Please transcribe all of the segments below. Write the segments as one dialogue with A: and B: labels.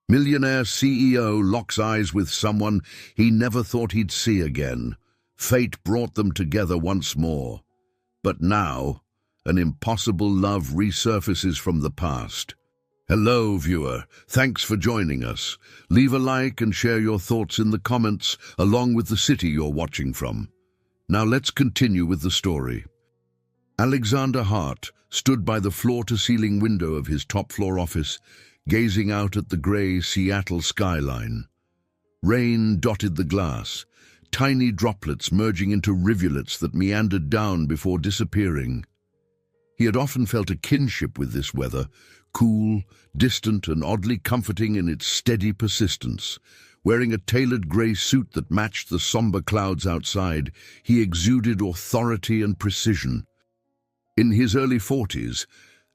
A: Millionaire CEO locks eyes with someone he never thought he'd see again. Fate brought them together once more. But now, an impossible love resurfaces from the past. Hello, viewer. Thanks for joining us. Leave a like and share your thoughts in the comments, along with the city you're watching from. Now let's continue with the story. Alexander Hart stood by the floor-to-ceiling window of his top-floor office, gazing out at the grey Seattle skyline. Rain dotted the glass, tiny droplets merging into rivulets that meandered down before disappearing. He had often felt a kinship with this weather, cool, distant, and oddly comforting in its steady persistence. Wearing a tailored grey suit that matched the somber clouds outside, he exuded authority and precision. In his early 40s,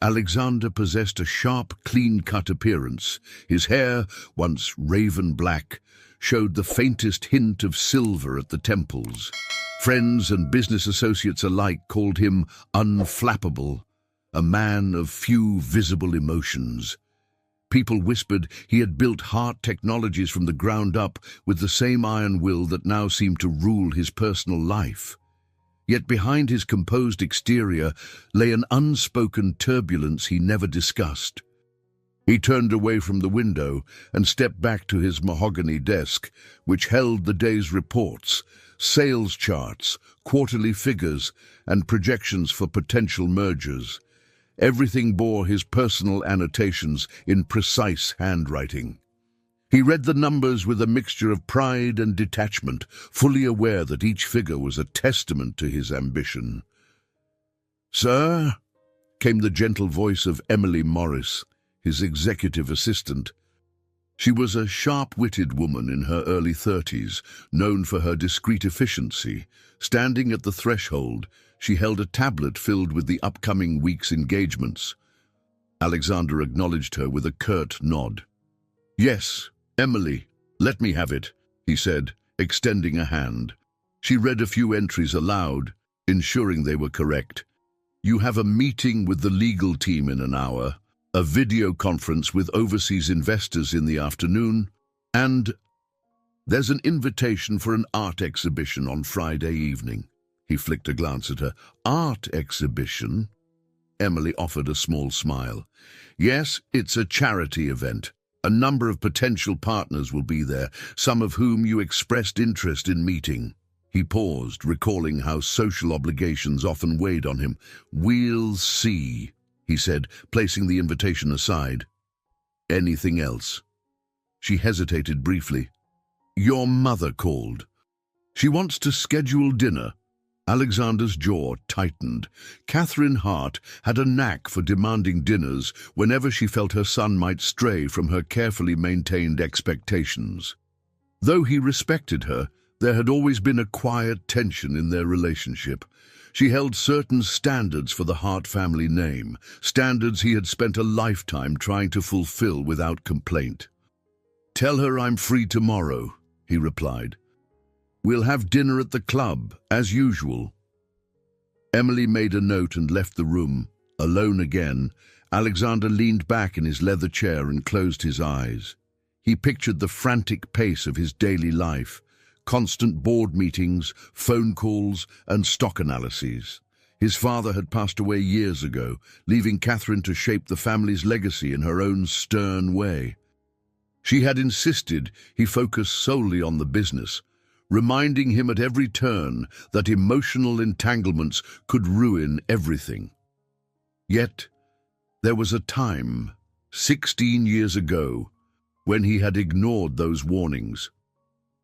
A: Alexander possessed a sharp, clean-cut appearance. His hair, once raven black, showed the faintest hint of silver at the temples. Friends and business associates alike called him unflappable, a man of few visible emotions. People whispered he had built Hart Technologies from the ground up with the same iron will that now seemed to rule his personal life. Yet behind his composed exterior lay an unspoken turbulence he never discussed. He turned away from the window and stepped back to his mahogany desk, which held the day's reports, sales charts, quarterly figures, and projections for potential mergers. Everything bore his personal annotations in precise handwriting. He read the numbers with a mixture of pride and detachment, fully aware that each figure was a testament to his ambition. "Sir," came the gentle voice of Emily Morris, his executive assistant. She was a sharp-witted woman in her early 30s, known for her discreet efficiency. Standing at the threshold, she held a tablet filled with the upcoming week's engagements. Alexander acknowledged her with a curt nod. "Yes, Emily, let me have it," he said, extending a hand. She read a few entries aloud, ensuring they were correct. "You have a meeting with the legal team in an hour, a video conference with overseas investors in the afternoon, and there's an invitation for an art exhibition on Friday evening." He flicked a glance at her. "Art exhibition?" Emily offered a small smile. "Yes, it's a charity event. A number of potential partners will be there, some of whom you expressed interest in meeting." He paused, recalling how social obligations often weighed on him. "We'll see," he said, placing the invitation aside. "Anything else?" She hesitated briefly. "Your mother called. She wants to schedule dinner." Alexander's jaw tightened. Catherine Hart had a knack for demanding dinners whenever she felt her son might stray from her carefully maintained expectations. Though he respected her, there had always been a quiet tension in their relationship. She held certain standards for the Hart family name, standards he had spent a lifetime trying to fulfill without complaint. "Tell her I'm free tomorrow," he replied. "We'll have dinner at the club, as usual." Emily made a note and left the room. Alone again, Alexander leaned back in his leather chair and closed his eyes. He pictured the frantic pace of his daily life, constant board meetings, phone calls, and stock analyses. His father had passed away years ago, leaving Catherine to shape the family's legacy in her own stern way. She had insisted he focus solely on the business, reminding him at every turn that emotional entanglements could ruin everything. Yet, there was a time, 16 years ago, when he had ignored those warnings.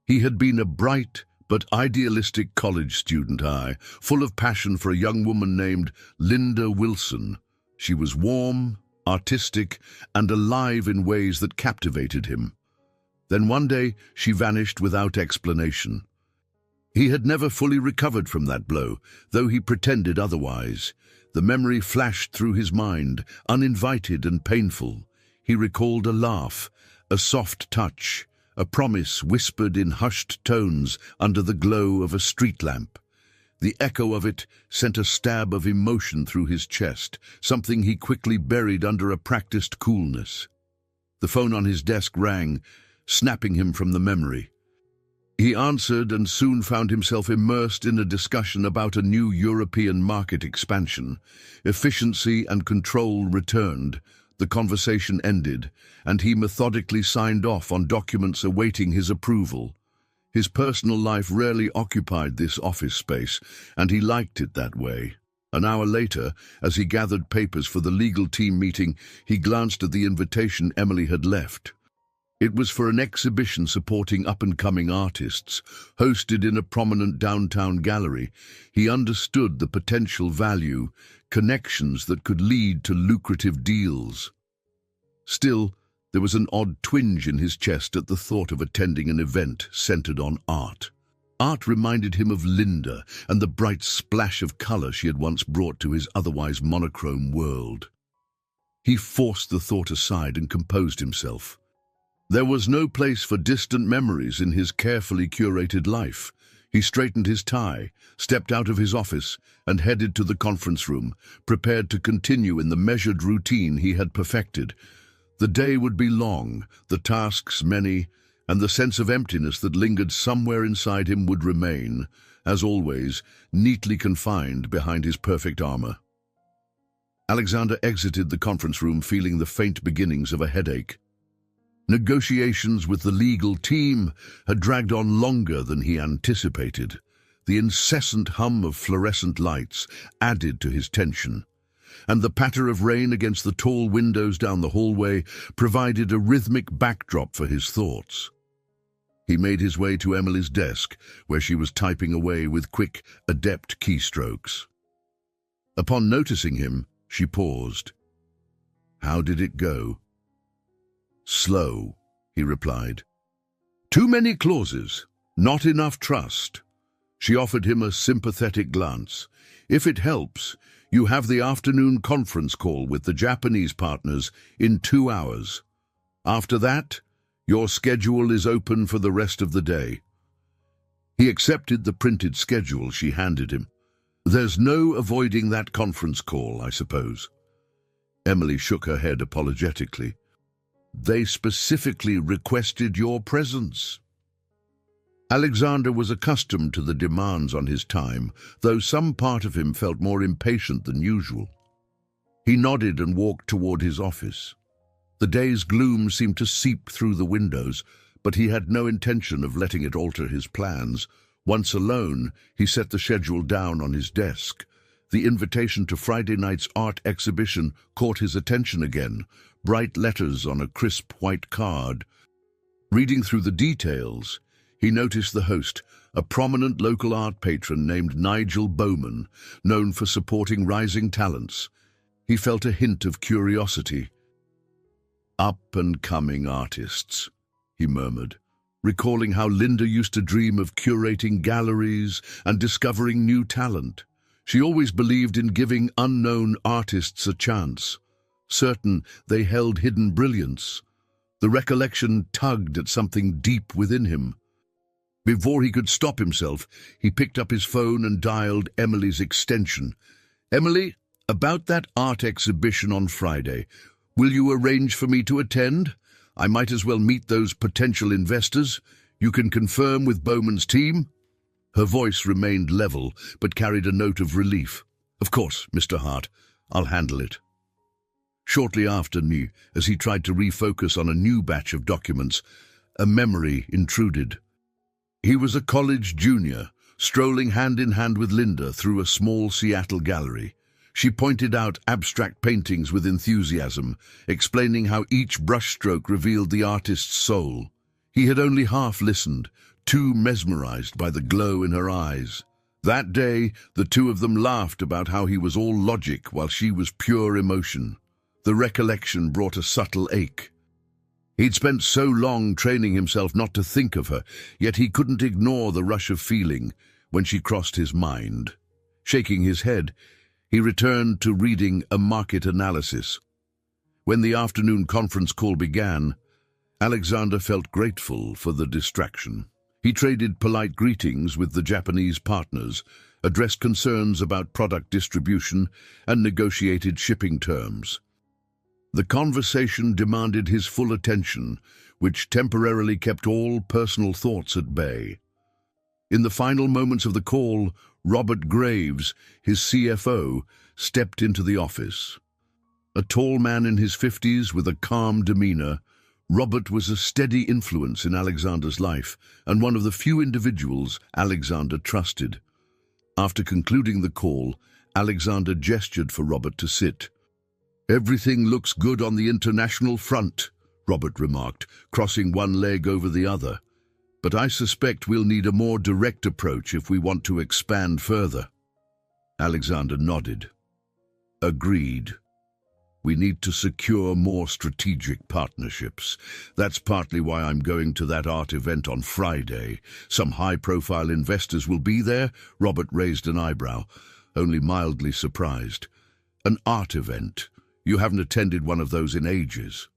A: He had been a bright but idealistic college student, full of passion for a young woman named Linda Wilson. She was warm, artistic, and alive in ways that captivated him. Then one day, she vanished without explanation. He had never fully recovered from that blow, though he pretended otherwise. The memory flashed through his mind, uninvited and painful. He recalled a laugh, a soft touch, a promise whispered in hushed tones under the glow of a street lamp. The echo of it sent a stab of emotion through his chest, something he quickly buried under a practiced coolness. The phone on his desk rang, snapping him from the memory. He answered and soon found himself immersed in a discussion about a new European market expansion. Efficiency and control returned. The conversation ended, and he methodically signed off on documents awaiting his approval. His personal life rarely occupied this office space, and he liked it that way. An hour later, as he gathered papers for the legal team meeting, he glanced at the invitation Emily had left. It was for an exhibition supporting up-and-coming artists, hosted in a prominent downtown gallery. He understood the potential value, connections that could lead to lucrative deals. Still, there was an odd twinge in his chest at the thought of attending an event centered on art. Art reminded him of Linda and the bright splash of color she had once brought to his otherwise monochrome world. He forced the thought aside and composed himself. There was no place for distant memories in his carefully curated life. He straightened his tie, stepped out of his office, and headed to the conference room, prepared to continue in the measured routine he had perfected. The day would be long, the tasks many, and the sense of emptiness that lingered somewhere inside him would remain, as always, neatly confined behind his perfect armor. Alexander exited the conference room feeling the faint beginnings of a headache. Negotiations with the legal team had dragged on longer than he anticipated. The incessant hum of fluorescent lights added to his tension, and the patter of rain against the tall windows down the hallway provided a rhythmic backdrop for his thoughts. He made his way to Emily's desk, where she was typing away with quick, adept keystrokes. Upon noticing him, she paused. "How did it go?" "Slow," he replied. "Too many clauses, not enough trust." She offered him a sympathetic glance. "If it helps, you have the afternoon conference call with the Japanese partners in 2 hours. After that, your schedule is open for the rest of the day." He accepted the printed schedule she handed him. "There's no avoiding that conference call, I suppose." Emily shook her head apologetically. "They specifically requested your presence." Alexander was accustomed to the demands on his time, though some part of him felt more impatient than usual. He nodded and walked toward his office. The day's gloom seemed to seep through the windows, but he had no intention of letting it alter his plans. Once alone, he set the schedule down on his desk. The invitation to Friday night's art exhibition caught his attention again, bright letters on a crisp white card. Reading through the details, he noticed the host, a prominent local art patron named Nigel Bowman, known for supporting rising talents. He felt a hint of curiosity. "Up-and-coming artists," he murmured, recalling how Linda used to dream of curating galleries and discovering new talent. She always believed in giving unknown artists a chance, certain they held hidden brilliance. The recollection tugged at something deep within him. Before he could stop himself, he picked up his phone and dialed Emily's extension. "Emily, about that art exhibition on Friday, will you arrange for me to attend? I might as well meet those potential investors. You can confirm with Bowman's team?" Her voice remained level, but carried a note of relief. "Of course, Mr. Hart. I'll handle it." Shortly after, as he tried to refocus on a new batch of documents, a memory intruded. He was a college junior, strolling hand in hand with Linda through a small Seattle gallery. She pointed out abstract paintings with enthusiasm, explaining how each brushstroke revealed the artist's soul. He had only half listened, too mesmerized by the glow in her eyes. That day, the two of them laughed about how he was all logic while she was pure emotion. The recollection brought a subtle ache. He'd spent so long training himself not to think of her, yet he couldn't ignore the rush of feeling when she crossed his mind. Shaking his head, he returned to reading a market analysis. When the afternoon conference call began, Alexander felt grateful for the distraction. He traded polite greetings with the Japanese partners, addressed concerns about product distribution, and negotiated shipping terms. The conversation demanded his full attention, which temporarily kept all personal thoughts at bay. In the final moments of the call, Robert Graves, his CFO, stepped into the office. A tall man in his 50s with a calm demeanor, Robert was a steady influence in Alexander's life and one of the few individuals Alexander trusted. After concluding the call, Alexander gestured for Robert to sit. "Everything looks good on the international front," Robert remarked, crossing one leg over the other. "But I suspect we'll need a more direct approach if we want to expand further." Alexander nodded. "Agreed. We need to secure more strategic partnerships. That's partly why I'm going to that art event on Friday. Some high-profile investors will be there." Robert raised an eyebrow, only mildly surprised. "An art event? You haven't attended one of those in ages."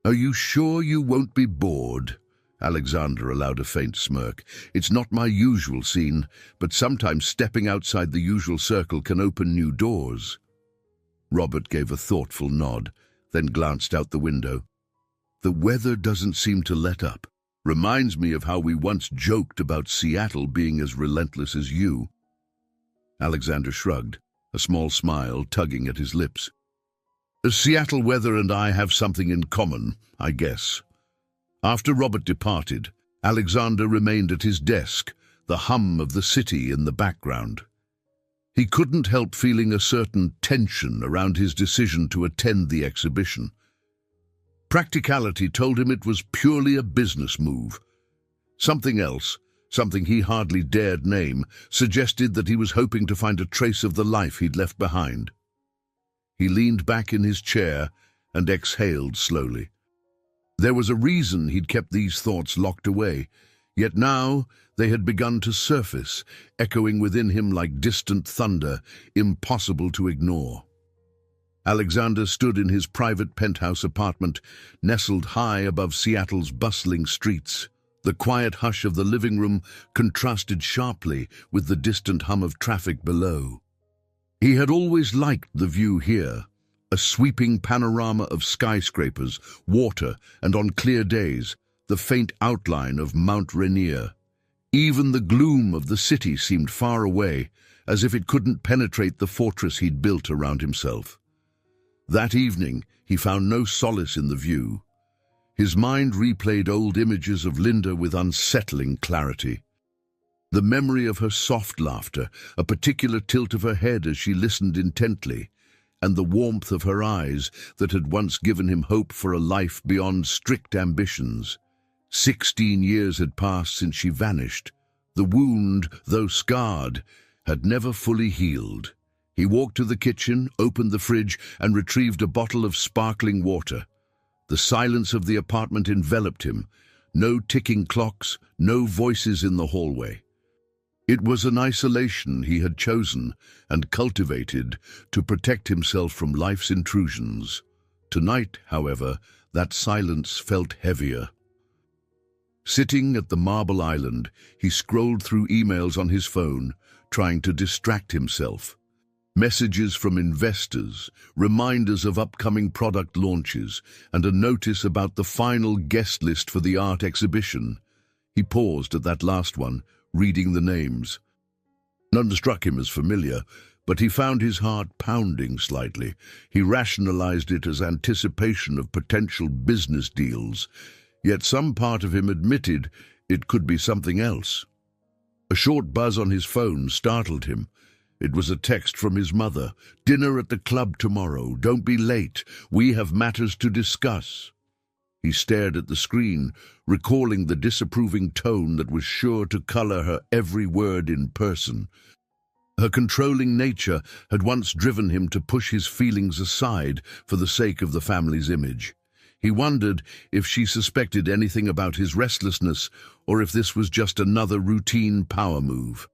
A: "Are you sure you won't be bored?" Alexander allowed a faint smirk. "It's not my usual scene, but sometimes stepping outside the usual circle can open new doors." Robert gave a thoughtful nod, then glanced out the window. "The weather doesn't seem to let up. Reminds me of how we once joked about Seattle being as relentless as you." Alexander shrugged, a small smile tugging at his lips. "The Seattle weather and I have something in common, I guess." After Robert departed, Alexander remained at his desk, the hum of the city in the background. He couldn't help feeling a certain tension around his decision to attend the exhibition. Practicality told him it was purely a business move. Something else, something he hardly dared name, suggested that he was hoping to find a trace of the life he'd left behind. He leaned back in his chair and exhaled slowly. There was a reason he'd kept these thoughts locked away, yet now they had begun to surface, echoing within him like distant thunder, impossible to ignore. Alexander stood in his private penthouse apartment, nestled high above Seattle's bustling streets. The quiet hush of the living room contrasted sharply with the distant hum of traffic below. He had always liked the view here, a sweeping panorama of skyscrapers, water, and on clear days, the faint outline of Mount Rainier. Even the gloom of the city seemed far away, as if it couldn't penetrate the fortress he'd built around himself. That evening, he found no solace in the view. His mind replayed old images of Linda with unsettling clarity. The memory of her soft laughter, a particular tilt of her head as she listened intently, and the warmth of her eyes that had once given him hope for a life beyond strict ambitions. 16 years had passed since she vanished. The wound, though scarred, had never fully healed. He walked to the kitchen, opened the fridge, and retrieved a bottle of sparkling water. The silence of the apartment enveloped him. No ticking clocks, no voices in the hallway. It was an isolation he had chosen and cultivated to protect himself from life's intrusions. Tonight, however, that silence felt heavier. Sitting at the Marble Island, he scrolled through emails on his phone, trying to distract himself. Messages from investors, reminders of upcoming product launches, and a notice about the final guest list for the art exhibition. He paused at that last one, reading the names. None struck him as familiar, but he found his heart pounding slightly. He rationalized it as anticipation of potential business deals, yet some part of him admitted it could be something else. A short buzz on his phone startled him. It was a text from his mother. "Dinner at the club tomorrow. Don't be late. We have matters to discuss." He stared at the screen, recalling the disapproving tone that was sure to color her every word in person. Her controlling nature had once driven him to push his feelings aside for the sake of the family's image. He wondered if she suspected anything about his restlessness or if this was just another routine power move.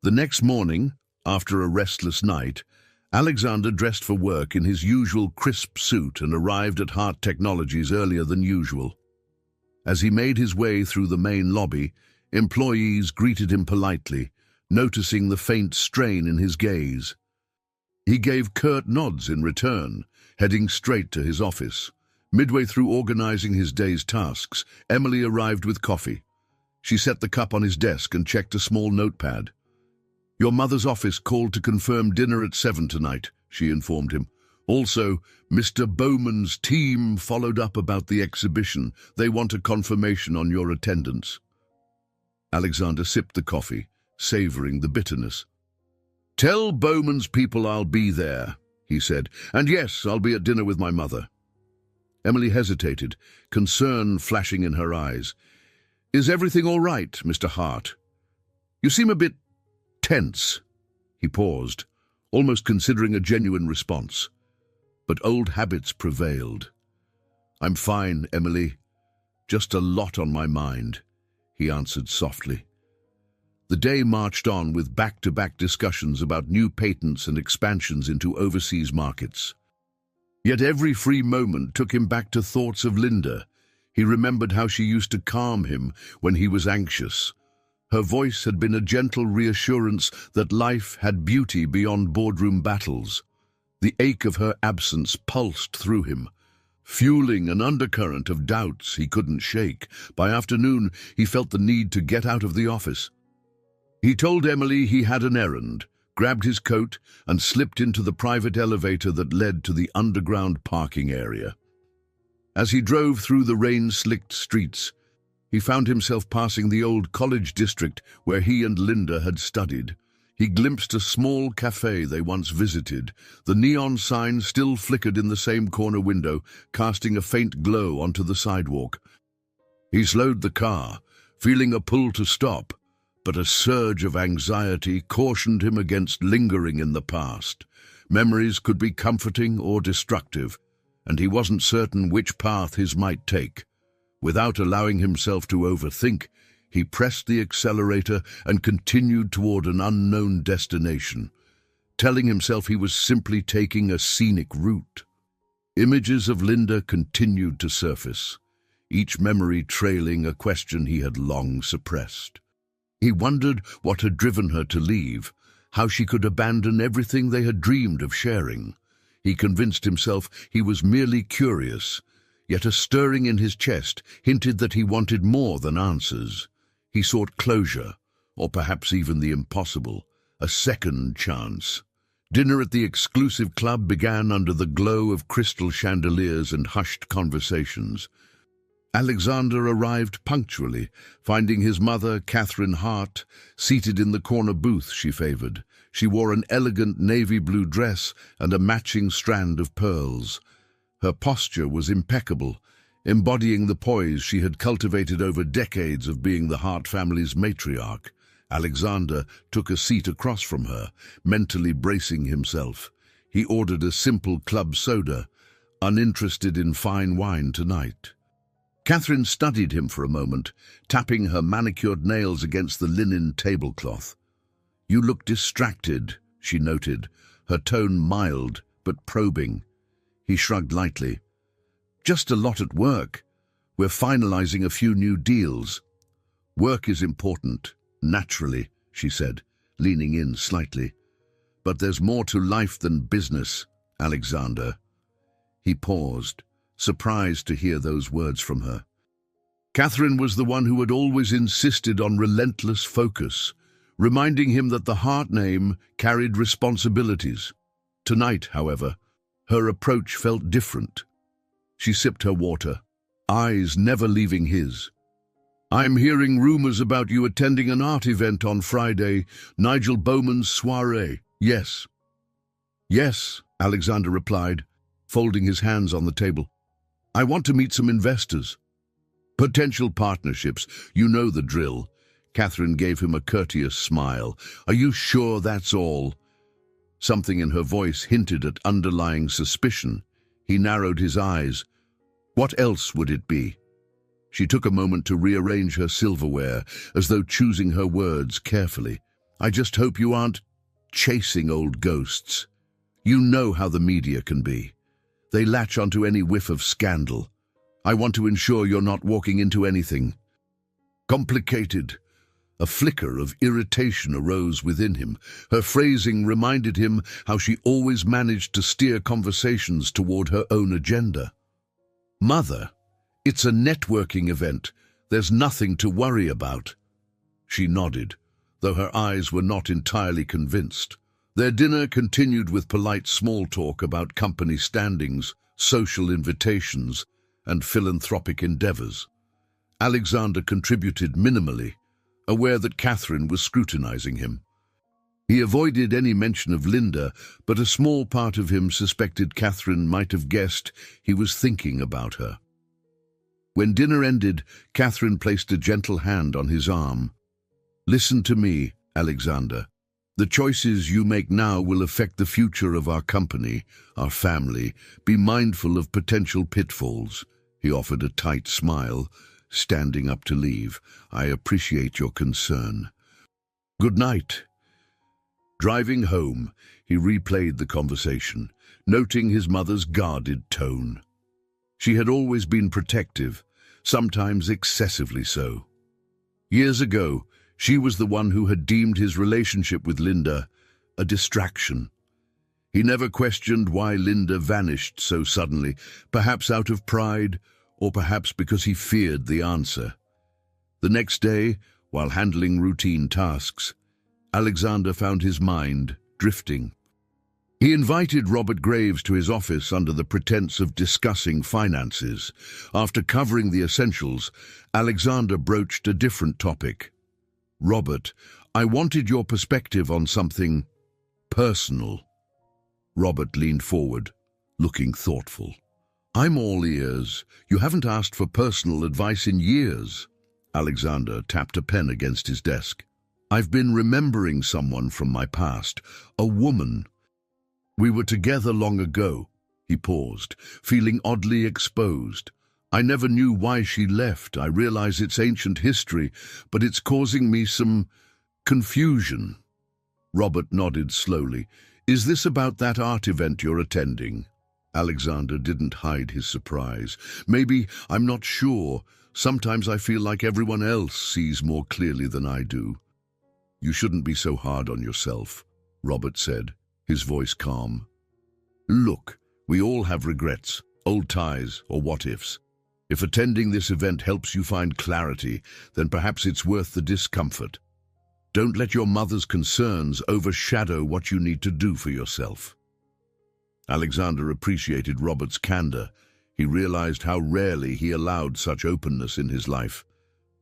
A: The next morning, after a restless night, Alexander dressed for work in his usual crisp suit and arrived at Hart Technologies earlier than usual. As he made his way through the main lobby, employees greeted him politely, noticing the faint strain in his gaze. He gave curt nods in return, heading straight to his office. Midway through organizing his day's tasks, Emily arrived with coffee. She set the cup on his desk and checked a small notepad. "Your mother's office called to confirm dinner at 7 tonight," she informed him. "Also, Mr. Bowman's team followed up about the exhibition. They want a confirmation on your attendance." Alexander sipped the coffee, savoring the bitterness. "Tell Bowman's people I'll be there," he said. "And yes, I'll be at dinner with my mother." Emily hesitated, concern flashing in her eyes. "Is everything all right, Mr. Hart? You seem a bit tense." He paused, almost considering a genuine response. But old habits prevailed. "I'm fine, Emily. Just a lot on my mind," he answered softly. The day marched on with back-to-back discussions about new patents and expansions into overseas markets. Yet every free moment took him back to thoughts of Linda. He remembered how she used to calm him when he was anxious. Her voice had been a gentle reassurance that life had beauty beyond boardroom battles. The ache of her absence pulsed through him, fueling an undercurrent of doubts he couldn't shake. By afternoon, he felt the need to get out of the office. He told Emily he had an errand, grabbed his coat, and slipped into the private elevator that led to the underground parking area. As he drove through the rain-slicked streets, he found himself passing the old college district where he and Linda had studied. He glimpsed a small cafe they once visited. The neon sign still flickered in the same corner window, casting a faint glow onto the sidewalk. He slowed the car, feeling a pull to stop, but a surge of anxiety cautioned him against lingering in the past. Memories could be comforting or destructive, and he wasn't certain which path his might take. Without allowing himself to overthink, he pressed the accelerator and continued toward an unknown destination, telling himself he was simply taking a scenic route. Images of Linda continued to surface, each memory trailing a question he had long suppressed. He wondered what had driven her to leave, how she could abandon everything they had dreamed of sharing. He convinced himself he was merely curious, yet a stirring in his chest hinted that he wanted more than answers. He sought closure, or perhaps even the impossible, a second chance. Dinner at the exclusive club began under the glow of crystal chandeliers and hushed conversations. Alexander arrived punctually, finding his mother, Catherine Hart, seated in the corner booth she favored. She wore an elegant navy blue dress and a matching strand of pearls. Her posture was impeccable, embodying the poise she had cultivated over decades of being the Hart family's matriarch. Alexander took a seat across from her, mentally bracing himself. He ordered a simple club soda, uninterested in fine wine tonight. Catherine studied him for a moment, tapping her manicured nails against the linen tablecloth. "You look distracted," she noted, her tone mild but probing. He shrugged lightly. "Just a lot at work. We're finalizing a few new deals." "Work is important, naturally," she said, leaning in slightly. "But there's more to life than business, Alexander." He paused, surprised to hear those words from her. Catherine was the one who had always insisted on relentless focus, reminding him that the Hart name carried responsibilities. Tonight, however, her approach felt different. She sipped her water, eyes never leaving his. "I'm hearing rumors about you attending an art event on Friday, Nigel Bowman's soiree." "Yes." "Yes," Alexander replied, folding his hands on the table. "I want to meet some investors." "Potential partnerships, you know the drill." Catherine gave him a courteous smile. "Are you sure that's all?" Something in her voice hinted at underlying suspicion. He narrowed his eyes. What else would it be? She took a moment to rearrange her silverware, as though choosing her words carefully. "I just hope you aren't chasing old ghosts. You know how the media can be. They latch onto any whiff of scandal. I want to ensure you're not walking into anything complicated." A flicker of irritation arose within him. Her phrasing reminded him how she always managed to steer conversations toward her own agenda. "Mother, it's a networking event. There's nothing to worry about." She nodded, though her eyes were not entirely convinced. Their dinner continued with polite small talk about company standings, social invitations, and philanthropic endeavors. Alexander contributed minimally, aware that Catherine was scrutinizing him. He avoided any mention of Linda, but a small part of him suspected Catherine might have guessed he was thinking about her. When dinner ended, Catherine placed a gentle hand on his arm. "Listen to me, Alexander. The choices you make now will affect the future of our company, our family. Be mindful of potential pitfalls." He offered a tight smile, standing up to leave. "I appreciate your concern. Good night." Driving home, he replayed the conversation, noting his mother's guarded tone. She had always been protective, sometimes excessively so. Years ago, she was the one who had deemed his relationship with Linda a distraction. He never questioned why Linda vanished so suddenly, perhaps out of pride, or perhaps because he feared the answer. The next day, while handling routine tasks, Alexander found his mind drifting. He invited Robert Graves to his office under the pretense of discussing finances. After covering the essentials, Alexander broached a different topic. "Robert, I wanted your perspective on something personal." Robert leaned forward, looking thoughtful. "I'm all ears. You haven't asked for personal advice in years." Alexander tapped a pen against his desk. "I've been remembering someone from my past, a woman. We were together long ago." He paused, feeling oddly exposed. "I never knew why she left. I realize it's ancient history, but it's causing me some confusion." Robert nodded slowly. "Is this about that art event you're attending?" Alexander didn't hide his surprise. "Maybe, I'm not sure. Sometimes I feel like everyone else sees more clearly than I do." "You shouldn't be so hard on yourself," Robert said, his voice calm. "Look, we all have regrets, old ties, or what-ifs. If attending this event helps you find clarity, then perhaps it's worth the discomfort. Don't let your mother's concerns overshadow what you need to do for yourself." Alexander appreciated Robert's candor. He realized how rarely he allowed such openness in his life.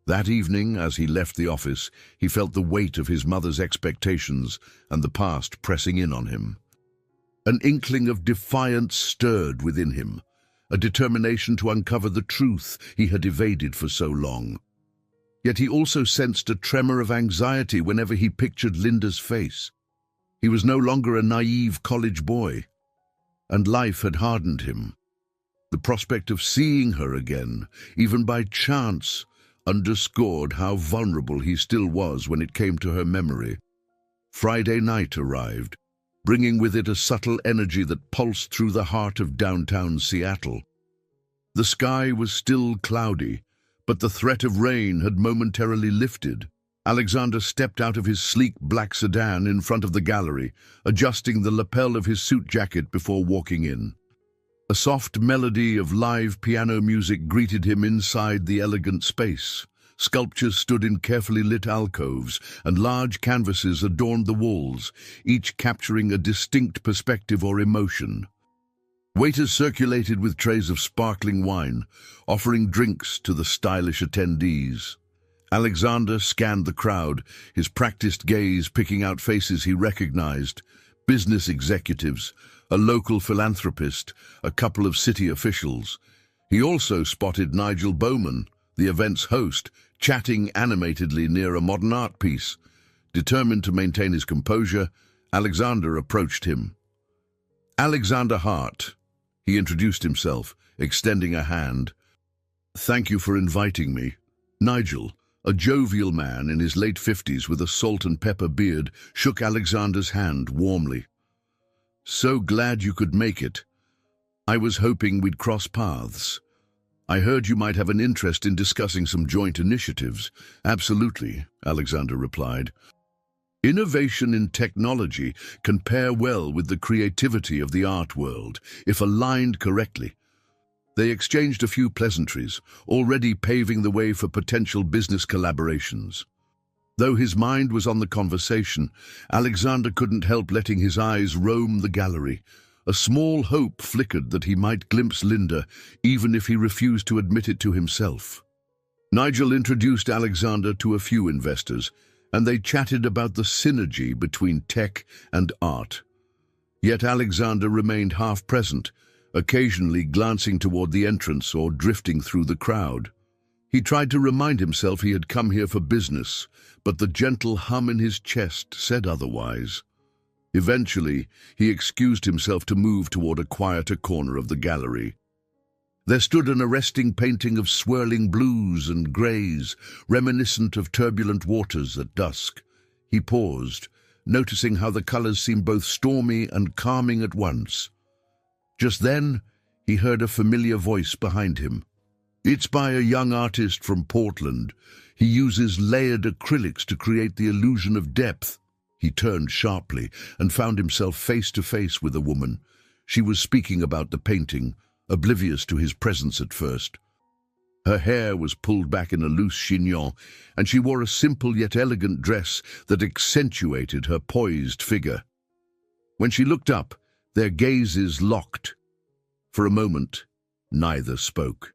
A: That evening, as he left the office, he felt the weight of his mother's expectations and the past pressing in on him. An inkling of defiance stirred within him, a determination to uncover the truth he had evaded for so long. Yet he also sensed a tremor of anxiety whenever he pictured Linda's face. He was no longer a naive college boy, and life had hardened him. The prospect of seeing her again, even by chance, underscored how vulnerable he still was when it came to her memory. Friday night arrived, bringing with it a subtle energy that pulsed through the heart of downtown Seattle. The sky was still cloudy, but the threat of rain had momentarily lifted. Alexander stepped out of his sleek black sedan in front of the gallery, adjusting the lapel of his suit jacket before walking in. A soft melody of live piano music greeted him inside the elegant space. Sculptures stood in carefully lit alcoves, and large canvases adorned the walls, each capturing a distinct perspective or emotion. Waiters circulated with trays of sparkling wine, offering drinks to the stylish attendees. Alexander scanned the crowd, his practiced gaze picking out faces he recognized: business executives, a local philanthropist, a couple of city officials. He also spotted Nigel Bowman, the event's host, chatting animatedly near a modern art piece. Determined to maintain his composure, Alexander approached him. "Alexander Hart," he introduced himself, extending a hand. "Thank you for inviting me." Nigel, a jovial man in his late 50s with a salt and pepper beard, shook Alexander's hand warmly. "So glad you could make it. I was hoping we'd cross paths. I heard you might have an interest in discussing some joint initiatives. Absolutely, Alexander replied. Innovation in technology can pair well with the creativity of the art world, if aligned correctly. They exchanged a few pleasantries, already paving the way for potential business collaborations. Though his mind was on the conversation, Alexander couldn't help letting his eyes roam the gallery. A small hope flickered that he might glimpse Linda, even if he refused to admit it to himself. Nigel introduced Alexander to a few investors, and they chatted about the synergy between tech and art. Yet Alexander remained half-present, occasionally glancing toward the entrance or drifting through the crowd. He tried to remind himself he had come here for business, but the gentle hum in his chest said otherwise. Eventually, he excused himself to move toward a quieter corner of the gallery. There stood an arresting painting of swirling blues and greys, reminiscent of turbulent waters at dusk. He paused, noticing how the colors seemed both stormy and calming at once. Just then, he heard a familiar voice behind him. It's by a young artist from Portland. He uses layered acrylics to create the illusion of depth. He turned sharply and found himself face to face with a woman. She was speaking about the painting, oblivious to his presence at first. Her hair was pulled back in a loose chignon, and she wore a simple yet elegant dress that accentuated her poised figure. When she looked up, their gazes locked. For a moment, neither spoke.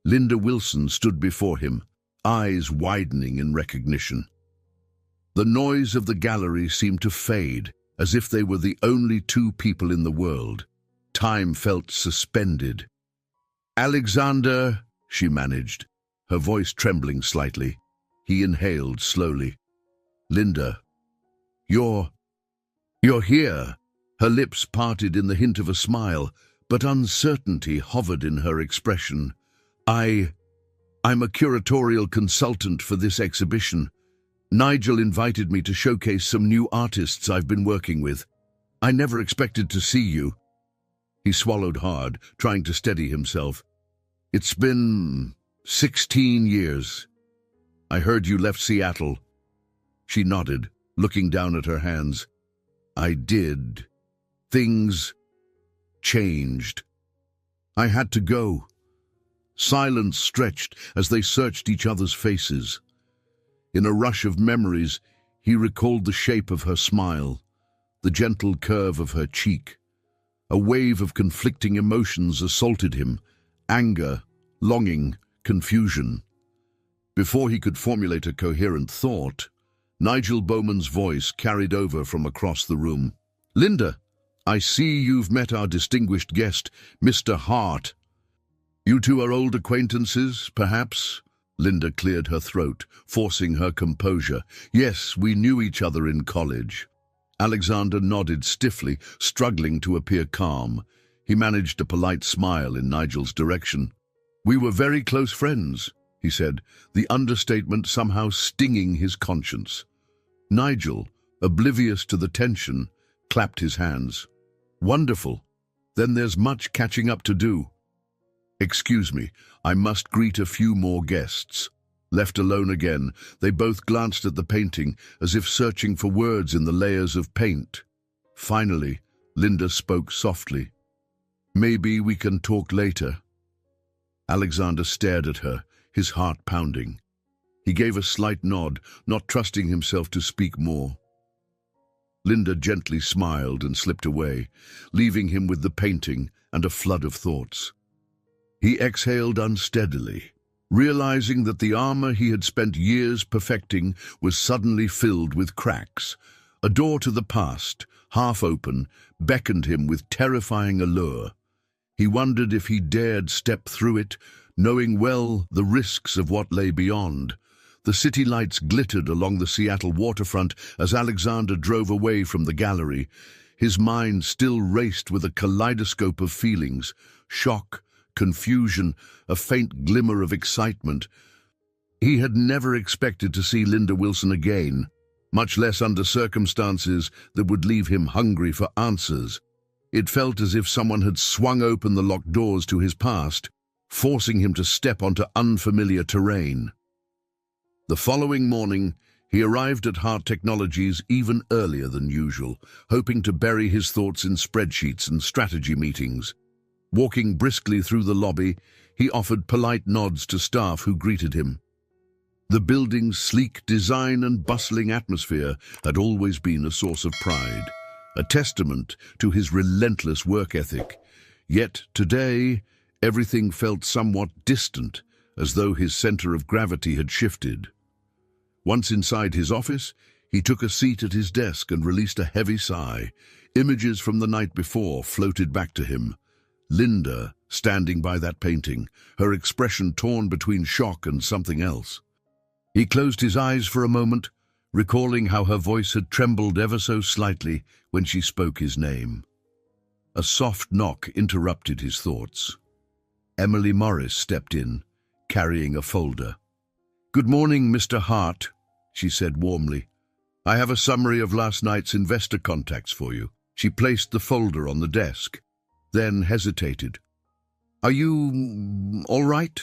A: Linda Wilson stood before him, eyes widening in recognition. The noise of the gallery seemed to fade, as if they were the only two people in the world. Time felt suspended. "Alexander," she managed, her voice trembling slightly. He inhaled slowly. "Linda, you're here." Her lips parted in the hint of a smile, but uncertainty hovered in her expression. I'm a curatorial consultant for this exhibition. Nigel invited me to showcase some new artists I've been working with. I never expected to see you." He swallowed hard, trying to steady himself. "It's been 16 years. I heard you left Seattle." She nodded, looking down at her hands. "I did. Things changed. I had to go." Silence stretched as they searched each other's faces. In a rush of memories, he recalled the shape of her smile, the gentle curve of her cheek. A wave of conflicting emotions assaulted him: anger, longing, confusion. Before he could formulate a coherent thought, Nigel Bowman's voice carried over from across the room. "Linda, I see you've met our distinguished guest, Mr. Hart. You two are old acquaintances, perhaps?" Linda cleared her throat, forcing her composure. "Yes, we knew each other in college." Alexander nodded stiffly, struggling to appear calm. He managed a polite smile in Nigel's direction. "We were very close friends," he said, the understatement somehow stinging his conscience. Nigel, oblivious to the tension, clapped his hands. "Wonderful. Then there's much catching up to do." "Excuse me, I must greet a few more guests." Left alone again, they both glanced at the painting, as if searching for words in the layers of paint. Finally, Linda spoke softly. "Maybe we can talk later." Alexander stared at her, his heart pounding. He gave a slight nod, not trusting himself to speak more. Linda gently smiled and slipped away, leaving him with the painting and a flood of thoughts. He exhaled unsteadily, realizing that the armor he had spent years perfecting was suddenly filled with cracks. A door to the past, half open, beckoned him with terrifying allure. He wondered if he dared step through it, knowing well the risks of what lay beyond. The city lights glittered along the Seattle waterfront as Alexander drove away from the gallery. His mind still raced with a kaleidoscope of feelings: shock, confusion, a faint glimmer of excitement. He had never expected to see Linda Wilson again, much less under circumstances that would leave him hungry for answers. It felt as if someone had swung open the locked doors to his past, forcing him to step onto unfamiliar terrain. The following morning, he arrived at Hart Technologies even earlier than usual, hoping to bury his thoughts in spreadsheets and strategy meetings. Walking briskly through the lobby, he offered polite nods to staff who greeted him. The building's sleek design and bustling atmosphere had always been a source of pride, a testament to his relentless work ethic. Yet today, everything felt somewhat distant, as though his center of gravity had shifted. Once inside his office, he took a seat at his desk and released a heavy sigh. Images from the night before floated back to him. Linda, standing by that painting, her expression torn between shock and something else. He closed his eyes for a moment, recalling how her voice had trembled ever so slightly when she spoke his name. A soft knock interrupted his thoughts. Emily Morris stepped in, carrying a folder. "Good morning, Mr. Hart," she said warmly. "I have a summary of last night's investor contacts for you." She placed the folder on the desk, then hesitated. "Are you all right?"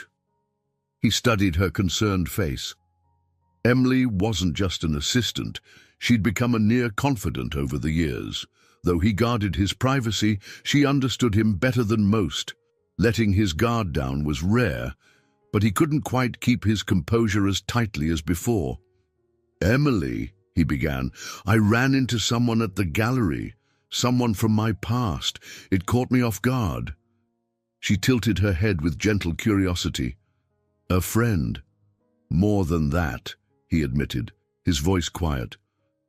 A: He studied her concerned face. Emily wasn't just an assistant. She'd become a near confidant over the years. Though he guarded his privacy, she understood him better than most. Letting his guard down was rare, but he couldn't quite keep his composure as tightly as before. "Emily," he began, "I ran into someone at the gallery, someone from my past. It caught me off guard." She tilted her head with gentle curiosity. "A friend?" "More than that," he admitted, his voice quiet.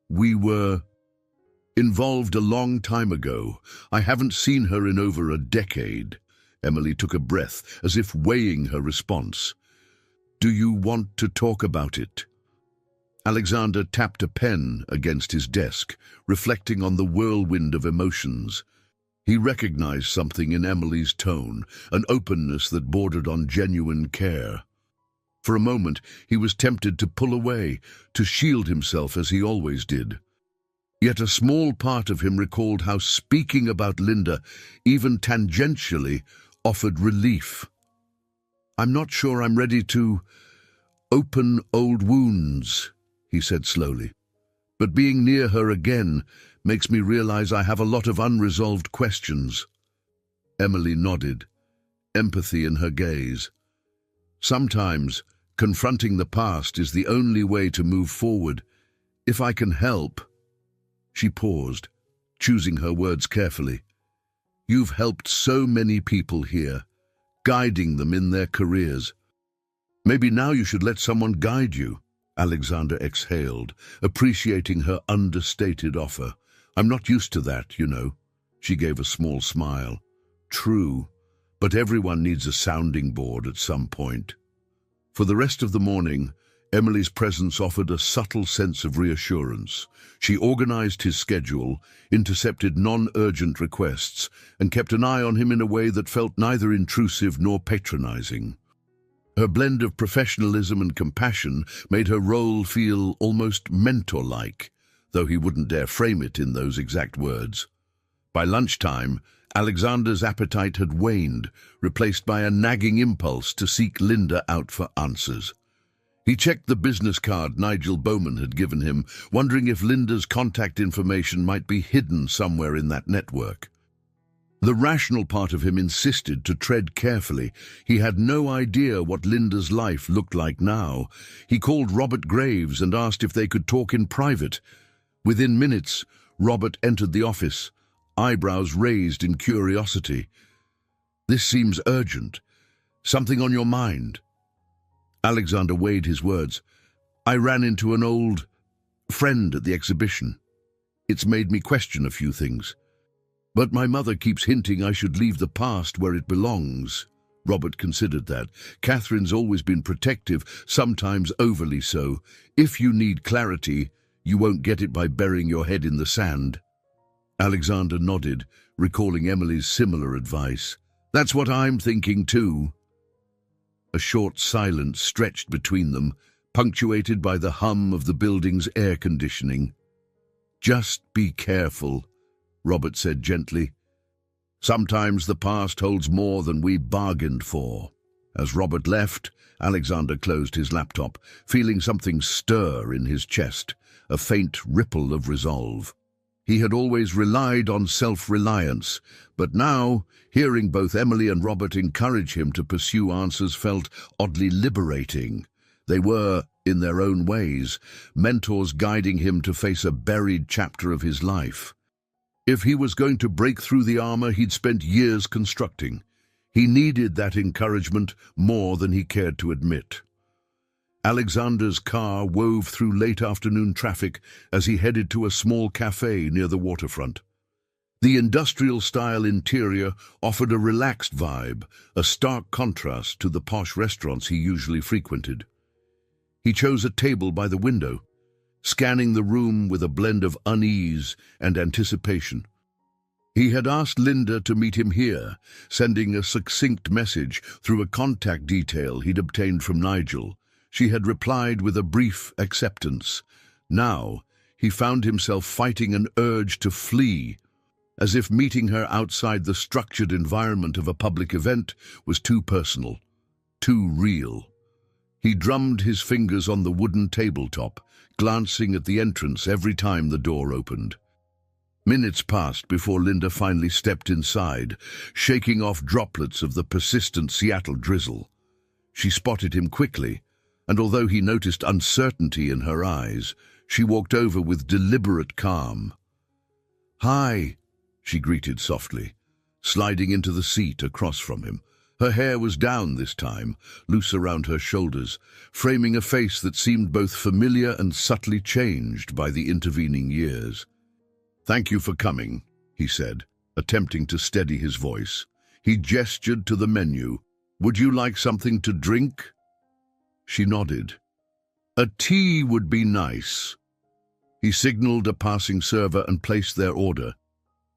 A: "We were involved a long time ago. I haven't seen her in over a decade." Emily took a breath, as if weighing her response. "Do you want to talk about it?" Alexander tapped a pen against his desk, reflecting on the whirlwind of emotions. He recognized something in Emily's tone, an openness that bordered on genuine care. For a moment, he was tempted to pull away, to shield himself as he always did. Yet a small part of him recalled how speaking about Linda, even tangentially, offered relief. "I'm not sure I'm ready to open old wounds," he said slowly. "But being near her again makes me realize I have a lot of unresolved questions." Emily nodded, empathy in her gaze. "Sometimes confronting the past is the only way to move forward. If I can help—" She paused, choosing her words carefully. "You've helped so many people here, guiding them in their careers. Maybe now you should let someone guide you." Alexander exhaled, appreciating her understated offer. "I'm not used to that, you know." She gave a small smile. "True, but everyone needs a sounding board at some point." For the rest of the morning, Emily's presence offered a subtle sense of reassurance. She organized his schedule, intercepted non-urgent requests, and kept an eye on him in a way that felt neither intrusive nor patronizing. Her blend of professionalism and compassion made her role feel almost mentor-like, though he wouldn't dare frame it in those exact words. By lunchtime, Alexander's appetite had waned, replaced by a nagging impulse to seek Linda out for answers. He checked the business card Nigel Bowman had given him, wondering if Linda's contact information might be hidden somewhere in that network. The rational part of him insisted to tread carefully. He had no idea what Linda's life looked like now. He called Robert Graves and asked if they could talk in private. Within minutes, Robert entered the office, eyebrows raised in curiosity. "This seems urgent. Something on your mind?" Alexander weighed his words. "I ran into an old friend at the exhibition. It's made me question a few things. But my mother keeps hinting I should leave the past where it belongs." Robert considered that. "Catherine's always been protective, sometimes overly so. If you need clarity, you won't get it by burying your head in the sand." Alexander nodded, recalling Emily's similar advice. "That's what I'm thinking too." A short silence stretched between them, punctuated by the hum of the building's air conditioning. "Just be careful," Robert said gently. "Sometimes the past holds more than we bargained for." As Robert left, Alexander closed his laptop, feeling something stir in his chest, a faint ripple of resolve. He had always relied on self-reliance, but now, hearing both Emily and Robert encourage him to pursue answers felt oddly liberating. They were, in their own ways, mentors guiding him to face a buried chapter of his life. If he was going to break through the armor he'd spent years constructing, he needed that encouragement more than he cared to admit. Alexander's car wove through late afternoon traffic as he headed to a small cafe near the waterfront. The industrial-style interior offered a relaxed vibe, a stark contrast to the posh restaurants he usually frequented. He chose a table by the window, scanning the room with a blend of unease and anticipation. He had asked Linda to meet him here, sending a succinct message through a contact detail he'd obtained from Nigel. She had replied with a brief acceptance. Now, he found himself fighting an urge to flee, as if meeting her outside the structured environment of a public event was too personal, too real. He drummed his fingers on the wooden tabletop, glancing at the entrance every time the door opened. Minutes passed before Linda finally stepped inside, shaking off droplets of the persistent Seattle drizzle. She spotted him quickly, and although he noticed uncertainty in her eyes, she walked over with deliberate calm. "Hi," she greeted softly, sliding into the seat across from him. Her hair was down this time, loose around her shoulders, framing a face that seemed both familiar and subtly changed by the intervening years. "Thank you for coming," he said, attempting to steady his voice. He gestured to the menu. "Would you like something to drink?" She nodded. "A tea would be nice." He signaled a passing server and placed their order.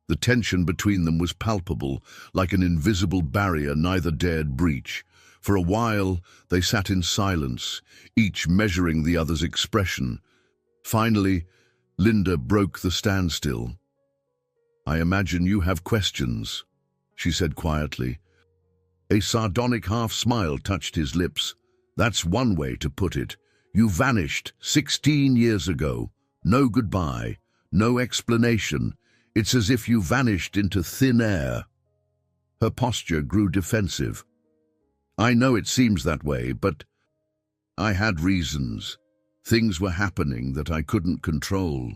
A: The tension between them was palpable, like an invisible barrier neither dared breach. For a while, they sat in silence, each measuring the other's expression. Finally, Linda broke the standstill. "I imagine you have questions," she said quietly. A sardonic half-smile touched his lips. "That's one way to put it. You vanished 16 years ago. No goodbye, no explanation. It's as if you vanished into thin air." Her posture grew defensive. "I know it seems that way, but I had reasons. Things were happening that I couldn't control."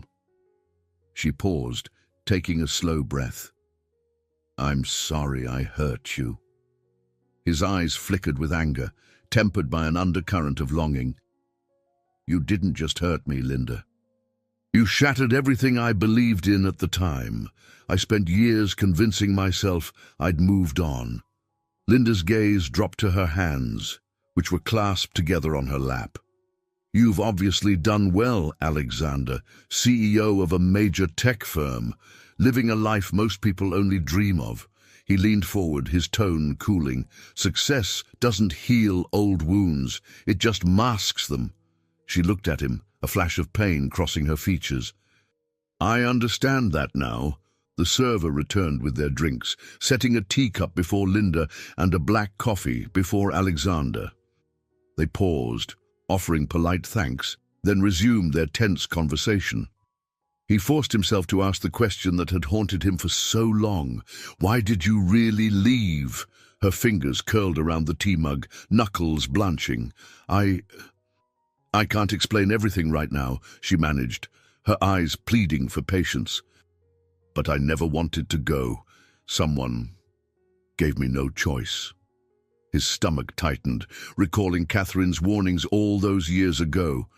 A: She paused, taking a slow breath. "I'm sorry I hurt you." His eyes flickered with anger, tempered by an undercurrent of longing. "You didn't just hurt me, Linda. You shattered everything I believed in at the time. I spent years convincing myself I'd moved on." Linda's gaze dropped to her hands, which were clasped together on her lap. "You've obviously done well, Alexander, CEO of a major tech firm, living a life most people only dream of." He leaned forward, his tone cooling. "Success doesn't heal old wounds, it just masks them." She looked at him, a flash of pain crossing her features. "I understand that now." The server returned with their drinks, setting a teacup before Linda and a black coffee before Alexander. They paused, offering polite thanks, then resumed their tense conversation. He forced himself to ask the question that had haunted him for so long. "Why did you really leave?" Her fingers curled around the tea mug, knuckles blanching. I can't explain everything right now," she managed, her eyes pleading for patience. "But I never wanted to go. Someone gave me no choice." His stomach tightened, recalling Catherine's warnings all those years ago.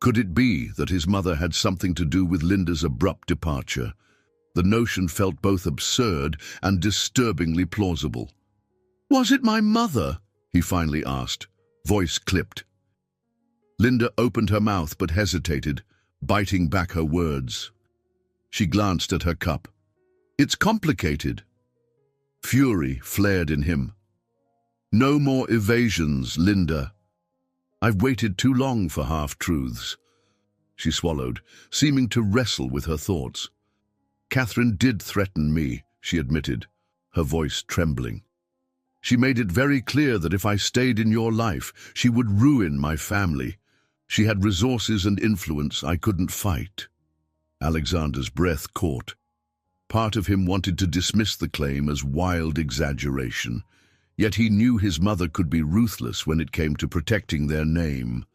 A: Could it be that his mother had something to do with Linda's abrupt departure? The notion felt both absurd and disturbingly plausible. "Was it my mother?" he finally asked, voice clipped. Linda opened her mouth but hesitated, biting back her words. She glanced at her cup. "It's complicated." Fury flared in him. "No more evasions, Linda. I've waited too long for half-truths." She swallowed, seeming to wrestle with her thoughts. "Catherine did threaten me," she admitted, her voice trembling. She made it very clear that if I stayed in your life, she would ruin my family. She had resources and influence I couldn't fight." Alexander's breath caught. Part of him wanted to dismiss the claim as wild exaggeration, yet he knew his mother could be ruthless when it came to protecting their name.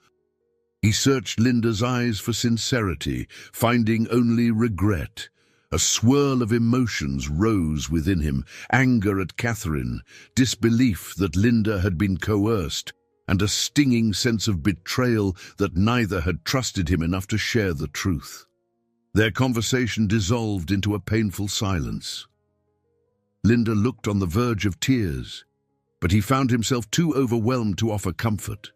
A: He searched Linda's eyes for sincerity, finding only regret. A swirl of emotions rose within him: anger at Catherine, disbelief that Linda had been coerced, and a stinging sense of betrayal that neither had trusted him enough to share the truth. Their conversation dissolved into a painful silence. Linda looked on the verge of tears, but he found himself too overwhelmed to offer comfort.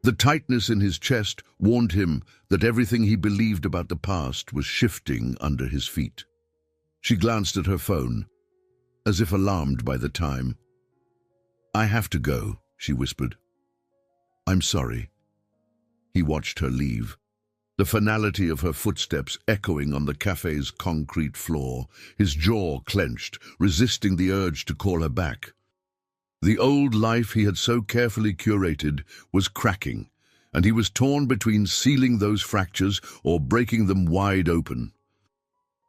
A: The tightness in his chest warned him that everything he believed about the past was shifting under his feet. She glanced at her phone, as if alarmed by the time. "I have to go," she whispered. "I'm sorry." He watched her leave, the finality of her footsteps echoing on the cafe's concrete floor, his jaw clenched, resisting the urge to call her back. The old life he had so carefully curated was cracking, and he was torn between sealing those fractures or breaking them wide open.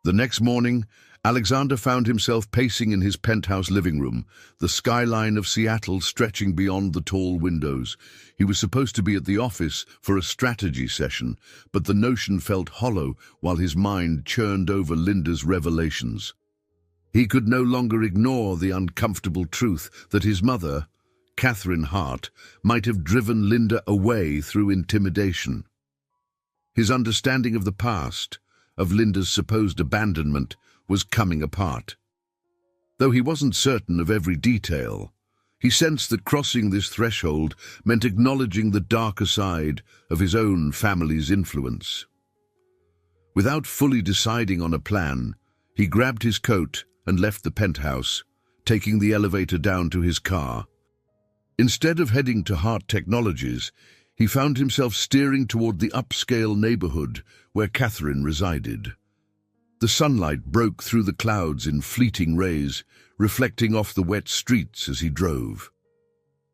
A: The next morning, Alexander found himself pacing in his penthouse living room, the skyline of Seattle stretching beyond the tall windows. He was supposed to be at the office for a strategy session, but the notion felt hollow while his mind churned over Linda's revelations. He could no longer ignore the uncomfortable truth that his mother, Catherine Hart, might have driven Linda away through intimidation. His understanding of the past, of Linda's supposed abandonment, was coming apart. Though he wasn't certain of every detail, he sensed that crossing this threshold meant acknowledging the darker side of his own family's influence. Without fully deciding on a plan, he grabbed his coat and left the penthouse, taking the elevator down to his car. Instead of heading to Hart Technologies, he found himself steering toward the upscale neighborhood where Catherine resided. The sunlight broke through the clouds in fleeting rays, reflecting off the wet streets as he drove.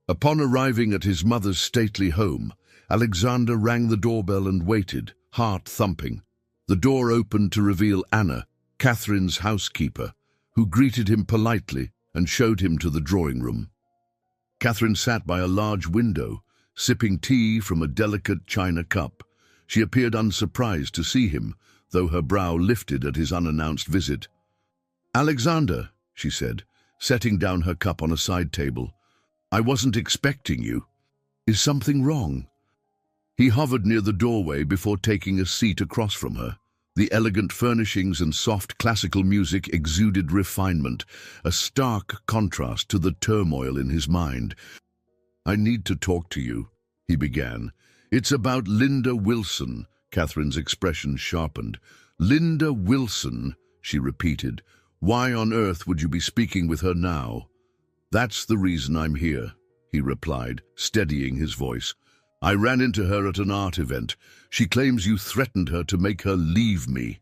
A: Upon arriving at his mother's stately home, Alexander rang the doorbell and waited, heart thumping. The door opened to reveal Anna, Catherine's housekeeper, who greeted him politely and showed him to the drawing room. Catherine sat by a large window, sipping tea from a delicate china cup. She appeared unsurprised to see him, though her brow lifted at his unannounced visit. "Alexander," she said, setting down her cup on a side table, "I wasn't expecting you. Is something wrong?" He hovered near the doorway before taking a seat across from her. The elegant furnishings and soft classical music exuded refinement, a stark contrast to the turmoil in his mind. "I need to talk to you," he began. "It's about Linda Wilson." Catherine's expression sharpened. "Linda Wilson," she repeated. "Why on earth would you be speaking with her now?" "That's the reason I'm here," he replied, steadying his voice. "I ran into her at an art event. She claims you threatened her to make her leave me."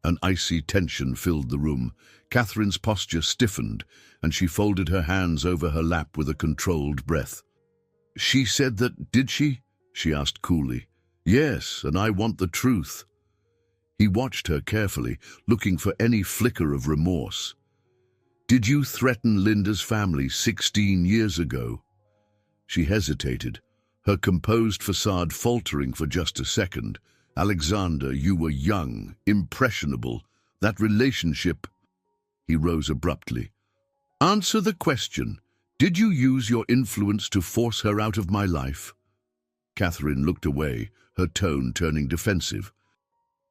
A: An icy tension filled the room. Catherine's posture stiffened, and she folded her hands over her lap with a controlled breath. "She said that, did she?" she asked coolly. "Yes, and I want the truth." He watched her carefully, looking for any flicker of remorse. "Did you threaten Linda's family 16 years ago?" She hesitated, her composed facade faltering for just a second. "Alexander, you were young, impressionable. That relationship—" He rose abruptly. "Answer the question. Did you use your influence to force her out of my life?" Catherine looked away, her tone turning defensive.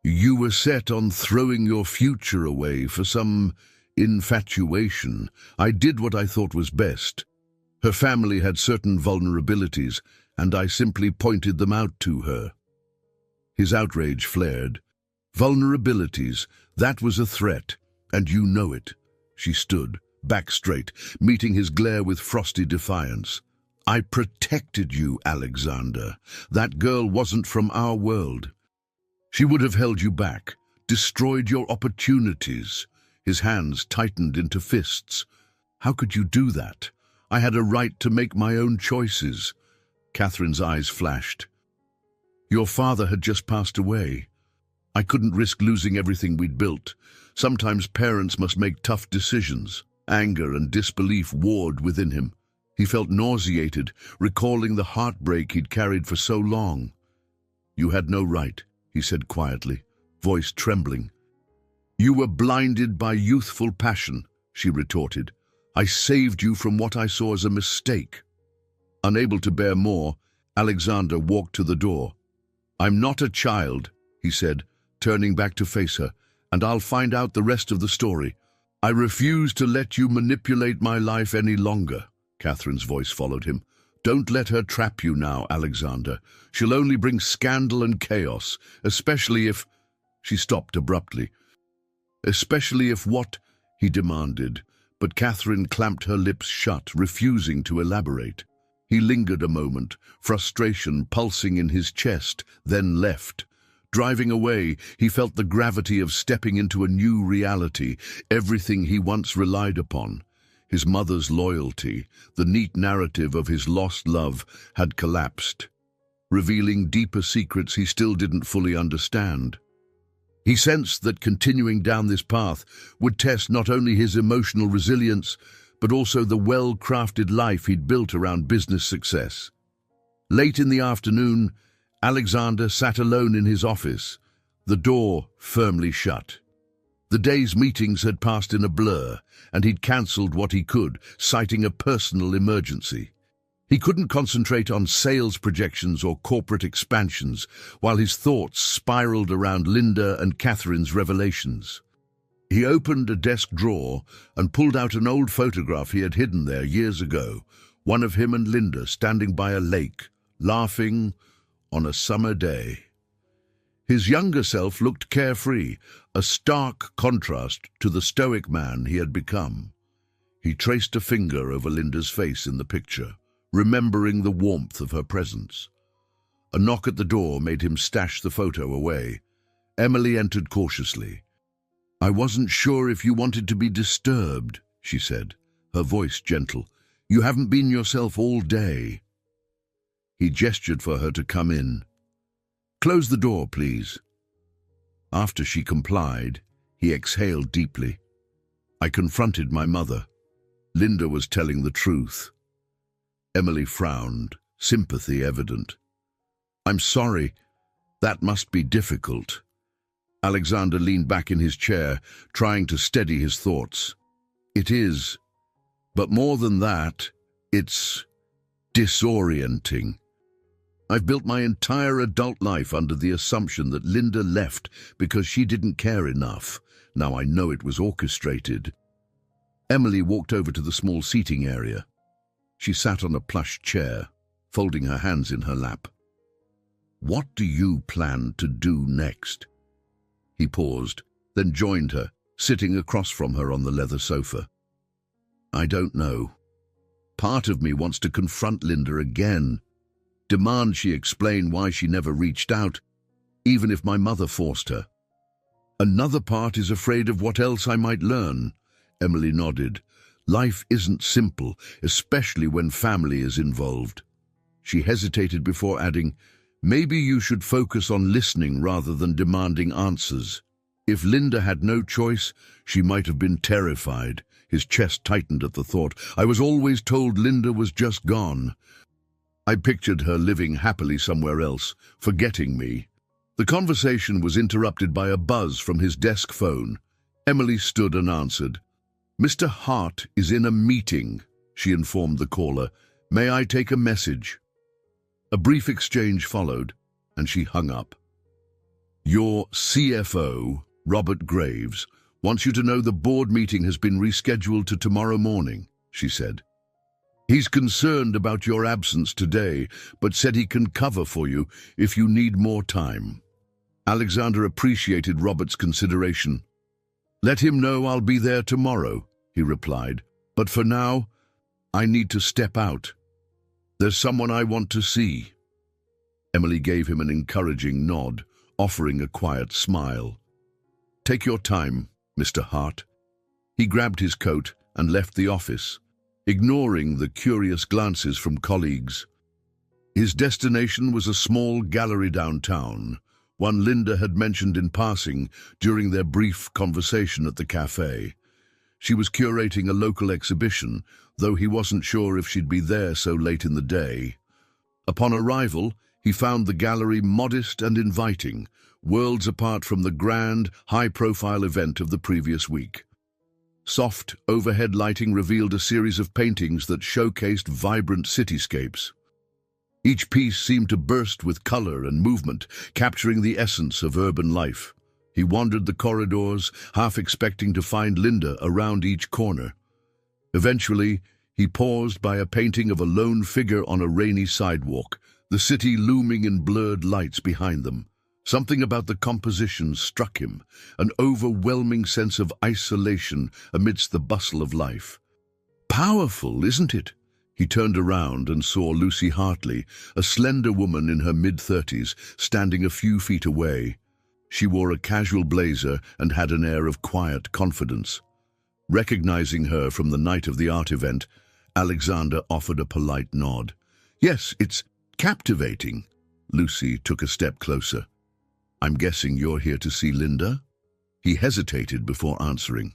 A: "You were set on throwing your future away for some infatuation. I did what I thought was best. Her family had certain vulnerabilities, and I simply pointed them out to her." His outrage flared. "Vulnerabilities, that was a threat, and you know it." She stood, back straight, meeting his glare with frosty defiance. "I protected you, Alexander. That girl wasn't from our world. She would have held you back, destroyed your opportunities." His hands tightened into fists. "How could you do that? I had a right to make my own choices. Catherine's eyes flashed. Your father had just passed away. I couldn't risk losing everything we'd built. Sometimes parents must make tough decisions. Anger and disbelief warred within him. He felt nauseated, recalling the heartbreak he'd carried for so long. You had no right, he said quietly, voice trembling. You were blinded by youthful passion, she retorted. I saved you from what I saw as a mistake. Unable to bear more, Alexander walked to the door. I'm not a child, he said, turning back to face her, and I'll find out the rest of the story. I refuse to let you manipulate my life any longer. Catherine's voice followed him. Don't let her trap you now, Alexander. She'll only bring scandal and chaos, especially if... She stopped abruptly. Especially if what? He demanded, but Catherine clamped her lips shut, refusing to elaborate. He lingered a moment, frustration pulsing in his chest, then left. Driving away, he felt the gravity of stepping into a new reality, everything he once relied upon. His mother's loyalty, the neat narrative of his lost love, had collapsed, revealing deeper secrets he still didn't fully understand. He sensed that continuing down this path would test not only his emotional resilience, but also the well-crafted life he'd built around business success. Late in the afternoon, Alexander sat alone in his office, the door firmly shut. The day's meetings had passed in a blur, and he'd cancelled what he could, citing a personal emergency. He couldn't concentrate on sales projections or corporate expansions, while his thoughts spiraled around Linda and Catherine's revelations. He opened a desk drawer and pulled out an old photograph he had hidden there years ago, one of him and Linda standing by a lake, laughing on a summer day. His younger self looked carefree, a stark contrast to the stoic man he had become. He traced a finger over Linda's face in the picture, remembering the warmth of her presence. A knock at the door made him stash the photo away. Emily entered cautiously. I wasn't sure if you wanted to be disturbed, she said, her voice gentle. You haven't been yourself all day. He gestured for her to come in. Close the door, please. After she complied, he exhaled deeply. I confronted my mother. Linda was telling the truth. Emily frowned, sympathy evident. I'm sorry. That must be difficult. Alexander leaned back in his chair, trying to steady his thoughts. It is. But more than that, it's disorienting. I've built my entire adult life under the assumption that Linda left because she didn't care enough. Now I know it was orchestrated. Emily walked over to the small seating area. She sat on a plush chair, folding her hands in her lap. What do you plan to do next? He paused, then joined her, sitting across from her on the leather sofa. I don't know. Part of me wants to confront Linda again, demand she explain why she never reached out, even if my mother forced her. Another part is afraid of what else I might learn. Emily nodded. Life isn't simple, especially when family is involved. She hesitated before adding, maybe you should focus on listening rather than demanding answers. If Linda had no choice, she might have been terrified. His chest tightened at the thought. I was always told Linda was just gone. I pictured her living happily somewhere else, forgetting me. The conversation was interrupted by a buzz from his desk phone. Emily stood and answered. Mr. Hart is in a meeting, she informed the caller. May I take a message? A brief exchange followed, and she hung up. Your CFO, Robert Graves, wants you to know the board meeting has been rescheduled to tomorrow morning, she said. He's concerned about your absence today, but said he can cover for you if you need more time. Alexander appreciated Robert's consideration. Let him know I'll be there tomorrow, he replied. But for now, I need to step out. There's someone I want to see. Emily gave him an encouraging nod, offering a quiet smile. Take your time, Mr. Hart. He grabbed his coat and left the office. ignoring the curious glances from colleagues. His destination was a small gallery downtown, one Linda had mentioned in passing during their brief conversation at the cafe. She was curating a local exhibition, though he wasn't sure if she'd be there so late in the day. Upon arrival, he found the gallery modest and inviting, worlds apart from the grand, high-profile event of the previous week. Soft, overhead lighting revealed a series of paintings that showcased vibrant cityscapes. Each piece seemed to burst with color and movement, capturing the essence of urban life. He wandered the corridors, half expecting to find Linda around each corner. Eventually, he paused by a painting of a lone figure on a rainy sidewalk, the city looming in blurred lights behind them. Something about the composition struck him, an overwhelming sense of isolation amidst the bustle of life. Powerful, isn't it? He turned around and saw Lucy Hartley, a slender woman in her mid-30s, standing a few feet away. She wore a casual blazer and had an air of quiet confidence. Recognizing her from the night of the art event, Alexander offered a polite nod. "Yes, it's captivating." Lucy took a step closer. "I'm guessing you're here to see Linda?" He hesitated before answering.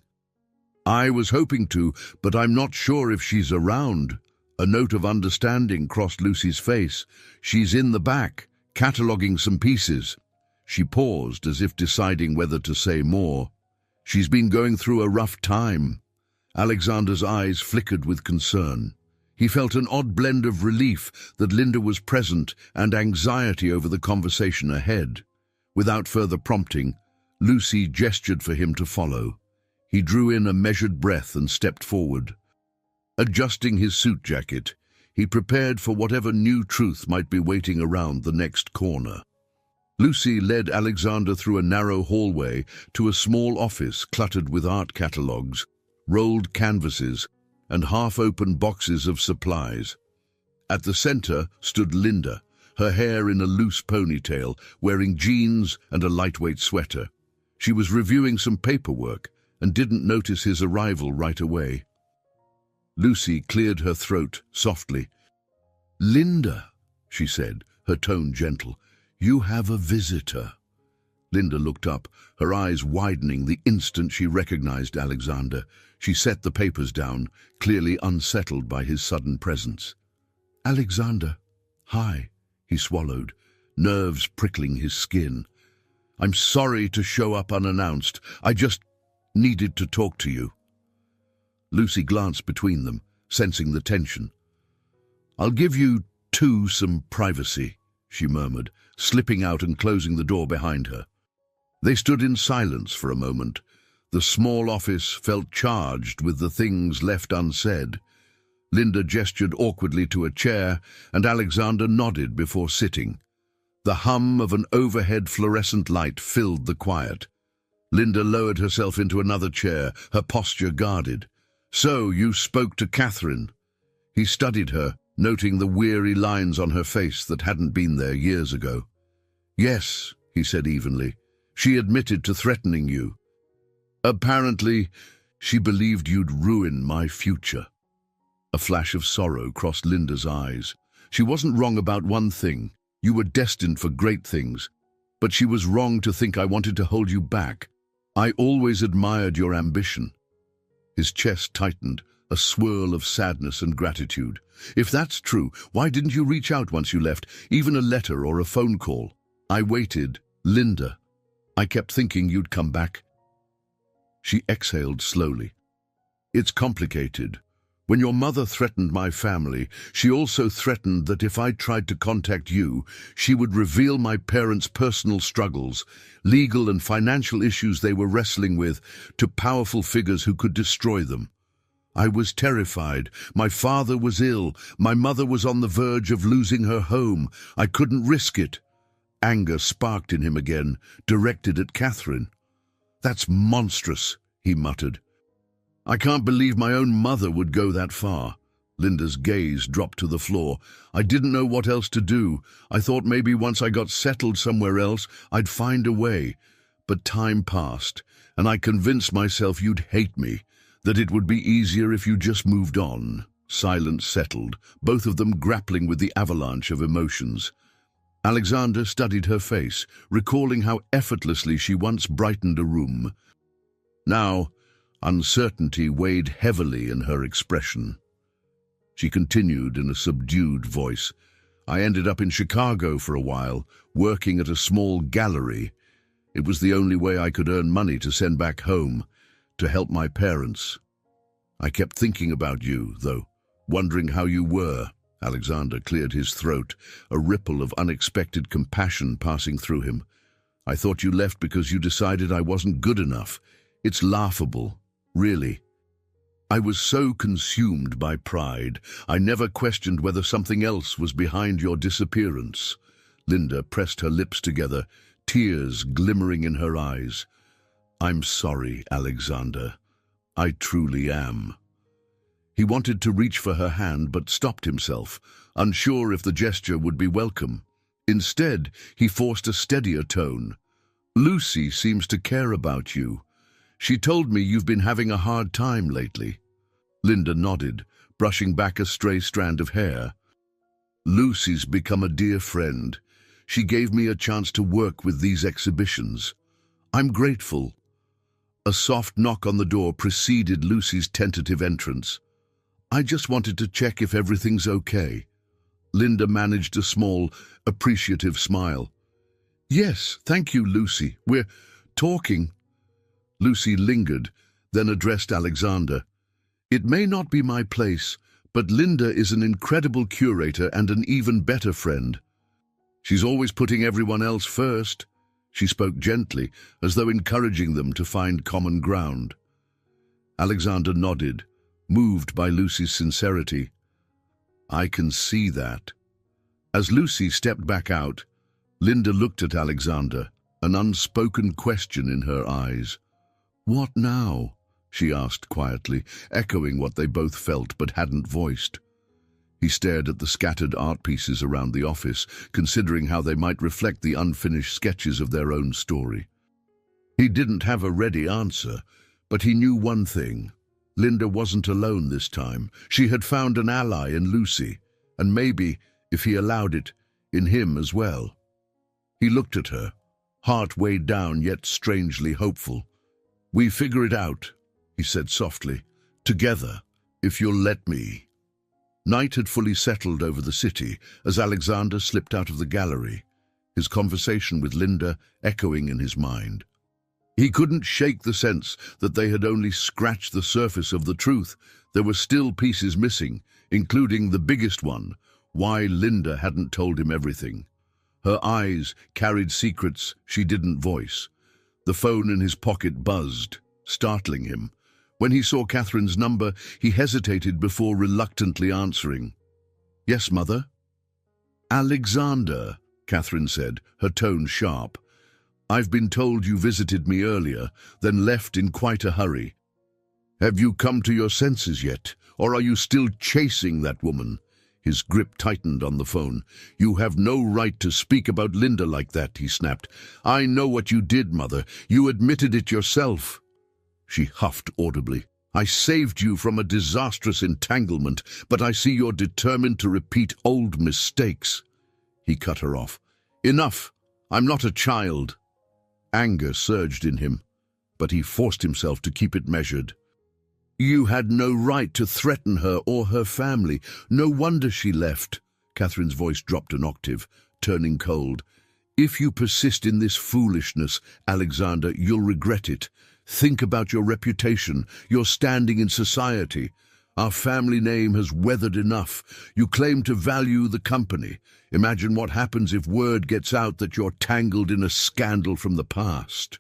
A: "I was hoping to, but I'm not sure if she's around." A note of understanding crossed Lucy's face. "She's in the back, cataloguing some pieces." She paused as if deciding whether to say more. "She's been going through a rough time." Alexander's eyes flickered with concern. He felt an odd blend of relief that Linda was present and anxiety over the conversation ahead. Without further prompting, Lucy gestured for him to follow. He drew in a measured breath and stepped forward. Adjusting his suit jacket, he prepared for whatever new truth might be waiting around the next corner. Lucy led Alexander through a narrow hallway to a small office cluttered with art catalogues, rolled canvases, and half-open boxes of supplies. At the center stood Linda, her hair in a loose ponytail, wearing jeans and a lightweight sweater. She was reviewing some paperwork and didn't notice his arrival right away. Lucy cleared her throat softly. "Linda," she said, her tone gentle, "you have a visitor." Linda looked up, her eyes widening the instant she recognized Alexander. She set the papers down, clearly unsettled by his sudden presence. "Alexander, hi," he swallowed, nerves prickling his skin. "I'm sorry to show up unannounced. I just needed to talk to you." Lucy glanced between them, sensing the tension. "I'll give you two some privacy," she murmured, slipping out and closing the door behind her. They stood in silence for a moment. The small office felt charged with the things left unsaid. Linda gestured awkwardly to a chair, and Alexander nodded before sitting. The hum of an overhead fluorescent light filled the quiet. Linda lowered herself into another chair, her posture guarded. "So, you spoke to Catherine?" He studied her, noting the weary lines on her face that hadn't been there years ago. "Yes," he said evenly. "She admitted to threatening you. Apparently, she believed you'd ruin my future." A flash of sorrow crossed Linda's eyes. She wasn't wrong about one thing. You were destined for great things. But she was wrong to think I wanted to hold you back. I always admired your ambition. His chest tightened, a swirl of sadness and gratitude. "If that's true, why didn't you reach out once you left, even a letter or a phone call?" "I waited, Linda. I kept thinking you'd come back." She exhaled slowly. "It's complicated. When your mother threatened my family, she also threatened that if I tried to contact you, she would reveal my parents' personal struggles, legal and financial issues they were wrestling with, to powerful figures who could destroy them. I was terrified. My father was ill. My mother was on the verge of losing her home. I couldn't risk it." Anger sparked in him again, directed at Catherine. "That's monstrous," he muttered. "I can't believe my own mother would go that far." Linda's gaze dropped to the floor. "I didn't know what else to do. I thought maybe once I got settled somewhere else, I'd find a way. But time passed, and I convinced myself you'd hate me, that it would be easier if you just moved on." Silence settled, both of them grappling with the avalanche of emotions. Alexander studied her face, recalling how effortlessly she once brightened a room. Now, uncertainty weighed heavily in her expression. She continued in a subdued voice. I ended up in Chicago for a while, working at a small gallery. It was the only way I could earn money to send back home, to help my parents. I kept thinking about you, though, wondering how you were. Alexander cleared his throat, a ripple of unexpected compassion passing through him. I thought you left because you decided I wasn't good enough. It's laughable, really. I was so consumed by pride, I never questioned whether something else was behind your disappearance. Linda pressed her lips together, tears glimmering in her eyes. I'm sorry, Alexander. I truly am. He wanted to reach for her hand but stopped himself, unsure if the gesture would be welcome. Instead, he forced a steadier tone. Lucy seems to care about you. She told me you've been having a hard time lately. Linda nodded, brushing back a stray strand of hair. Lucy's become a dear friend. She gave me a chance to work with these exhibitions. I'm grateful. A soft knock on the door preceded Lucy's tentative entrance. I just wanted to check if everything's okay. Linda managed a small, appreciative smile. Yes, thank you, Lucy. We're talking. Lucy lingered, then addressed Alexander. It may not be my place, but Linda is an incredible curator and an even better friend. She's always putting everyone else first. She spoke gently, as though encouraging them to find common ground. Alexander nodded, moved by Lucy's sincerity. I can see that. As Lucy stepped back out, Linda looked at Alexander, an unspoken question in her eyes. What now? She asked quietly, echoing what they both felt but hadn't voiced. He stared at the scattered art pieces around the office, considering how they might reflect the unfinished sketches of their own story. He didn't have a ready answer, but he knew one thing. Linda wasn't alone this time. She had found an ally in Lucy, and maybe, if he allowed it, in him as well. He looked at her, heart weighed down yet strangely hopeful. We figure it out, he said softly, together, if you'll let me. Night had fully settled over the city as Alexander slipped out of the gallery, his conversation with Linda echoing in his mind. He couldn't shake the sense that they had only scratched the surface of the truth. There were still pieces missing, including the biggest one, why Linda hadn't told him everything. Her eyes carried secrets she didn't voice. The phone in his pocket buzzed, startling him. When he saw Catherine's number, he hesitated before reluctantly answering. Yes, Mother? Alexander, Catherine said, her tone sharp. I've been told you visited me earlier, then left in quite a hurry. Have you come to your senses yet, or are you still chasing that woman? His grip tightened on the phone. You have no right to speak about Linda like that, he snapped. I know what you did, Mother. You admitted it yourself. She huffed audibly. I saved you from a disastrous entanglement, but I see you're determined to repeat old mistakes. He cut her off. Enough! I'm not a child. Anger surged in him, but he forced himself to keep it measured. You had no right to threaten her or her family. No wonder she left. Catherine's voice dropped an octave, turning cold. If you persist in this foolishness, Alexander, you'll regret it. Think about your reputation, your standing in society. Our family name has weathered enough. You claim to value the company. Imagine what happens if word gets out that you're tangled in a scandal from the past.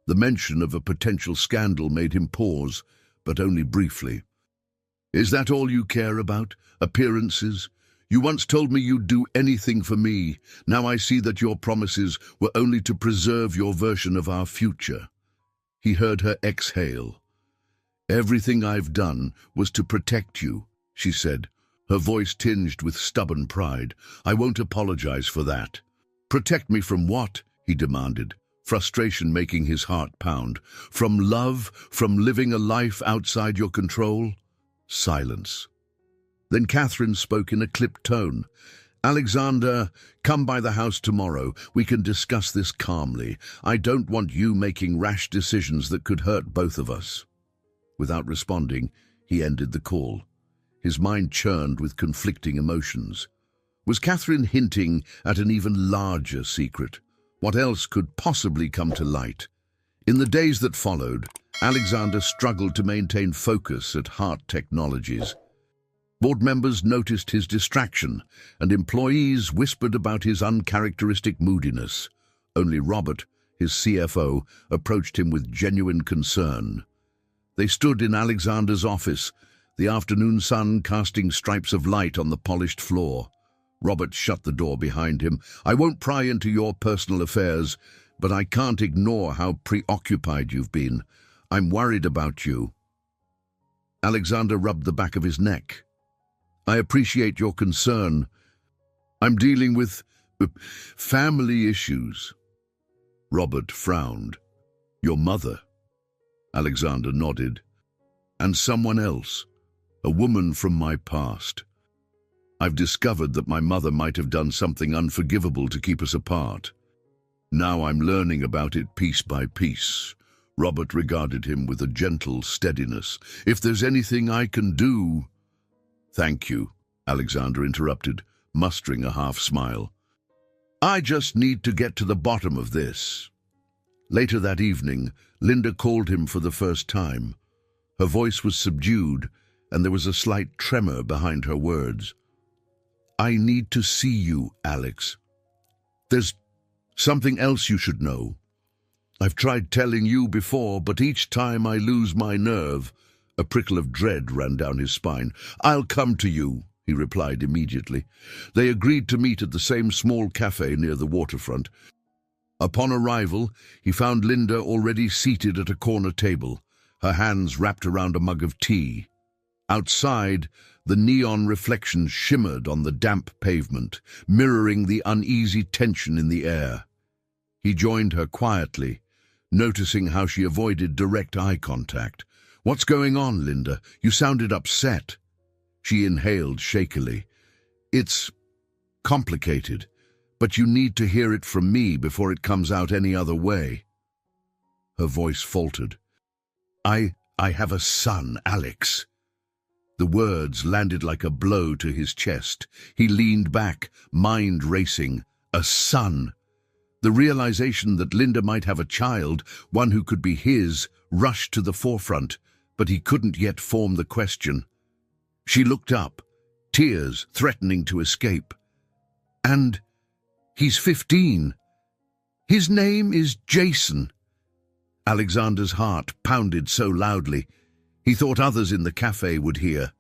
A: The mention of a potential scandal made him pause, but only briefly. Is that all you care about? Appearances? You once told me you'd do anything for me. Now I see that your promises were only to preserve your version of our future. He heard her exhale. Everything I've done was to protect you, she said, her voice tinged with stubborn pride. I won't apologize for that. Protect me from what? He demanded, frustration making his heart pound. From love? From living a life outside your control? Silence. Then Catherine spoke in a clipped tone. "Alexander, come by the house tomorrow. We can discuss this calmly. I don't want you making rash decisions that could hurt both of us." Without responding, he ended the call. His mind churned with conflicting emotions. Was Catherine hinting at an even larger secret? What else could possibly come to light? In the days that followed, Alexander struggled to maintain focus at Heart Technologies. Board members noticed his distraction, and employees whispered about his uncharacteristic moodiness. Only Robert, his CFO, approached him with genuine concern. They stood in Alexander's office, the afternoon sun casting stripes of light on the polished floor. Robert shut the door behind him. "I won't pry into your personal affairs, but I can't ignore how preoccupied you've been. I'm worried about you." Alexander rubbed the back of his neck. "I appreciate your concern. I'm dealing with family issues." Robert frowned. "Your mother?" Alexander nodded. "And someone else, a woman from my past. I've discovered that my mother might have done something unforgivable to keep us apart. Now I'm learning about it piece by piece." Robert regarded him with a gentle steadiness. "If there's anything I can do—" "Thank you," Alexander interrupted, mustering a half-smile. "I just need to get to the bottom of this." Later that evening, Linda called him for the first time. Her voice was subdued, and there was a slight tremor behind her words. "I need to see you, Alex. There's something else you should know. I've tried telling you before, but each time I lose my nerve." A prickle of dread ran down his spine. "I'll come to you," he replied immediately. They agreed to meet at the same small cafe near the waterfront. Upon arrival, he found Linda already seated at a corner table, her hands wrapped around a mug of tea. Outside, the neon reflections shimmered on the damp pavement, mirroring the uneasy tension in the air. He joined her quietly, noticing how she avoided direct eye contact. "What's going on, Linda? You sounded upset." She inhaled shakily. "It's complicated, but you need to hear it from me before it comes out any other way." Her voice faltered. I have a son, Alex." The words landed like a blow to his chest. He leaned back, mind racing. A son. The realization that Linda might have a child, one who could be his, rushed to the forefront, but he couldn't yet form the question. She looked up, tears threatening to escape. "And he's 15. His name is Jason." Alexander's heart pounded so loudly, he thought others in the cafe would hear.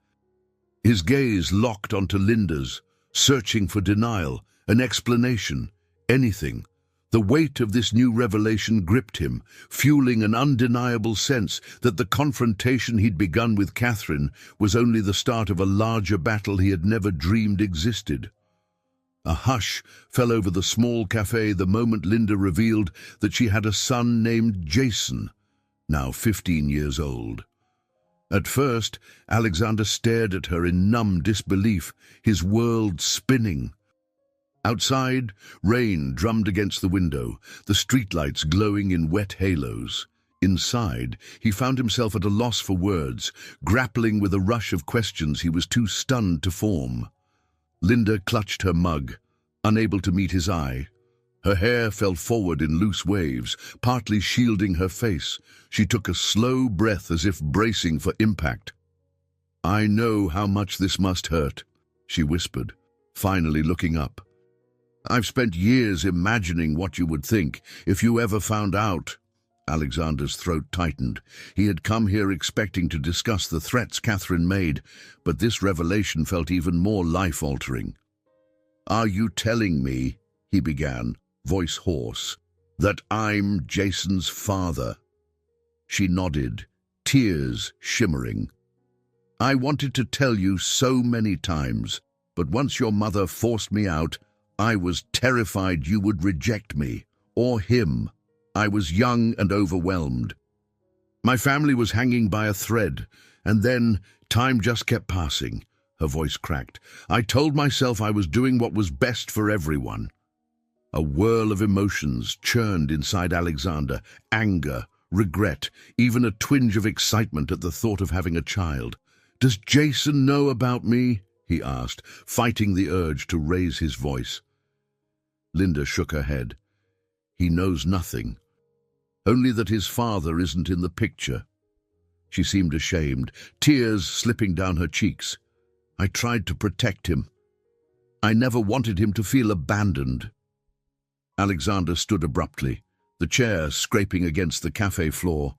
A: His gaze locked onto Linda's, searching for denial, an explanation, anything. The weight of this new revelation gripped him, fueling an undeniable sense that the confrontation he'd begun with Catherine was only the start of a larger battle he had never dreamed existed. A hush fell over the small cafe the moment Linda revealed that she had a son named Jason, now 15 years old. At first, Alexander stared at her in numb disbelief, his world spinning. Outside, rain drummed against the window, the streetlights glowing in wet halos. Inside, he found himself at a loss for words, grappling with a rush of questions he was too stunned to form. Linda clutched her mug, unable to meet his eye. Her hair fell forward in loose waves, partly shielding her face. She took a slow breath as if bracing for impact. "I know how much this must hurt," she whispered, finally looking up. "I've spent years imagining what you would think if you ever found out." Alexander's throat tightened. He had come here expecting to discuss the threats Catherine made, but this revelation felt even more life-altering. "Are you telling me," he began, voice hoarse, "that I'm Jason's father?" She nodded, tears shimmering. "I wanted to tell you so many times, but once your mother forced me out, I was terrified you would reject me, or him. I was young and overwhelmed. My family was hanging by a thread, and then time just kept passing. her voice cracked. "I told myself I was doing what was best for everyone." A whirl of emotions churned inside Alexander: anger, regret, even a twinge of excitement at the thought of having a child. "Does Jason know about me?" he asked, fighting the urge to raise his voice. Linda shook her head. "He knows nothing. Only that his father isn't in the picture." She seemed ashamed, tears slipping down her cheeks. "I tried to protect him. I never wanted him to feel abandoned." Alexander stood abruptly, the chair scraping against the cafe floor.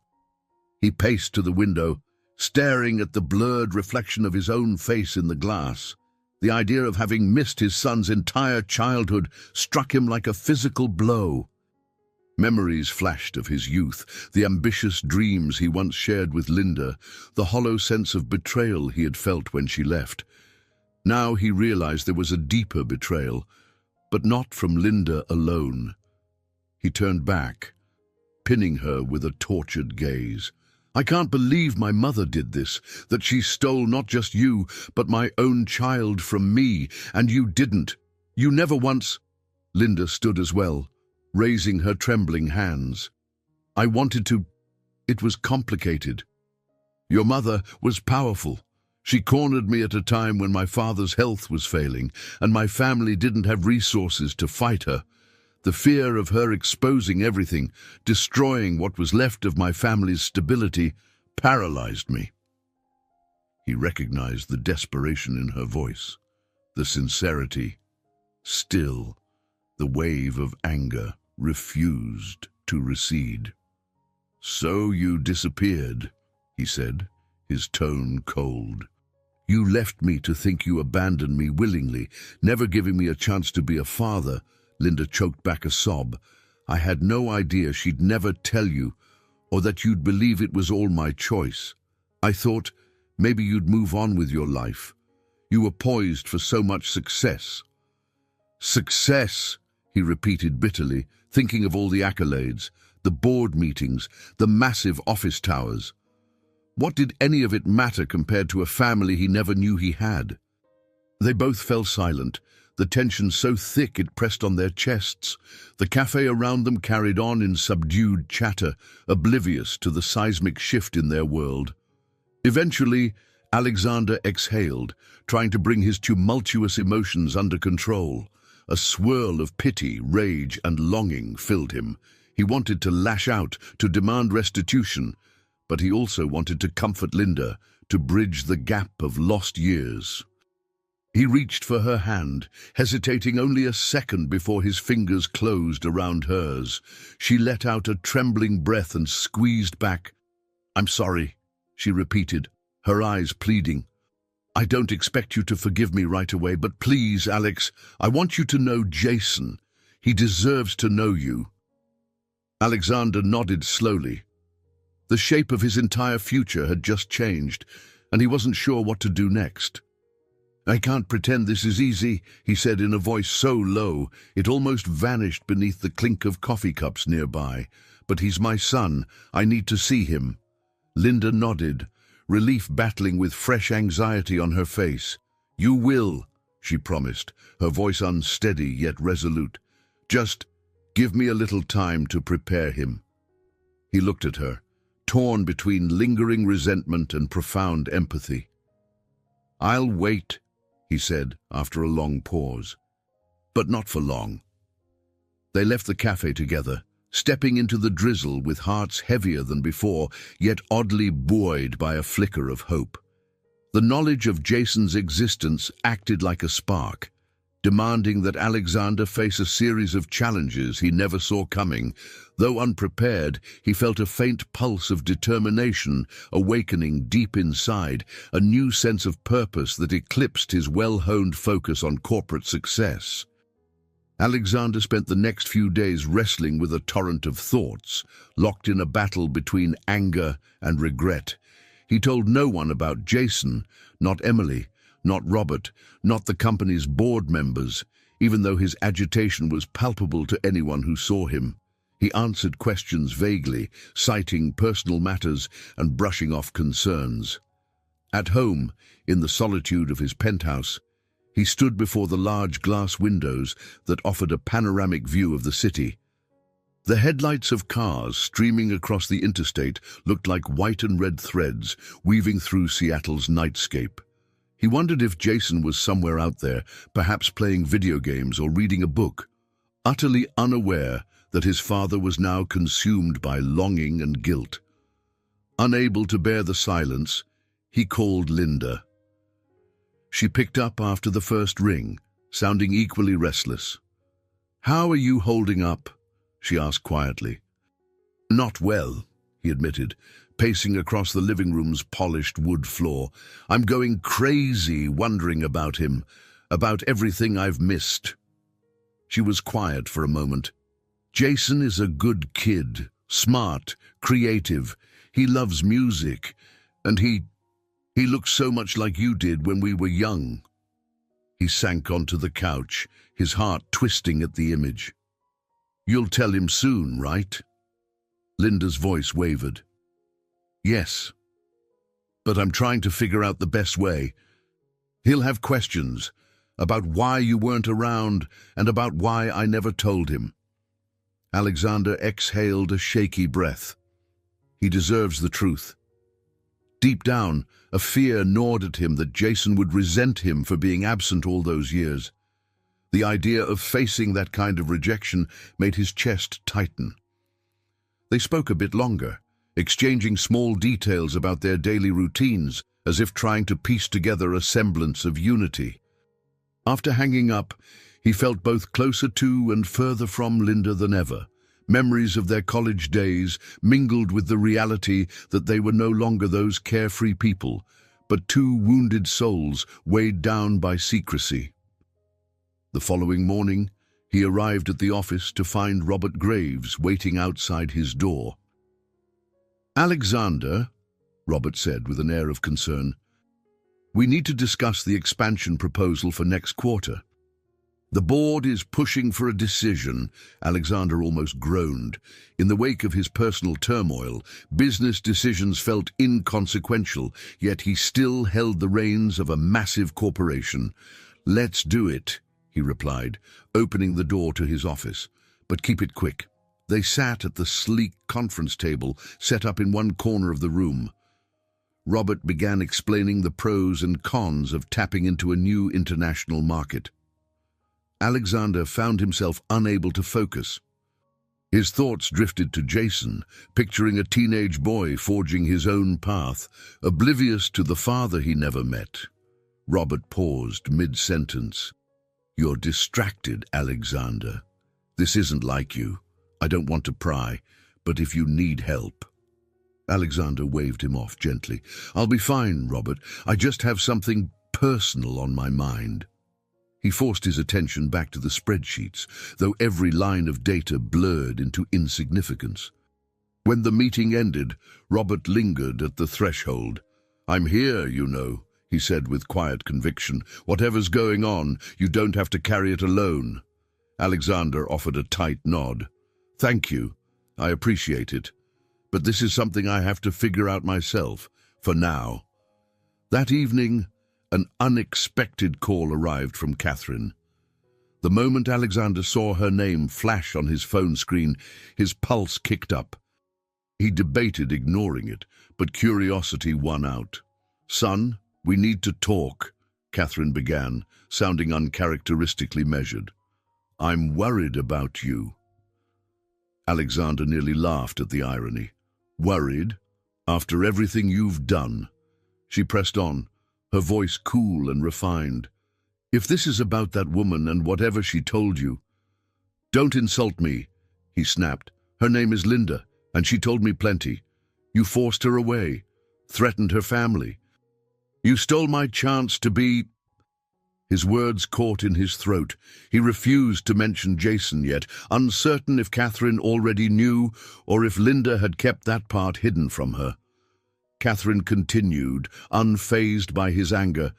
A: He paced to the window, staring at the blurred reflection of his own face in the glass. The idea of having missed his son's entire childhood struck him like a physical blow. Memories flashed of his youth, the ambitious dreams he once shared with Linda, the hollow sense of betrayal he had felt when she left. Now he realized there was a deeper betrayal, but not from Linda alone. He turned back, pinning her with a tortured gaze. "I can't believe my mother did this, that she stole not just you, but my own child from me, and you didn't. You never once—" Linda stood as well, raising her trembling hands. "I wanted to. It was complicated. Your mother was powerful. She cornered me at a time when my father's health was failing, and my family didn't have resources to fight her. The fear of her exposing everything, destroying what was left of my family's stability, paralyzed me." He recognized the desperation in her voice, the sincerity. Still, the wave of anger refused to recede. "So you disappeared," he said, his tone cold. "You left me to think you abandoned me willingly, never giving me a chance to be a father." Linda choked back a sob. "I had no idea she'd never tell you, or that you'd believe it was all my choice. I thought maybe you'd move on with your life. You were poised for so much success." "Success," he repeated bitterly, thinking of all the accolades, the board meetings, the massive office towers. What did any of it matter compared to a family he never knew he had? They both fell silent, the tension so thick it pressed on their chests. The cafe around them carried on in subdued chatter, oblivious to the seismic shift in their world. Eventually, Alexander exhaled, trying to bring his tumultuous emotions under control. A swirl of pity, rage, and longing filled him. He wanted to lash out, to demand restitution, but he also wanted to comfort Linda, to bridge the gap of lost years. He reached for her hand, hesitating only a second before his fingers closed around hers. She let out a trembling breath and squeezed back. "I'm sorry," she repeated, her eyes pleading. "I don't expect you to forgive me right away, but please, Alex, I want you to know Jason. He deserves to know you." Alexander nodded slowly. The shape of his entire future had just changed, and he wasn't sure what to do next. "I can't pretend this is easy," he said in a voice so low it almost vanished beneath the clink of coffee cups nearby. "But he's my son. I need to see him." Linda nodded, relief battling with fresh anxiety on her face. "You will," she promised, her voice unsteady yet resolute. "Just give me a little time to prepare him." He looked at her, torn between lingering resentment and profound empathy. "I'll wait," he said after a long pause. But not for long. They left the cafe together, stepping into the drizzle with hearts heavier than before, yet oddly buoyed by a flicker of hope. The knowledge of Jason's existence acted like a spark, demanding that Alexander face a series of challenges he never saw coming. Though unprepared, he felt a faint pulse of determination awakening deep inside, a new sense of purpose that eclipsed his well-honed focus on corporate success. Alexander spent the next few days wrestling with a torrent of thoughts, locked in a battle between anger and regret. He told no one about Jason, not Emily, not Robert, not the company's board members, even though his agitation was palpable to anyone who saw him. He answered questions vaguely, citing personal matters and brushing off concerns. At home, in the solitude of his penthouse, he stood before the large glass windows that offered a panoramic view of the city. The headlights of cars streaming across the interstate looked like white and red threads weaving through Seattle's nightscape. He wondered if Jason was somewhere out there, perhaps playing video games or reading a book, utterly unaware that his father was now consumed by longing and guilt. Unable to bear the silence, he called Linda. She picked up after the first ring, sounding equally restless. "How are you holding up?" she asked quietly. "Not well," he admitted, pacing across the living room's polished wood floor. "I'm going crazy wondering about him, about everything I've missed." She was quiet for a moment. "Jason is a good kid, smart, creative. He loves music, and he looks so much like you did when we were young." He sank onto the couch, his heart twisting at the image. "You'll tell him soon, right?" Linda's voice wavered. "Yes, but I'm trying to figure out the best way. He'll have questions about why you weren't around and about why I never told him." Alexander exhaled a shaky breath. He deserves the truth. Deep down, a fear gnawed at him that Jason would resent him for being absent all those years. The idea of facing that kind of rejection made his chest tighten. They spoke a bit longer, exchanging small details about their daily routines, as if trying to piece together a semblance of unity. After hanging up, he felt both closer to and further from Linda than ever. Memories of their college days mingled with the reality that they were no longer those carefree people, but two wounded souls weighed down by secrecy. The following morning, he arrived at the office to find Robert Graves waiting outside his door. "Alexander," Robert said with an air of concern, "we need to discuss the expansion proposal for next quarter." "The board is pushing for a decision," Alexander almost groaned. In the wake of his personal turmoil, business decisions felt inconsequential, yet he still held the reins of a massive corporation. "Let's do it," he replied, opening the door to his office. "But keep it quick." They sat at the sleek conference table set up in one corner of the room. Robert began explaining the pros and cons of tapping into a new international market. Alexander found himself unable to focus. His thoughts drifted to Jason, picturing a teenage boy forging his own path, oblivious to the father he never met. Robert paused mid-sentence. "You're distracted, Alexander. This isn't like you. I don't want to pry, but if you need help." Alexander waved him off gently. "I'll be fine, Robert. I just have something personal on my mind." He forced his attention back to the spreadsheets, though every line of data blurred into insignificance. When the meeting ended, Robert lingered at the threshold. "I'm here, you know," he said with quiet conviction. "Whatever's going on, you don't have to carry it alone." Alexander offered a tight nod. "Thank you. I appreciate it. But this is something I have to figure out myself, for now." That evening, an unexpected call arrived from Catherine. The moment Alexander saw her name flash on his phone screen, his pulse kicked up. He debated ignoring it, but curiosity won out. "Son, we need to talk," Catherine began, sounding uncharacteristically measured. "I'm worried about you." Alexander nearly laughed at the irony. "Worried? After everything you've done?" She pressed on, her voice cool and refined. "If this is about that woman and whatever she told you—" "Don't insult me," he snapped. "Her name is Linda, and she told me plenty. You forced her away, threatened her family. You stole my chance to be—" His words caught in his throat. He refused to mention Jason yet, uncertain if Catherine already knew or if Linda had kept that part hidden from her. Catherine continued, unfazed by his anger.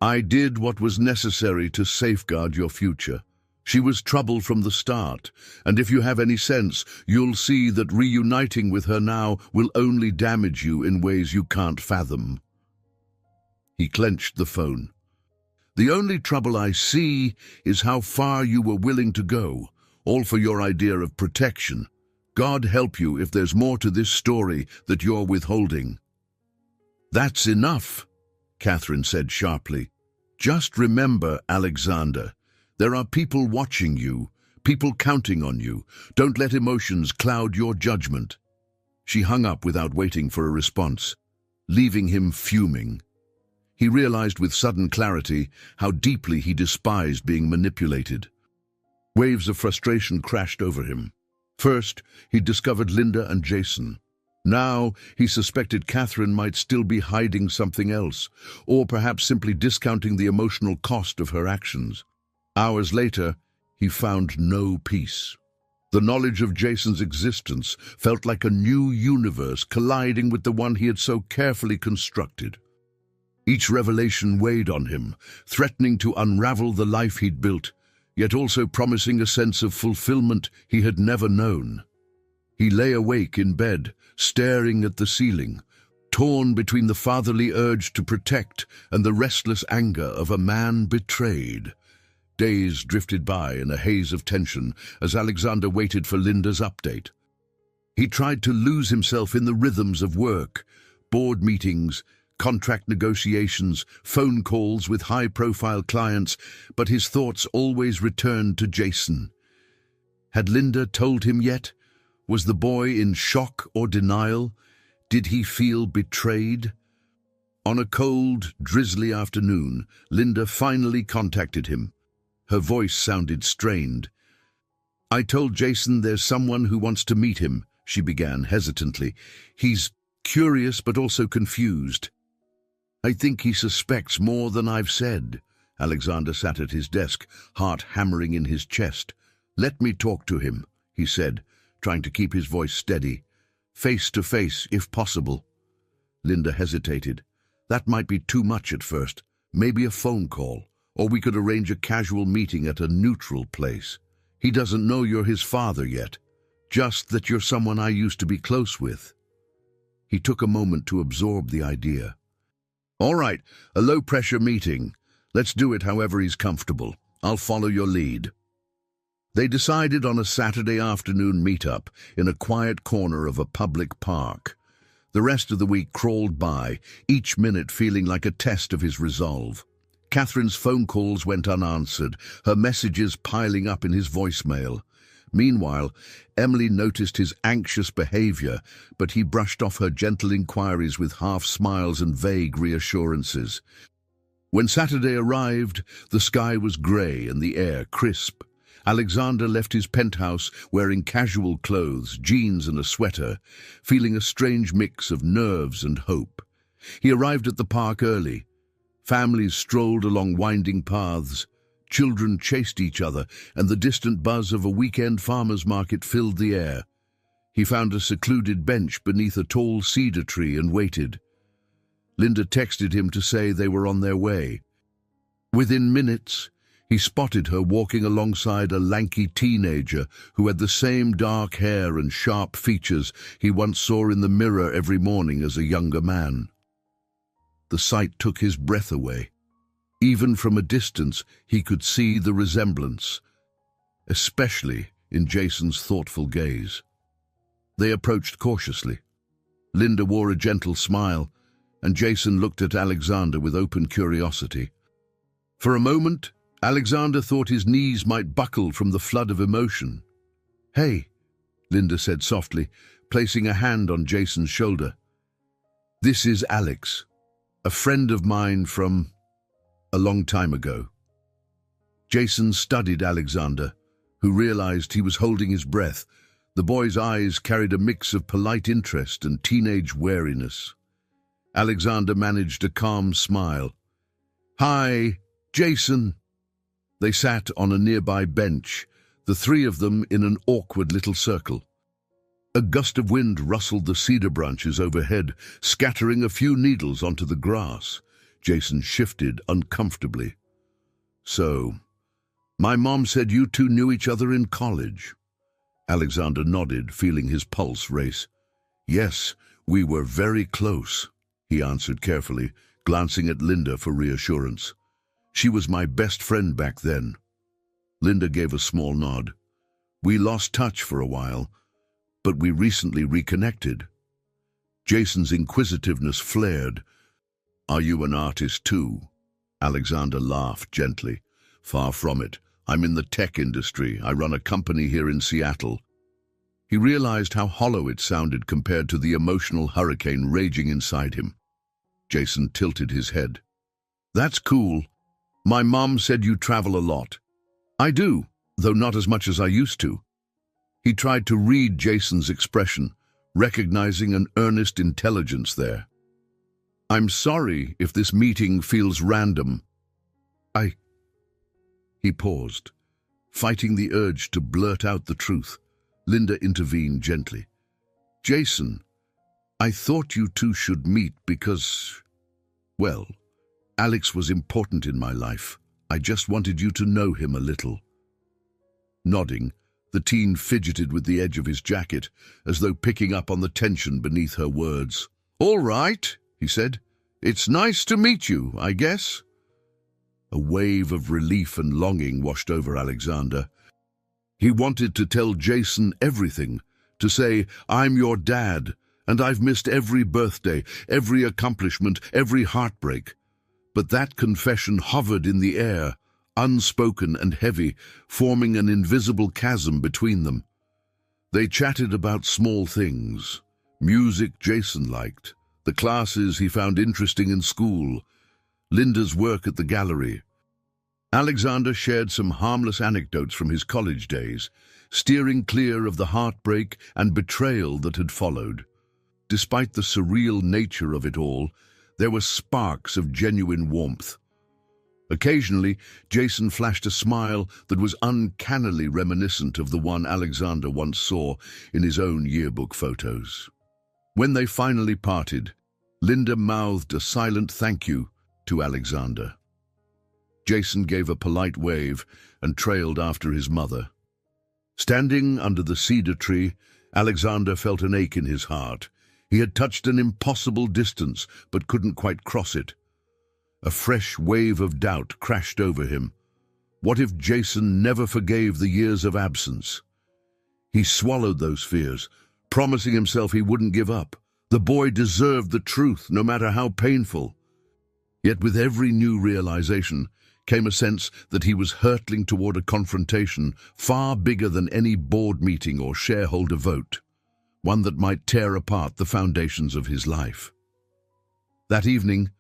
A: "I did what was necessary to safeguard your future. She was trouble from the start, and if you have any sense, you'll see that reuniting with her now will only damage you in ways you can't fathom." He clenched the phone. "The only trouble I see is how far you were willing to go, all for your idea of protection. God help you if there's more to this story that you're withholding." "That's enough," Catherine said sharply. "Just remember, Alexander, there are people watching you, people counting on you. Don't let emotions cloud your judgment." She hung up without waiting for a response, leaving him fuming. He realized with sudden clarity how deeply he despised being manipulated. Waves of frustration crashed over him. First, he discovered Linda and Jason. Now, he suspected Catherine might still be hiding something else, or perhaps simply discounting the emotional cost of her actions. Hours later, he found no peace. The knowledge of Jason's existence felt like a new universe colliding with the one he had so carefully constructed. Each revelation weighed on him, threatening to unravel the life he'd built, yet also promising a sense of fulfillment he had never known. He lay awake in bed, staring at the ceiling, torn between the fatherly urge to protect and the restless anger of a man betrayed. Days drifted by in a haze of tension as Alexander waited for Linda's update. He tried to lose himself in the rhythms of work, board meetings, contract negotiations, phone calls with high-profile clients, but his thoughts always returned to Jason. Had Linda told him yet? Was the boy in shock or denial? Did he feel betrayed? On a cold, drizzly afternoon, Linda finally contacted him. Her voice sounded strained. "I told Jason there's someone who wants to meet him," she began hesitantly. "He's curious but also confused." "I think he suspects more than I've said." Alexander sat at his desk, heart hammering in his chest. "Let me talk to him," he said, trying to keep his voice steady. "Face to face, if possible." Linda hesitated. "That might be too much at first. Maybe a phone call, or we could arrange a casual meeting at a neutral place. He doesn't know you're his father yet, just that you're someone I used to be close with." He took a moment to absorb the idea. "All right, a low-pressure meeting. Let's do it however he's comfortable. I'll follow your lead." They decided on a Saturday afternoon meetup in a quiet corner of a public park. The rest of the week crawled by, each minute feeling like a test of his resolve. Catherine's phone calls went unanswered, her messages piling up in his voicemail. Meanwhile, Emily noticed his anxious behavior, but he brushed off her gentle inquiries with half-smiles and vague reassurances. When Saturday arrived, the sky was grey and the air crisp. Alexander left his penthouse wearing casual clothes, jeans and a sweater, feeling a strange mix of nerves and hope. He arrived at the park early. Families strolled along winding paths. Children chased each other, and the distant buzz of a weekend farmer's market filled the air. He found a secluded bench beneath a tall cedar tree and waited. Linda texted him to say they were on their way. Within minutes, he spotted her walking alongside a lanky teenager who had the same dark hair and sharp features he once saw in the mirror every morning as a younger man. The sight took his breath away. Even from a distance, he could see the resemblance, especially in Jason's thoughtful gaze. They approached cautiously. Linda wore a gentle smile, and Jason looked at Alexander with open curiosity. For a moment, Alexander thought his knees might buckle from the flood of emotion. "Hey," Linda said softly, placing a hand on Jason's shoulder. "This is Alex, a friend of mine from a long time ago." Jason studied Alexander, who realized he was holding his breath. The boy's eyes carried a mix of polite interest and teenage wariness. Alexander managed a calm smile. "Hi, Jason." They sat on a nearby bench, the three of them in an awkward little circle. A gust of wind rustled the cedar branches overhead, scattering a few needles onto the grass. Jason shifted uncomfortably. "So, my mom said you two knew each other in college." Alexander nodded, feeling his pulse race. "Yes, we were very close," he answered carefully, glancing at Linda for reassurance. She was my best friend back then. Linda gave a small nod. We lost touch for a while, but we recently reconnected. Jason's inquisitiveness flared. Are you an artist too? Alexander laughed gently. Far from it. I'm in the tech industry. I run a company here in Seattle. He realized how hollow it sounded compared to the emotional hurricane raging inside him. Jason tilted his head. That's cool. My mom said you travel a lot. I do, though not as much as I used to. He tried to read Jason's expression, recognizing an earnest intelligence there. I'm sorry if this meeting feels random. He paused, fighting the urge to blurt out the truth. Linda intervened gently. Jason, I thought you two should meet because, well, Alex was important in my life. I just wanted you to know him a little. Nodding, the teen fidgeted with the edge of his jacket, as though picking up on the tension beneath her words. All right, he said. It's nice to meet you, I guess. A wave of relief and longing washed over Alexander. He wanted to tell Jason everything, to say, I'm your dad, and I've missed every birthday, every accomplishment, every heartbreak. But that confession hovered in the air, unspoken and heavy, forming an invisible chasm between them. They chatted about small things, music Jason liked, the classes he found interesting in school, Linda's work at the gallery. Alexander shared some harmless anecdotes from his college days, steering clear of the heartbreak and betrayal that had followed. Despite the surreal nature of it all, there were sparks of genuine warmth. Occasionally, Jason flashed a smile that was uncannily reminiscent of the one Alexander once saw in his own yearbook photos. When they finally parted, Linda mouthed a silent thank you to Alexander. Jason gave a polite wave and trailed after his mother. Standing under the cedar tree, Alexander felt an ache in his heart. He had touched an impossible distance, but couldn't quite cross it. A fresh wave of doubt crashed over him. What if Jason never forgave the years of absence? He swallowed those fears, promising himself he wouldn't give up. The boy deserved the truth, no matter how painful. Yet with every new realization came a sense that he was hurtling toward a confrontation far bigger than any board meeting or shareholder vote, one that might tear apart the foundations of his life. That evening,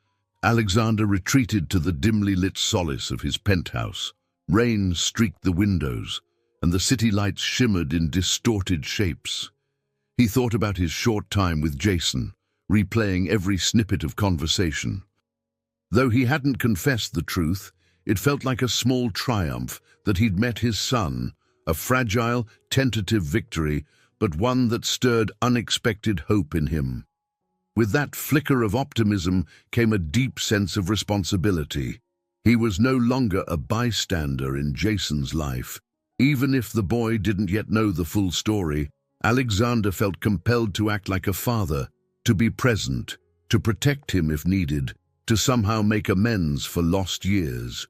A: Alexander retreated to the dimly lit solace of his penthouse. Rain streaked the windows, and the city lights shimmered in distorted shapes. He thought about his short time with Jason, replaying every snippet of conversation. Though he hadn't confessed the truth, it felt like a small triumph that he'd met his son, a fragile, tentative victory, but one that stirred unexpected hope in him. With that flicker of optimism came a deep sense of responsibility. He was no longer a bystander in Jason's life. Even if the boy didn't yet know the full story, Alexander felt compelled to act like a father, to be present, to protect him if needed, to somehow make amends for lost years.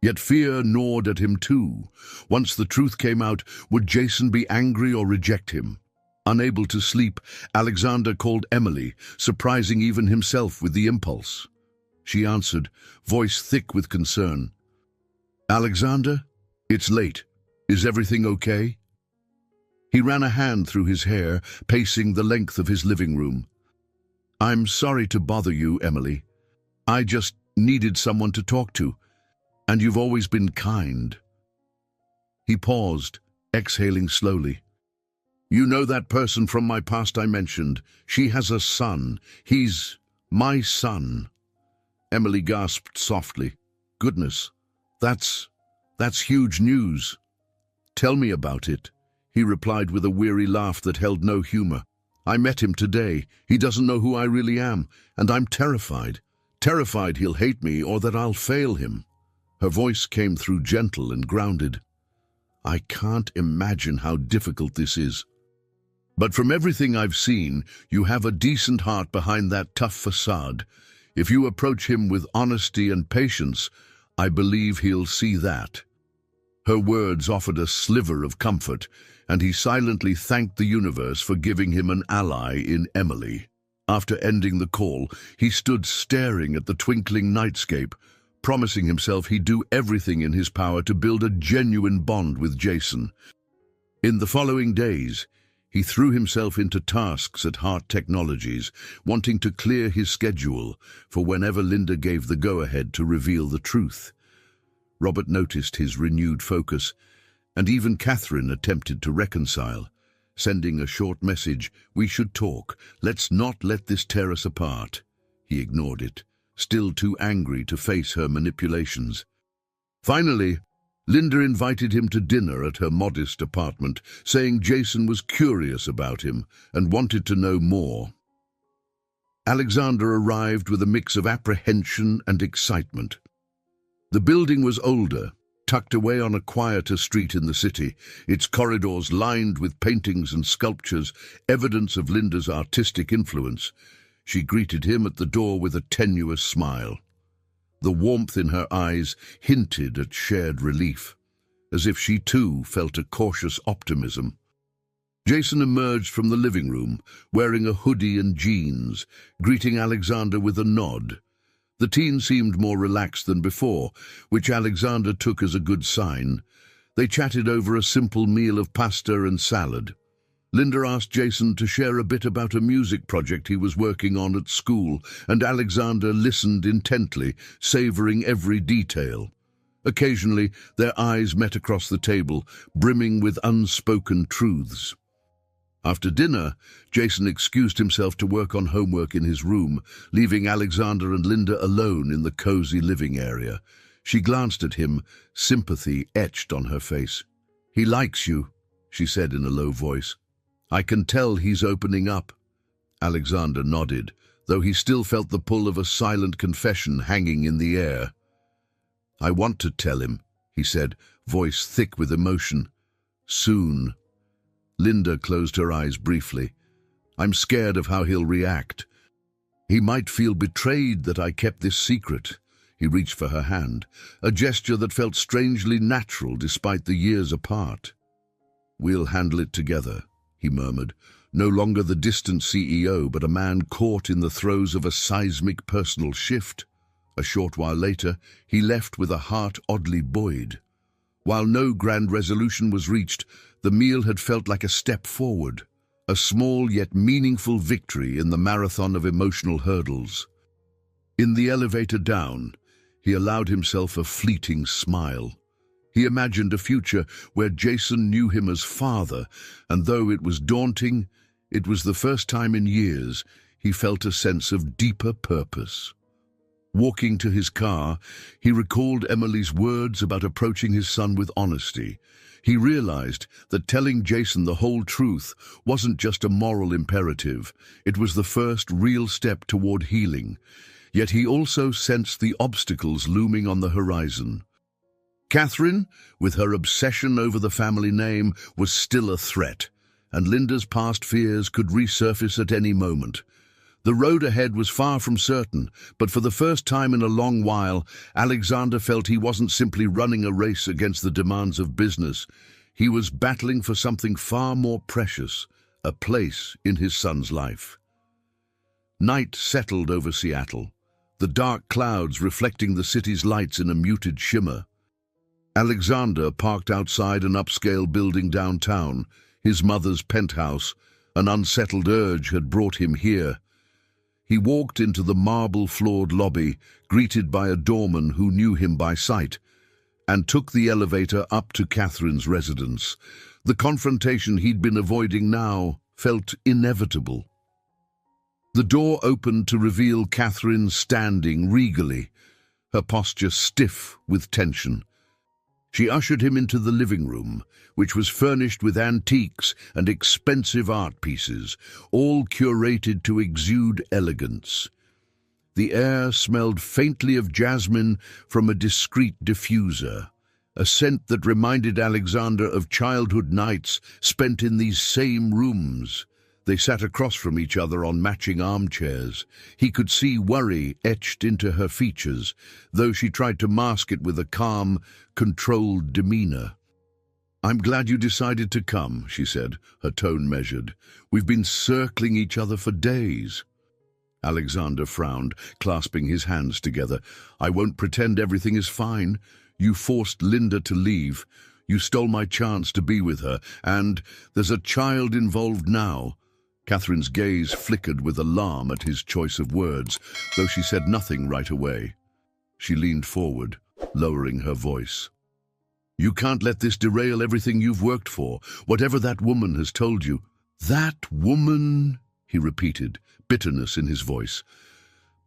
A: Yet fear gnawed at him too. Once the truth came out, would Jason be angry or reject him? Unable to sleep, Alexander called Emily, surprising even himself with the impulse. She answered, voice thick with concern. Alexander, it's late. Is everything okay? He ran a hand through his hair, pacing the length of his living room. I'm sorry to bother you, Emily. I just needed someone to talk to, and you've always been kind. He paused, exhaling slowly. You know that person from my past I mentioned. She has a son. He's my son. Emily gasped softly. Goodness, that's huge news. Tell me about it, he replied with a weary laugh that held no humor. I met him today. He doesn't know who I really am, and I'm terrified. Terrified he'll hate me or that I'll fail him. Her voice came through gentle and grounded. I can't imagine how difficult this is. But from everything I've seen, you have a decent heart behind that tough facade. If you approach him with honesty and patience, I believe he'll see that." Her words offered a sliver of comfort, and he silently thanked the universe for giving him an ally in Emily. After ending the call, he stood staring at the twinkling nightscape, promising himself he'd do everything in his power to build a genuine bond with Jason. In the following days, he threw himself into tasks at Hart Technologies, wanting to clear his schedule for whenever Linda gave the go-ahead to reveal the truth. Robert noticed his renewed focus, and even Catherine attempted to reconcile, sending a short message, "We should talk. Let's not let this tear us apart." He ignored it, still too angry to face her manipulations. Finally, Linda invited him to dinner at her modest apartment, saying Jason was curious about him and wanted to know more. Alexander arrived with a mix of apprehension and excitement. The building was older, tucked away on a quieter street in the city, its corridors lined with paintings and sculptures, evidence of Linda's artistic influence. She greeted him at the door with a tenuous smile. The warmth in her eyes hinted at shared relief, as if she too felt a cautious optimism. Jason emerged from the living room, wearing a hoodie and jeans, greeting Alexander with a nod. The teen seemed more relaxed than before, which Alexander took as a good sign. They chatted over a simple meal of pasta and salad. Linda asked Jason to share a bit about a music project he was working on at school, and Alexander listened intently, savoring every detail. Occasionally, their eyes met across the table, brimming with unspoken truths. After dinner, Jason excused himself to work on homework in his room, leaving Alexander and Linda alone in the cozy living area. She glanced at him, sympathy etched on her face. "He likes you," she said in a low voice. "I can tell he's opening up." Alexander nodded, though he still felt the pull of a silent confession hanging in the air. "I want to tell him," he said, voice thick with emotion. "Soon." Linda closed her eyes briefly. "I'm scared of how he'll react. He might feel betrayed that I kept this secret." He reached for her hand, a gesture that felt strangely natural despite the years apart. "We'll handle it together," he murmured, no longer the distant CEO, but a man caught in the throes of a seismic personal shift. A short while later, he left with a heart oddly buoyed. While no grand resolution was reached, the meal had felt like a step forward, a small yet meaningful victory in the marathon of emotional hurdles. In the elevator down, he allowed himself a fleeting smile. He imagined a future where Jason knew him as father, and though it was daunting, it was the first time in years he felt a sense of deeper purpose. Walking to his car, he recalled Emily's words about approaching his son with honesty. He realized that telling Jason the whole truth wasn't just a moral imperative, it was the first real step toward healing. Yet he also sensed the obstacles looming on the horizon. Catherine, with her obsession over the family name, was still a threat, and Linda's past fears could resurface at any moment. The road ahead was far from certain, but for the first time in a long while, Alexander felt he wasn't simply running a race against the demands of business. He was battling for something far more precious, a place in his son's life. Night settled over Seattle, the dark clouds reflecting the city's lights in a muted shimmer. Alexander parked outside an upscale building downtown, his mother's penthouse. An unsettled urge had brought him here. He walked into the marble-floored lobby, greeted by a doorman who knew him by sight, and took the elevator up to Catherine's residence. The confrontation he'd been avoiding now felt inevitable. The door opened to reveal Catherine standing regally, her posture stiff with tension. She ushered him into the living room, which was furnished with antiques and expensive art pieces, all curated to exude elegance. The air smelled faintly of jasmine from a discreet diffuser, a scent that reminded Alexander of childhood nights spent in these same rooms. They sat across from each other on matching armchairs. He could see worry etched into her features, though she tried to mask it with a calm, controlled demeanor. "I'm glad you decided to come," she said, her tone measured. "We've been circling each other for days." Alexander frowned, clasping his hands together. "I won't pretend everything is fine. You forced Linda to leave. You stole my chance to be with her, and there's a child involved now." Catherine's gaze flickered with alarm at his choice of words, though she said nothing right away. She leaned forward, lowering her voice. "You can't let this derail everything you've worked for, whatever that woman has told you." "That woman," he repeated, bitterness in his voice.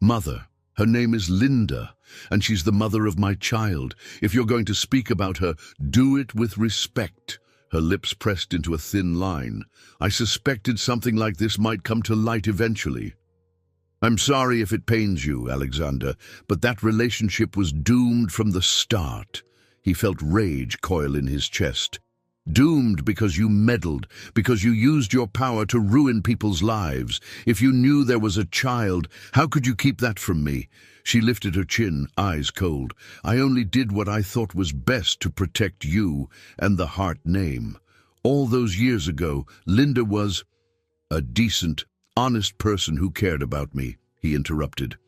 A: "Mother. Her name is Linda, and she's the mother of my child. If you're going to speak about her, do it with respect." Her lips pressed into a thin line. "I suspected something like this might come to light eventually. I'm sorry if it pains you, Alexander, but that relationship was doomed from the start." He felt rage coil in his chest. "Doomed because you meddled, because you used your power to ruin people's lives. If you knew there was a child, how could you keep that from me?" She lifted her chin, eyes cold. "I only did what I thought was best to protect you and the Hart name. All those years ago, Linda was a decent, honest person who cared about me," he interrupted.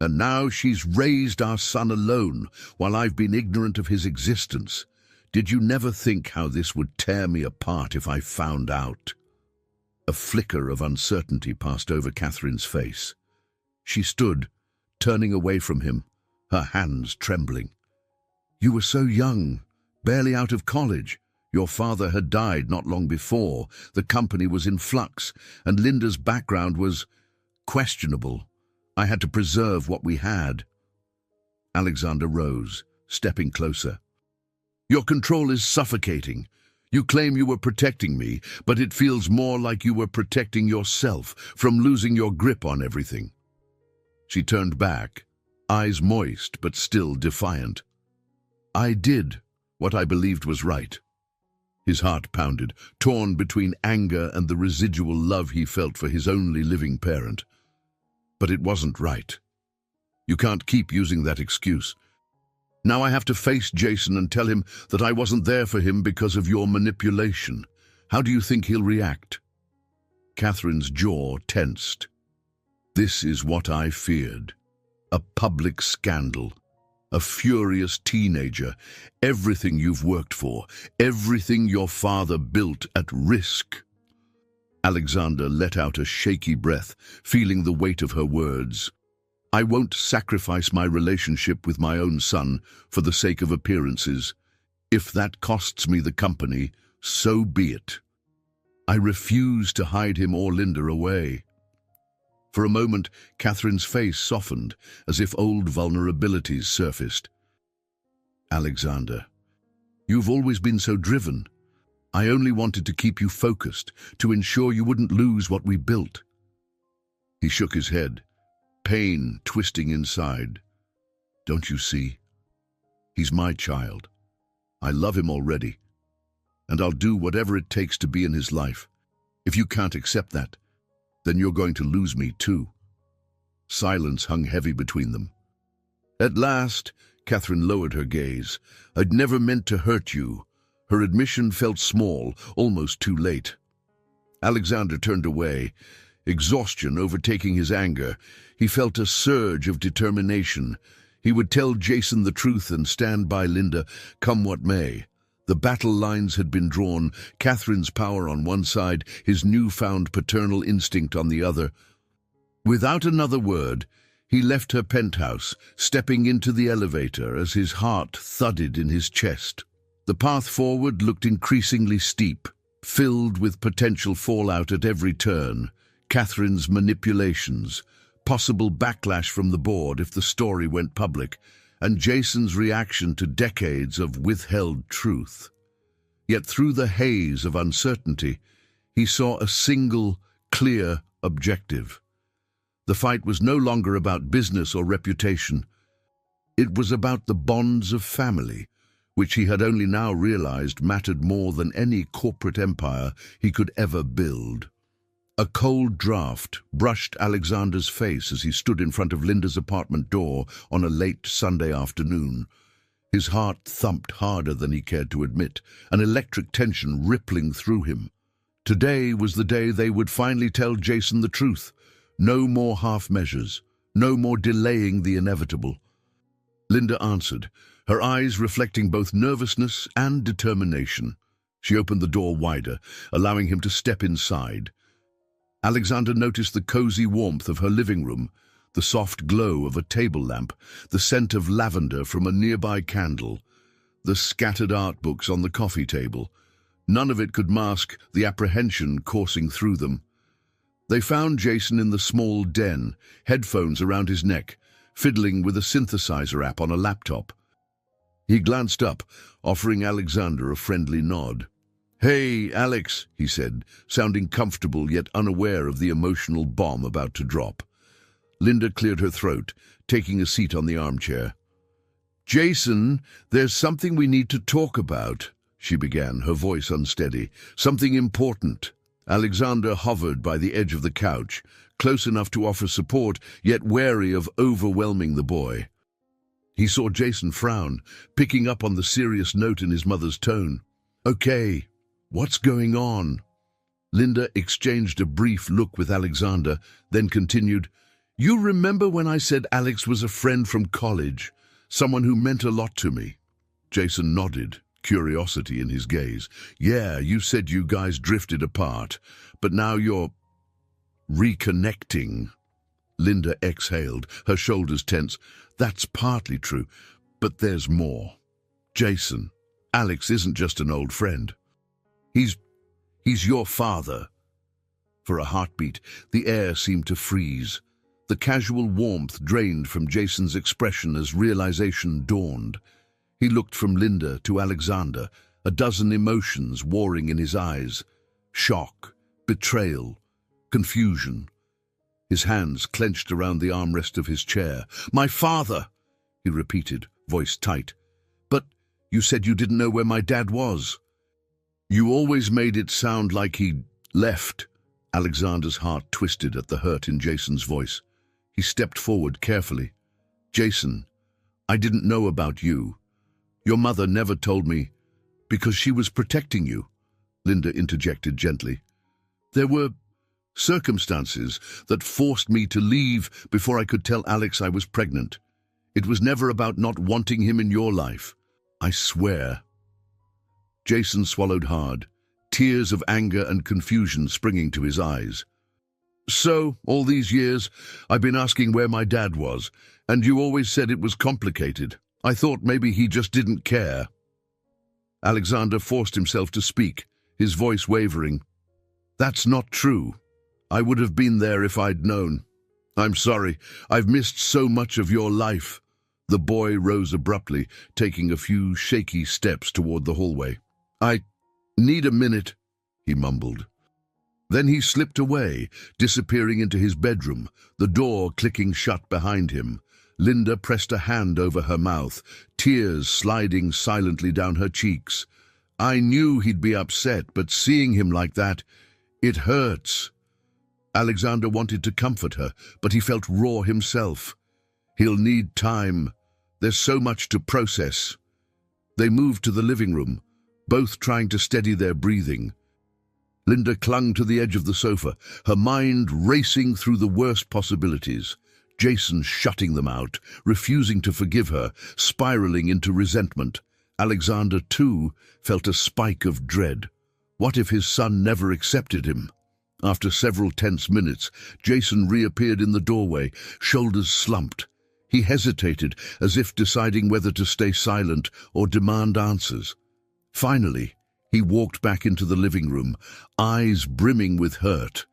A: "And now she's raised our son alone, while I've been ignorant of his existence. Did you never think how this would tear me apart if I found out?" A flicker of uncertainty passed over Catherine's face. She stood, turning away from him, her hands trembling. "You were so young, barely out of college. Your father had died not long before. The company was in flux, and Linda's background was questionable. I had to preserve what we had." Alexander rose, stepping closer. "Your control is suffocating. You claim you were protecting me, but it feels more like you were protecting yourself from losing your grip on everything." She turned back, eyes moist but still defiant. "I did what I believed was right." His heart pounded, torn between anger and the residual love he felt for his only living parent. "But it wasn't right. You can't keep using that excuse. Now I have to face Jason and tell him that I wasn't there for him because of your manipulation. How do you think he'll react?" Catherine's jaw tensed. "This is what I feared. A public scandal. A furious teenager. Everything you've worked for. Everything your father built at risk." Alexander let out a shaky breath, feeling the weight of her words. "I won't sacrifice my relationship with my own son for the sake of appearances. If that costs me the company, so be it. I refuse to hide him or Linda away." For a moment, Catherine's face softened, as if old vulnerabilities surfaced. "Alexander, you've always been so driven. I only wanted to keep you focused, to ensure you wouldn't lose what we built." He shook his head, pain twisting inside. "Don't you see? He's my child. I love him already, and I'll do whatever it takes to be in his life. If you can't accept that, then you're going to lose me too." Silence hung heavy between them. At last, Catherine lowered her gaze. "I'd never meant to hurt you." Her admission felt small, almost too late. Alexander turned away, exhaustion overtaking his anger. He felt a surge of determination. He would tell Jason the truth and stand by Linda, come what may. The battle lines had been drawn, Catherine's power on one side, his newfound paternal instinct on the other. Without another word, he left her penthouse, stepping into the elevator as his heart thudded in his chest. The path forward looked increasingly steep, filled with potential fallout at every turn. Catherine's manipulations, possible backlash from the board if the story went public, and Jason's reaction to decades of withheld truth. Yet through the haze of uncertainty, he saw a single, clear objective. The fight was no longer about business or reputation. It was about the bonds of family, which he had only now realized mattered more than any corporate empire he could ever build. A cold draft brushed Alexander's face as he stood in front of Linda's apartment door on a late Sunday afternoon. His heart thumped harder than he cared to admit, an electric tension rippling through him. Today was the day they would finally tell Jason the truth. No more half measures, no more delaying the inevitable. Linda answered, her eyes reflecting both nervousness and determination. She opened the door wider, allowing him to step inside. Alexander noticed the cozy warmth of her living room, the soft glow of a table lamp, the scent of lavender from a nearby candle, the scattered art books on the coffee table. None of it could mask the apprehension coursing through them. They found Jason in the small den, headphones around his neck, fiddling with a synthesizer app on a laptop. He glanced up, offering Alexander a friendly nod. "Hey, Alex," he said, sounding comfortable yet unaware of the emotional bomb about to drop. Linda cleared her throat, taking a seat on the armchair. "Jason, there's something we need to talk about," she began, her voice unsteady. "Something important." Alexander hovered by the edge of the couch, close enough to offer support, yet wary of overwhelming the boy. He saw Jason frown, picking up on the serious note in his mother's tone. "Okay, what's going on?" Linda exchanged a brief look with Alexander, then continued, "You remember when I said Alex was a friend from college, someone who meant a lot to me?" Jason nodded, curiosity in his gaze. "Yeah, you said you guys drifted apart, but now you're reconnecting." Linda exhaled, her shoulders tense. "That's partly true, but there's more. Jason, Alex isn't just an old friend. He's your father." For a heartbeat, the air seemed to freeze. The casual warmth drained from Jason's expression as realization dawned. He looked from Linda to Alexander, a dozen emotions warring in his eyes. Shock, betrayal, confusion. His hands clenched around the armrest of his chair. "My father," he repeated, voice tight. "But you said you didn't know where my dad was." "You always made it sound like he'd left." Alexander's heart twisted at the hurt in Jason's voice. He stepped forward carefully. "Jason, I didn't know about you. Your mother never told me because she was protecting you," Linda interjected gently. "There were circumstances that forced me to leave before I could tell Alex I was pregnant. It was never about not wanting him in your life. I swear." Jason swallowed hard, tears of anger and confusion springing to his eyes. "So, all these years, I've been asking where my dad was, and you always said it was complicated. I thought maybe he just didn't care." Alexander forced himself to speak, his voice wavering. "That's not true. I would have been there if I'd known. I'm sorry, I've missed so much of your life." The boy rose abruptly, taking a few shaky steps toward the hallway. "I need a minute," he mumbled. Then he slipped away, disappearing into his bedroom, the door clicking shut behind him. Linda pressed a hand over her mouth, tears sliding silently down her cheeks. "I knew he'd be upset, but seeing him like that, it hurts." Alexander wanted to comfort her, but he felt raw himself. He'll need time. There's so much to process. They moved to the living room, both trying to steady their breathing. Linda clung to the edge of the sofa, her mind racing through the worst possibilities. Jason shutting them out, refusing to forgive her, spiraling into resentment. Alexander, too, felt a spike of dread. What if his son never accepted him? After several tense minutes, Jason reappeared in the doorway, shoulders slumped. He hesitated, as if deciding whether to stay silent or demand answers. Finally, he walked back into the living room, eyes brimming with hurt.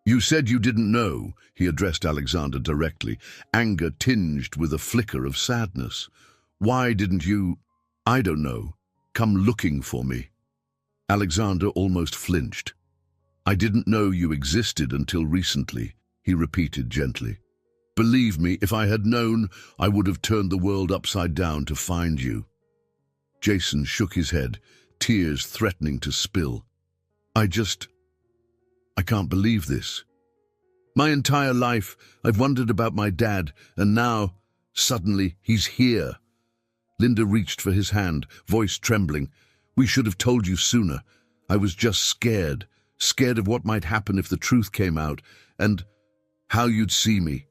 A: "You said you didn't know," he addressed Alexander directly, anger tinged with a flicker of sadness. "Why didn't you, I don't know, come looking for me?" Alexander almost flinched. "I didn't know you existed until recently," he repeated gently. "Believe me, if I had known, I would have turned the world upside down to find you." Jason shook his head, tears threatening to spill. I just I can't believe this. My entire life, I've wondered about my dad, and now, suddenly, he's here. Linda reached for his hand, voice trembling. We should have told you sooner. I was just scared of what might happen if the truth came out, and how you'd see me.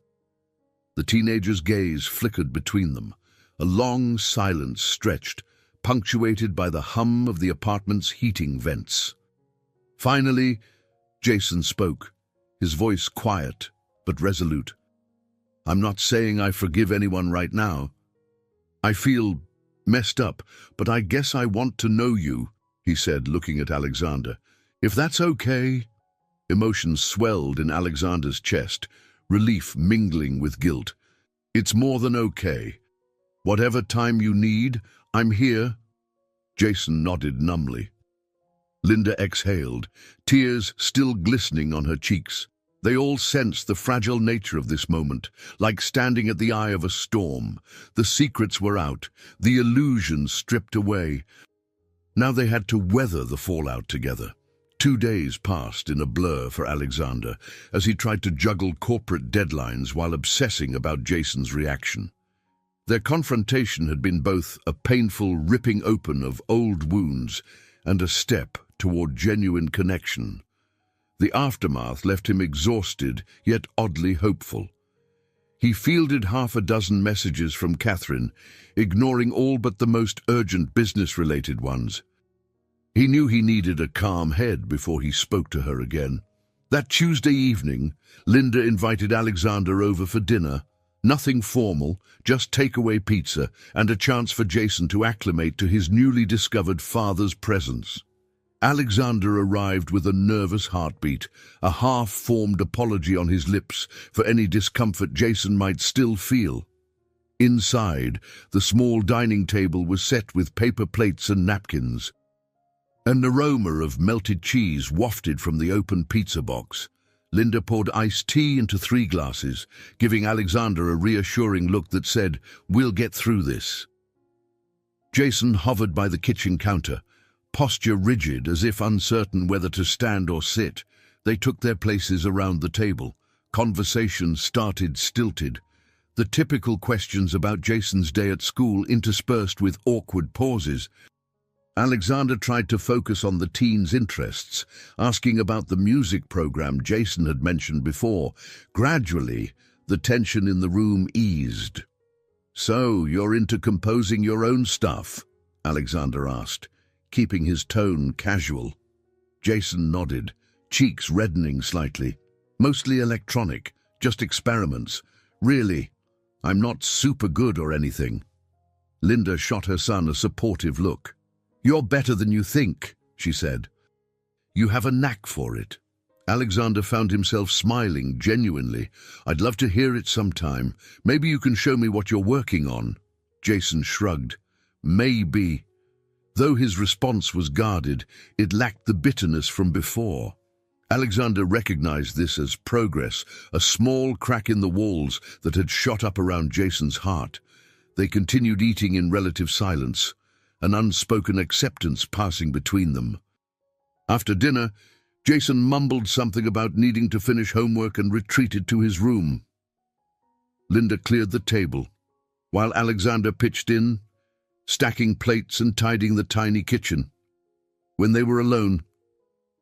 A: The teenager's gaze flickered between them. A long silence stretched, punctuated by the hum of the apartment's heating vents. Finally, Jason spoke, his voice quiet but resolute. I'm not saying I forgive anyone right now. I feel messed up, but I guess I want to know you, he said, looking at Alexander. If that's okay. Emotions swelled in Alexander's chest, relief mingling with guilt. It's more than okay. Whatever time you need, I'm here. Jason nodded numbly. Linda exhaled, tears still glistening on her cheeks. They all sensed the fragile nature of this moment, like standing at the eye of a storm. The secrets were out, the illusions stripped away. Now they had to weather the fallout together. 2 days passed in a blur for Alexander as he tried to juggle corporate deadlines while obsessing about Jason's reaction. Their confrontation had been both a painful ripping open of old wounds and a step toward genuine connection. The aftermath left him exhausted, yet oddly hopeful. He fielded 6 messages from Catherine, ignoring all but the most urgent business-related ones. He knew he needed a calm head before he spoke to her again. That Tuesday evening, Linda invited Alexander over for dinner. Nothing formal, just takeaway pizza and a chance for Jason to acclimate to his newly discovered father's presence. Alexander arrived with a nervous heartbeat, a half-formed apology on his lips for any discomfort Jason might still feel. Inside, the small dining table was set with paper plates and napkins. An aroma of melted cheese wafted from the open pizza box. Linda poured iced tea into 3 glasses, giving Alexander a reassuring look that said, "We'll get through this." Jason hovered by the kitchen counter, posture rigid as if uncertain whether to stand or sit. They took their places around the table. Conversation started stilted. The typical questions about Jason's day at school interspersed with awkward pauses. Alexander tried to focus on the teen's interests, asking about the music program Jason had mentioned before. Gradually, the tension in the room eased. "So, you're into composing your own stuff?" Alexander asked, keeping his tone casual. Jason nodded, cheeks reddening slightly. "Mostly electronic, just experiments. Really, I'm not super good or anything." Linda shot her son a supportive look. "You're better than you think," she said. "You have a knack for it." Alexander found himself smiling genuinely. "I'd love to hear it sometime. Maybe you can show me what you're working on." Jason shrugged. "Maybe." Though his response was guarded, it lacked the bitterness from before. Alexander recognized this as progress, a small crack in the walls that had shot up around Jason's heart. They continued eating in relative silence, an unspoken acceptance passing between them. After dinner, Jason mumbled something about needing to finish homework and retreated to his room. Linda cleared the table, while Alexander pitched in, stacking plates and tidying the tiny kitchen. When they were alone,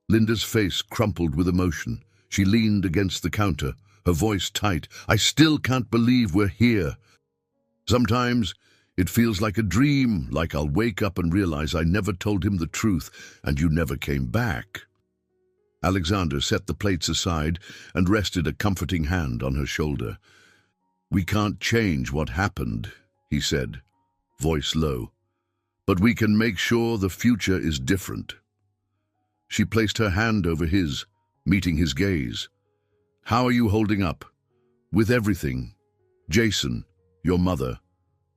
A: Linda's face crumpled with emotion. She leaned against the counter, her voice tight. "I still can't believe we're here. Sometimes it feels like a dream, like I'll wake up and realize I never told him the truth and you never came back." Alexander set the plates aside and rested a comforting hand on her shoulder. "We can't change what happened," he said, voice low, "but we can make sure the future is different." She placed her hand over his, meeting his gaze. "How are you holding up? With everything? Jason, your mother,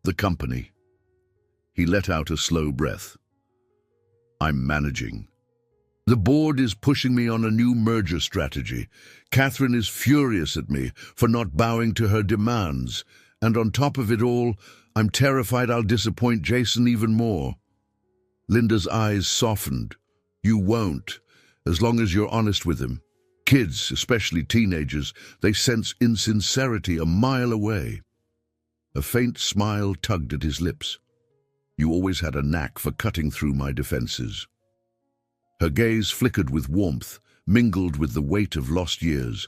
A: the company?" He let out a slow breath. "I'm managing. The board is pushing me on a new merger strategy. Catherine is furious at me for not bowing to her demands. And on top of it all, I'm terrified I'll disappoint Jason even more." Linda's eyes softened. "You won't, as long as you're honest with him. Kids, especially teenagers, they sense insincerity a mile away. A faint smile tugged at his lips. You always had a knack for cutting through my defenses. Her gaze flickered with warmth, mingled with the weight of lost years.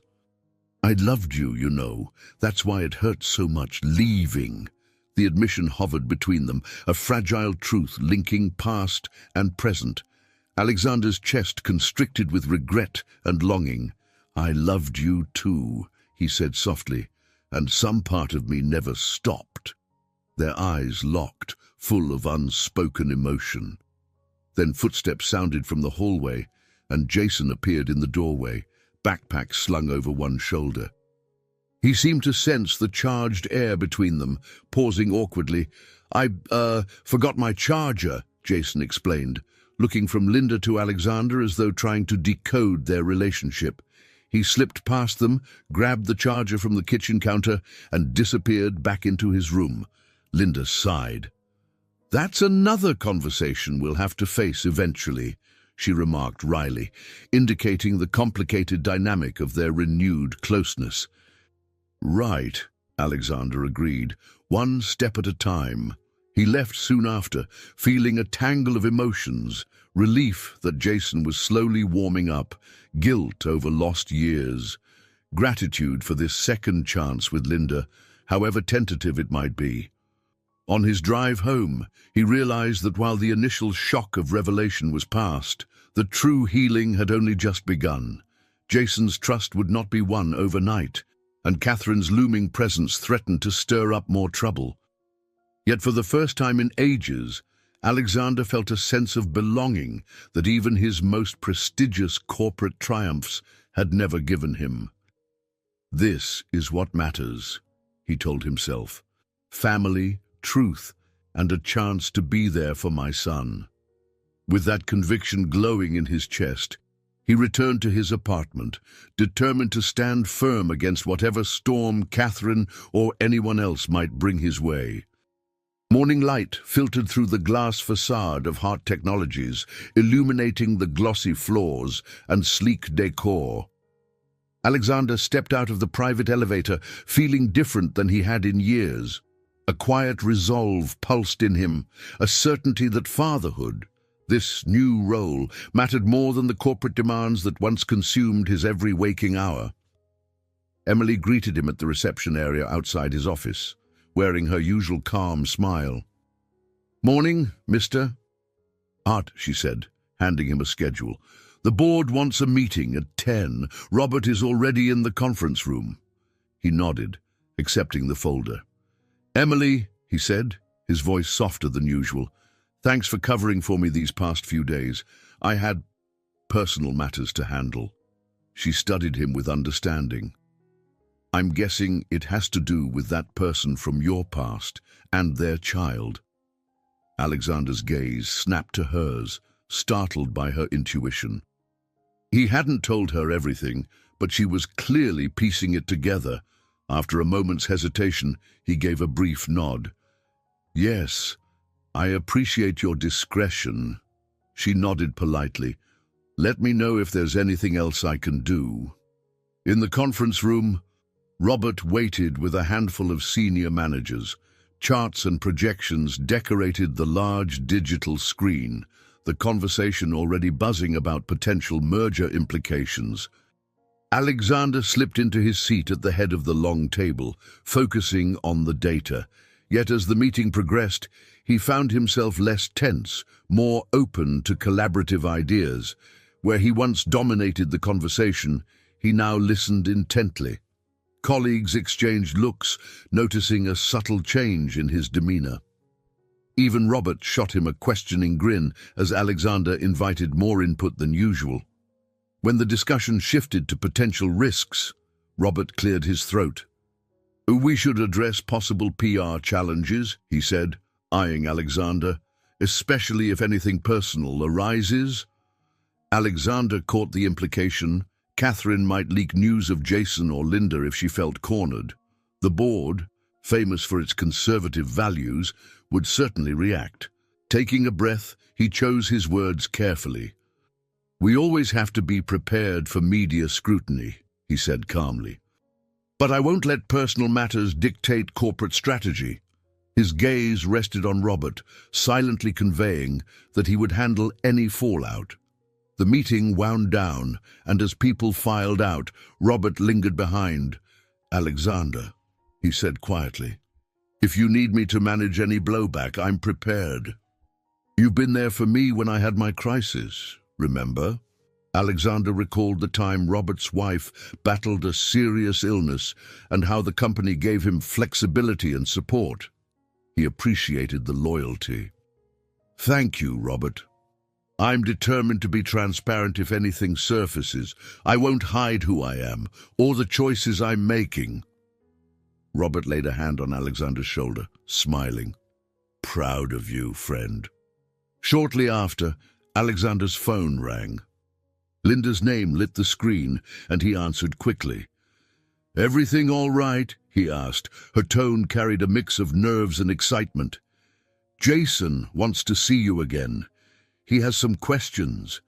A: I loved you, you know. That's why it hurt so much, leaving. The admission hovered between them, a fragile truth linking past and present. Alexander's chest constricted with regret and longing. I loved you too, he said softly, and some part of me never stopped. Their eyes locked, full of unspoken emotion. Then footsteps sounded from the hallway, and Jason appeared in the doorway, backpack slung over one shoulder. He seemed to sense the charged air between them, pausing awkwardly. I forgot my charger, Jason explained, looking from Linda to Alexander as though trying to decode their relationship. He slipped past them, grabbed the charger from the kitchen counter, and disappeared back into his room. Linda sighed. That's another conversation we'll have to face eventually, she remarked wryly, indicating the complicated dynamic of their renewed closeness. Right, Alexander agreed, one step at a time. He left soon after, feeling a tangle of emotions, relief that Jason was slowly warming up, guilt over lost years, gratitude for this second chance with Linda, however tentative it might be. On his drive home, he realized that while the initial shock of revelation was past, the true healing had only just begun. Jason's trust would not be won overnight, and Catherine's looming presence threatened to stir up more trouble. Yet for the first time in ages, Alexander felt a sense of belonging that even his most prestigious corporate triumphs had never given him. This is what matters, he told himself. Family, truth, and a chance to be there for my son. With that conviction glowing in his chest, he returned to his apartment, determined to stand firm against whatever storm Catherine or anyone else might bring his way. Morning light filtered through the glass facade of Hart Technologies, illuminating the glossy floors and sleek decor. Alexander stepped out of the private elevator, feeling different than he had in years. A quiet resolve pulsed in him, a certainty that fatherhood, this new role, mattered more than the corporate demands that once consumed his every waking hour. Emily greeted him at the reception area outside his office, wearing her usual calm smile. "Morning, mister." "Art," she said, handing him a schedule. "The board wants a meeting at 10. Robert is already in the conference room." He nodded, accepting the folder. "Emily," he said, his voice softer than usual, "thanks for covering for me these past few days. I had personal matters to handle." She studied him with understanding. "I'm guessing it has to do with that person from your past and their child." Alexander's gaze snapped to hers, startled by her intuition. He hadn't told her everything, but she was clearly piecing it together. After a moment's hesitation, he gave a brief nod. "Yes, I appreciate your discretion." She nodded politely. "Let me know if there's anything else I can do." In the conference room, Robert waited with a handful of senior managers. Charts and projections decorated the large digital screen, the conversation already buzzing about potential merger implications. Alexander slipped into his seat at the head of the long table, focusing on the data. Yet as the meeting progressed, he found himself less tense, more open to collaborative ideas. Where he once dominated the conversation, he now listened intently. Colleagues exchanged looks, noticing a subtle change in his demeanor. Even Robert shot him a questioning grin as Alexander invited more input than usual. When the discussion shifted to potential risks, Robert cleared his throat. "We should address possible PR challenges," he said, eyeing Alexander, "especially if anything personal arises." Alexander caught the implication. Catherine might leak news of Jason or Linda if she felt cornered. The board, famous for its conservative values, would certainly react. Taking a breath, he chose his words carefully. "We always have to be prepared for media scrutiny," he said calmly. "But I won't let personal matters dictate corporate strategy." His gaze rested on Robert, silently conveying that he would handle any fallout. The meeting wound down, and as people filed out, Robert lingered behind. "Alexander," he said quietly, "if you need me to manage any blowback, I'm prepared. You've been there for me when I had my crisis, remember?" Alexander recalled the time Robert's wife battled a serious illness and how the company gave him flexibility and support. He appreciated the loyalty. "Thank you, Robert. I'm determined to be transparent if anything surfaces. I won't hide who I am or the choices I'm making." Robert laid a hand on Alexander's shoulder, smiling. "Proud of you, friend." Shortly after, Alexander's phone rang. Linda's name lit the screen, and he answered quickly. "Everything all right?" he asked. Her tone carried a mix of nerves and excitement. "Jason wants to see you again. He has some questions.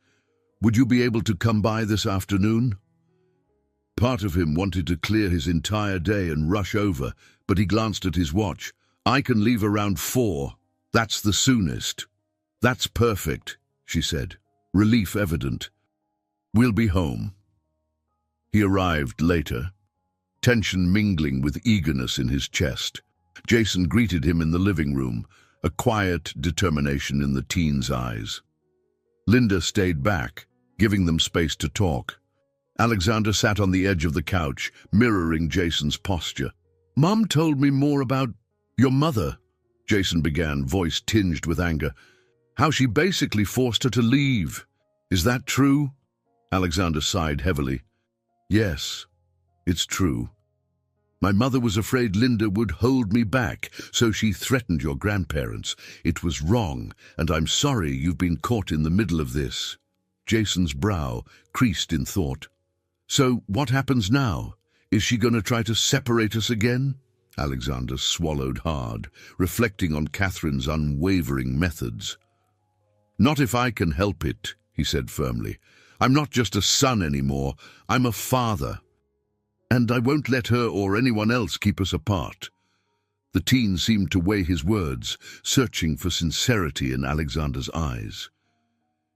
A: Would you be able to come by this afternoon?" Part of him wanted to clear his entire day and rush over, but he glanced at his watch. "I can leave around 4. That's the soonest." "That's perfect," she said, relief evident. "We'll be home." He arrived later, tension mingling with eagerness in his chest. Jason greeted him in the living room, a quiet determination in the teen's eyes. Linda stayed back, giving them space to talk. Alexander sat on the edge of the couch, mirroring Jason's posture. "Mom told me more about your mother," Jason began, voice tinged with anger. "How she basically forced her to leave. Is that true?" Alexander sighed heavily. "Yes, it's true. My mother was afraid Linda would hold me back, so she threatened your grandparents. It was wrong, and I'm sorry you've been caught in the middle of this." Jason's brow creased in thought. "So what happens now? Is she going to try to separate us again?" Alexander swallowed hard, reflecting on Catherine's unwavering methods. "Not if I can help it," he said firmly. "I'm not just a son anymore, I'm a father. And I won't let her or anyone else keep us apart." The teen seemed to weigh his words, searching for sincerity in Alexander's eyes.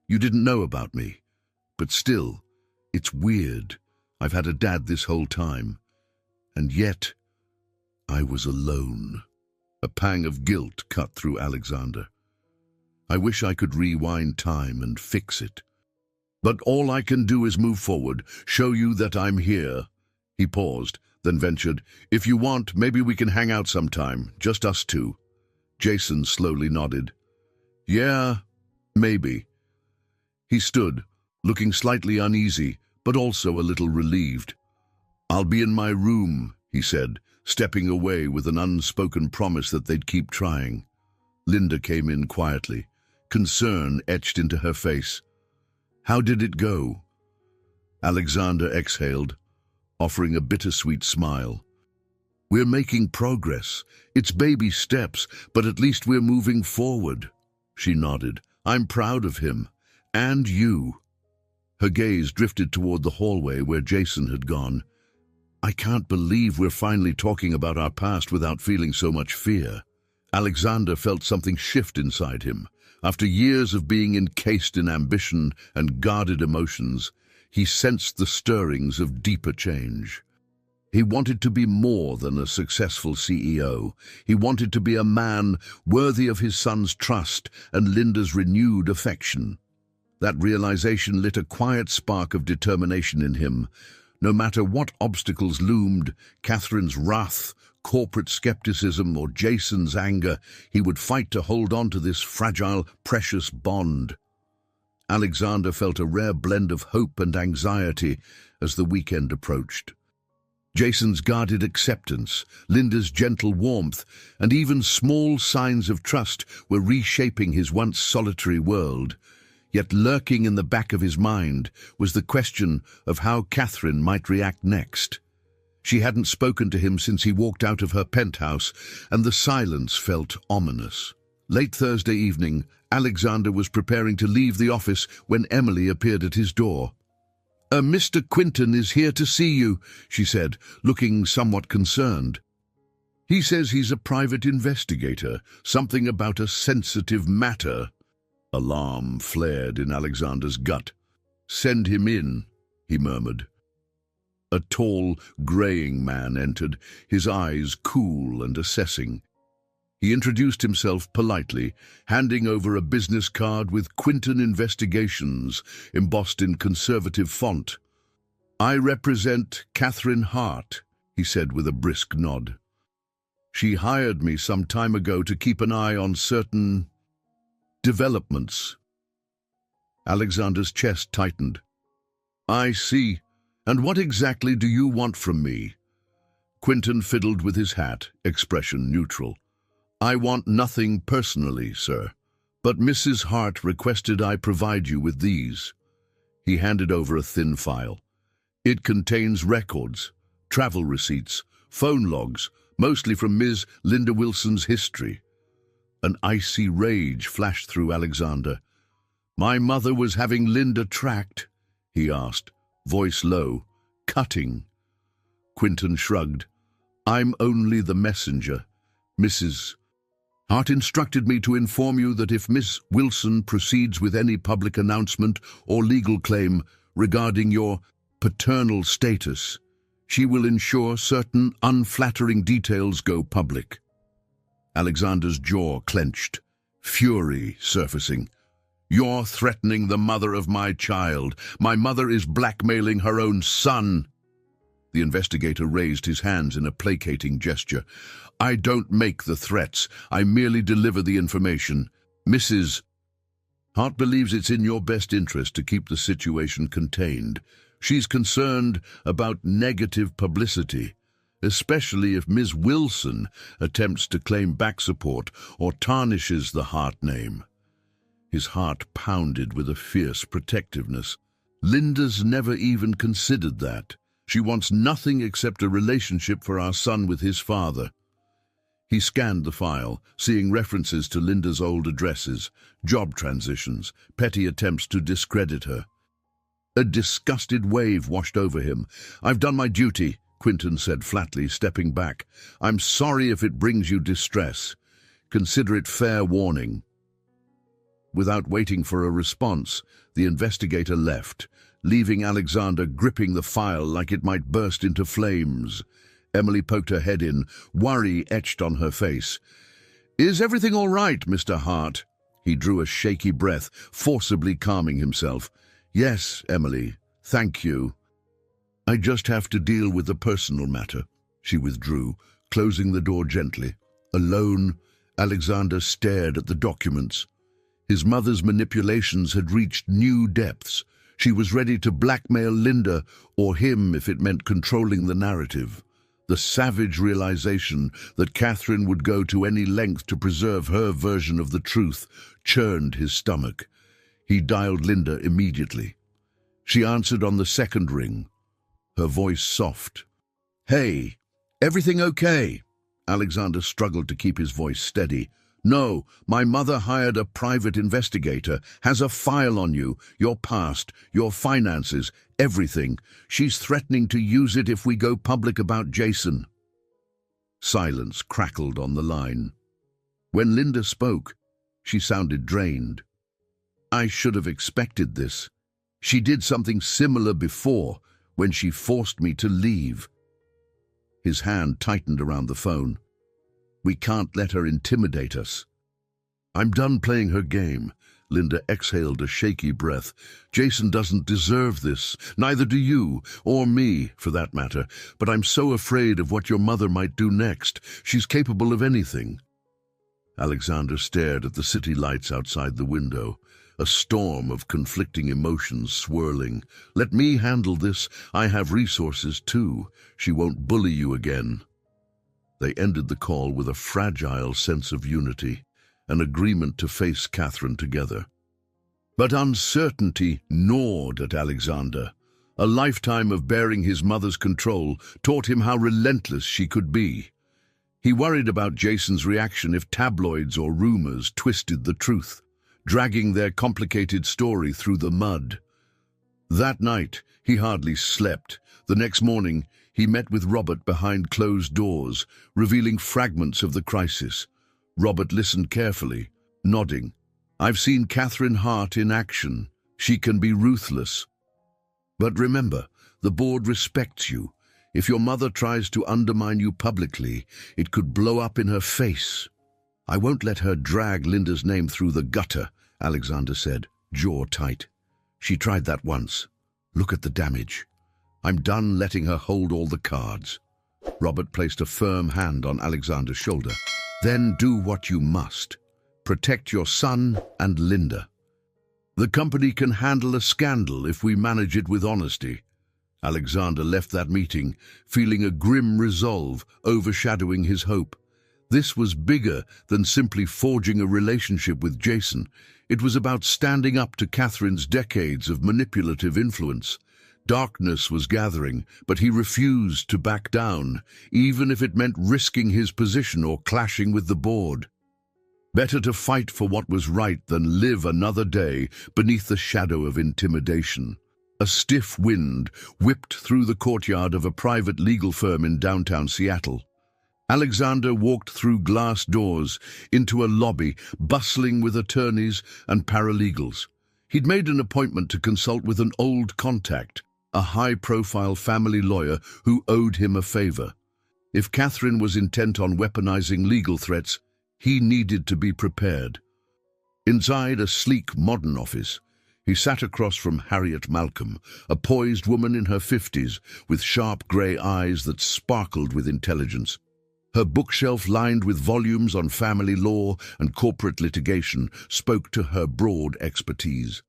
A: "You didn't know about me, but still, it's weird. I've had a dad this whole time. And yet, I was alone." A pang of guilt cut through Alexander. "I wish I could rewind time and fix it. But all I can do is move forward, show you that I'm here." He paused, then ventured, "If you want, maybe we can hang out sometime, just us two." Jason slowly nodded. "Yeah, maybe." He stood, looking slightly uneasy, but also a little relieved. "I'll be in my room," he said, stepping away with an unspoken promise that they'd keep trying. Linda came in quietly, concern etched into her face. "How did it go?" Alexander exhaled, offering a bittersweet smile. "We're making progress. It's baby steps, but at least we're moving forward." She nodded. "I'm proud of him. And you." Her gaze drifted toward the hallway where Jason had gone. "I can't believe we're finally talking about our past without feeling so much fear." Alexander felt something shift inside him. After years of being encased in ambition and guarded emotions, he sensed the stirrings of deeper change. He wanted to be more than a successful CEO. He wanted to be a man worthy of his son's trust and Linda's renewed affection. That realization lit a quiet spark of determination in him. No matter what obstacles loomed, Catherine's wrath, corporate skepticism, or Jason's anger, he would fight to hold on to this fragile, precious bond. Alexander felt a rare blend of hope and anxiety as the weekend approached. Jason's guarded acceptance, Linda's gentle warmth, and even small signs of trust were reshaping his once solitary world. Yet lurking in the back of his mind was the question of how Catherine might react next. She hadn't spoken to him since he walked out of her penthouse, and the silence felt ominous. Late Thursday evening, Alexander was preparing to leave the office when Emily appeared at his door. Mr. Quinton is here to see you," she said, looking somewhat concerned. "He says he's a private investigator, something about a sensitive matter." Alarm flared in Alexander's gut. "Send him in," he murmured. A tall, greying man entered, his eyes cool and assessing. He introduced himself politely, handing over a business card with Quinton Investigations embossed in conservative font. "I represent Catherine Hart," he said with a brisk nod. "She hired me some time ago to keep an eye on certain developments." Alexander's chest tightened. "I see. And what exactly do you want from me?" Quinton fiddled with his hat, expression neutral. "I want nothing personally, sir. But Mrs. Hart requested I provide you with these." He handed over a thin file. "It contains records, travel receipts, phone logs, mostly from Ms. Linda Wilson's history." An icy rage flashed through Alexander. "My mother was having Linda tracked?" he asked, voice low, cutting. Quinton shrugged. "I'm only the messenger. Mrs. Hart instructed me to inform you that if Miss Wilson proceeds with any public announcement or legal claim regarding your paternal status, she will ensure certain unflattering details go public." Alexander's jaw clenched, fury surfacing. "You're threatening the mother of my child. My mother is blackmailing her own son." The investigator raised his hands in a placating gesture. "I don't make the threats. I merely deliver the information. Mrs. Hart believes it's in your best interest to keep the situation contained. She's concerned about negative publicity, especially if Ms. Wilson attempts to claim back support or tarnishes the Hart name." His heart pounded with a fierce protectiveness. "Linda's never even considered that. She wants nothing except a relationship for our son with his father." He scanned the file, seeing references to Linda's old addresses, job transitions, petty attempts to discredit her. A disgusted wave washed over him. "I've done my duty," Quinton said flatly, stepping back. "I'm sorry if it brings you distress. Consider it fair warning." Without waiting for a response, the investigator left, leaving Alexander gripping the file like it might burst into flames. Emily poked her head in, worry etched on her face. "Is everything all right, Mr. Hart?" He drew a shaky breath, forcibly calming himself. "Yes, Emily, thank you. I just have to deal with a personal matter." She withdrew, closing the door gently. Alone, Alexander stared at the documents. His mother's manipulations had reached new depths. She was ready to blackmail Linda or him if it meant controlling the narrative. The savage realization that Catherine would go to any length to preserve her version of the truth churned his stomach. He dialed Linda immediately. She answered on the second ring, her voice soft. "Hey, everything okay?" Alexander struggled to keep his voice steady. "No, my mother hired a private investigator, has a file on you, your past, your finances, everything. She's threatening to use it if we go public about Jason." Silence crackled on the line. When Linda spoke, she sounded drained. "I should have expected this. She did something similar before, when she forced me to leave." His hand tightened around the phone. "We can't let her intimidate us." "I'm done playing her game." Linda exhaled a shaky breath. "Jason doesn't deserve this. Neither do you, or me, for that matter. But I'm so afraid of what your mother might do next. She's capable of anything." Alexander stared at the city lights outside the window, a storm of conflicting emotions swirling. "Let me handle this. I have resources too. She won't bully you again." They ended the call with a fragile sense of unity, an agreement to face Catherine together. But uncertainty gnawed at Alexander. A lifetime of bearing his mother's control taught him how relentless she could be. He worried about Jason's reaction if tabloids or rumors twisted the truth. dragging their complicated story through the mud. That night, he hardly slept. The next morning, he met with Robert behind closed doors, revealing fragments of the crisis. Robert listened carefully, nodding. "I've seen Catherine Hart in action. She can be ruthless. But remember, the board respects you. If your mother tries to undermine you publicly, it could blow up in her face." "I won't let her drag Linda's name through the gutter," Alexander said, jaw tight. "She tried that once. Look at the damage. I'm done letting her hold all the cards." Robert placed a firm hand on Alexander's shoulder. "Then do what you must. Protect your son and Linda. The company can handle a scandal if we manage it with honesty." Alexander left that meeting, feeling a grim resolve overshadowing his hope. This was bigger than simply forging a relationship with Jason. It was about standing up to Catherine's decades of manipulative influence. Darkness was gathering, but he refused to back down, even if it meant risking his position or clashing with the board. Better to fight for what was right than live another day beneath the shadow of intimidation. A stiff wind whipped through the courtyard of a private legal firm in downtown Seattle. Alexander walked through glass doors into a lobby bustling with attorneys and paralegals. He'd made an appointment to consult with an old contact, a high-profile family lawyer who owed him a favor. If Catherine was intent on weaponizing legal threats, he needed to be prepared. Inside a sleek, modern office, he sat across from Harriet Malcolm, a poised woman in her 50s with sharp grey eyes that sparkled with intelligence. Her bookshelf, lined with volumes on family law and corporate litigation, spoke to her broad expertise.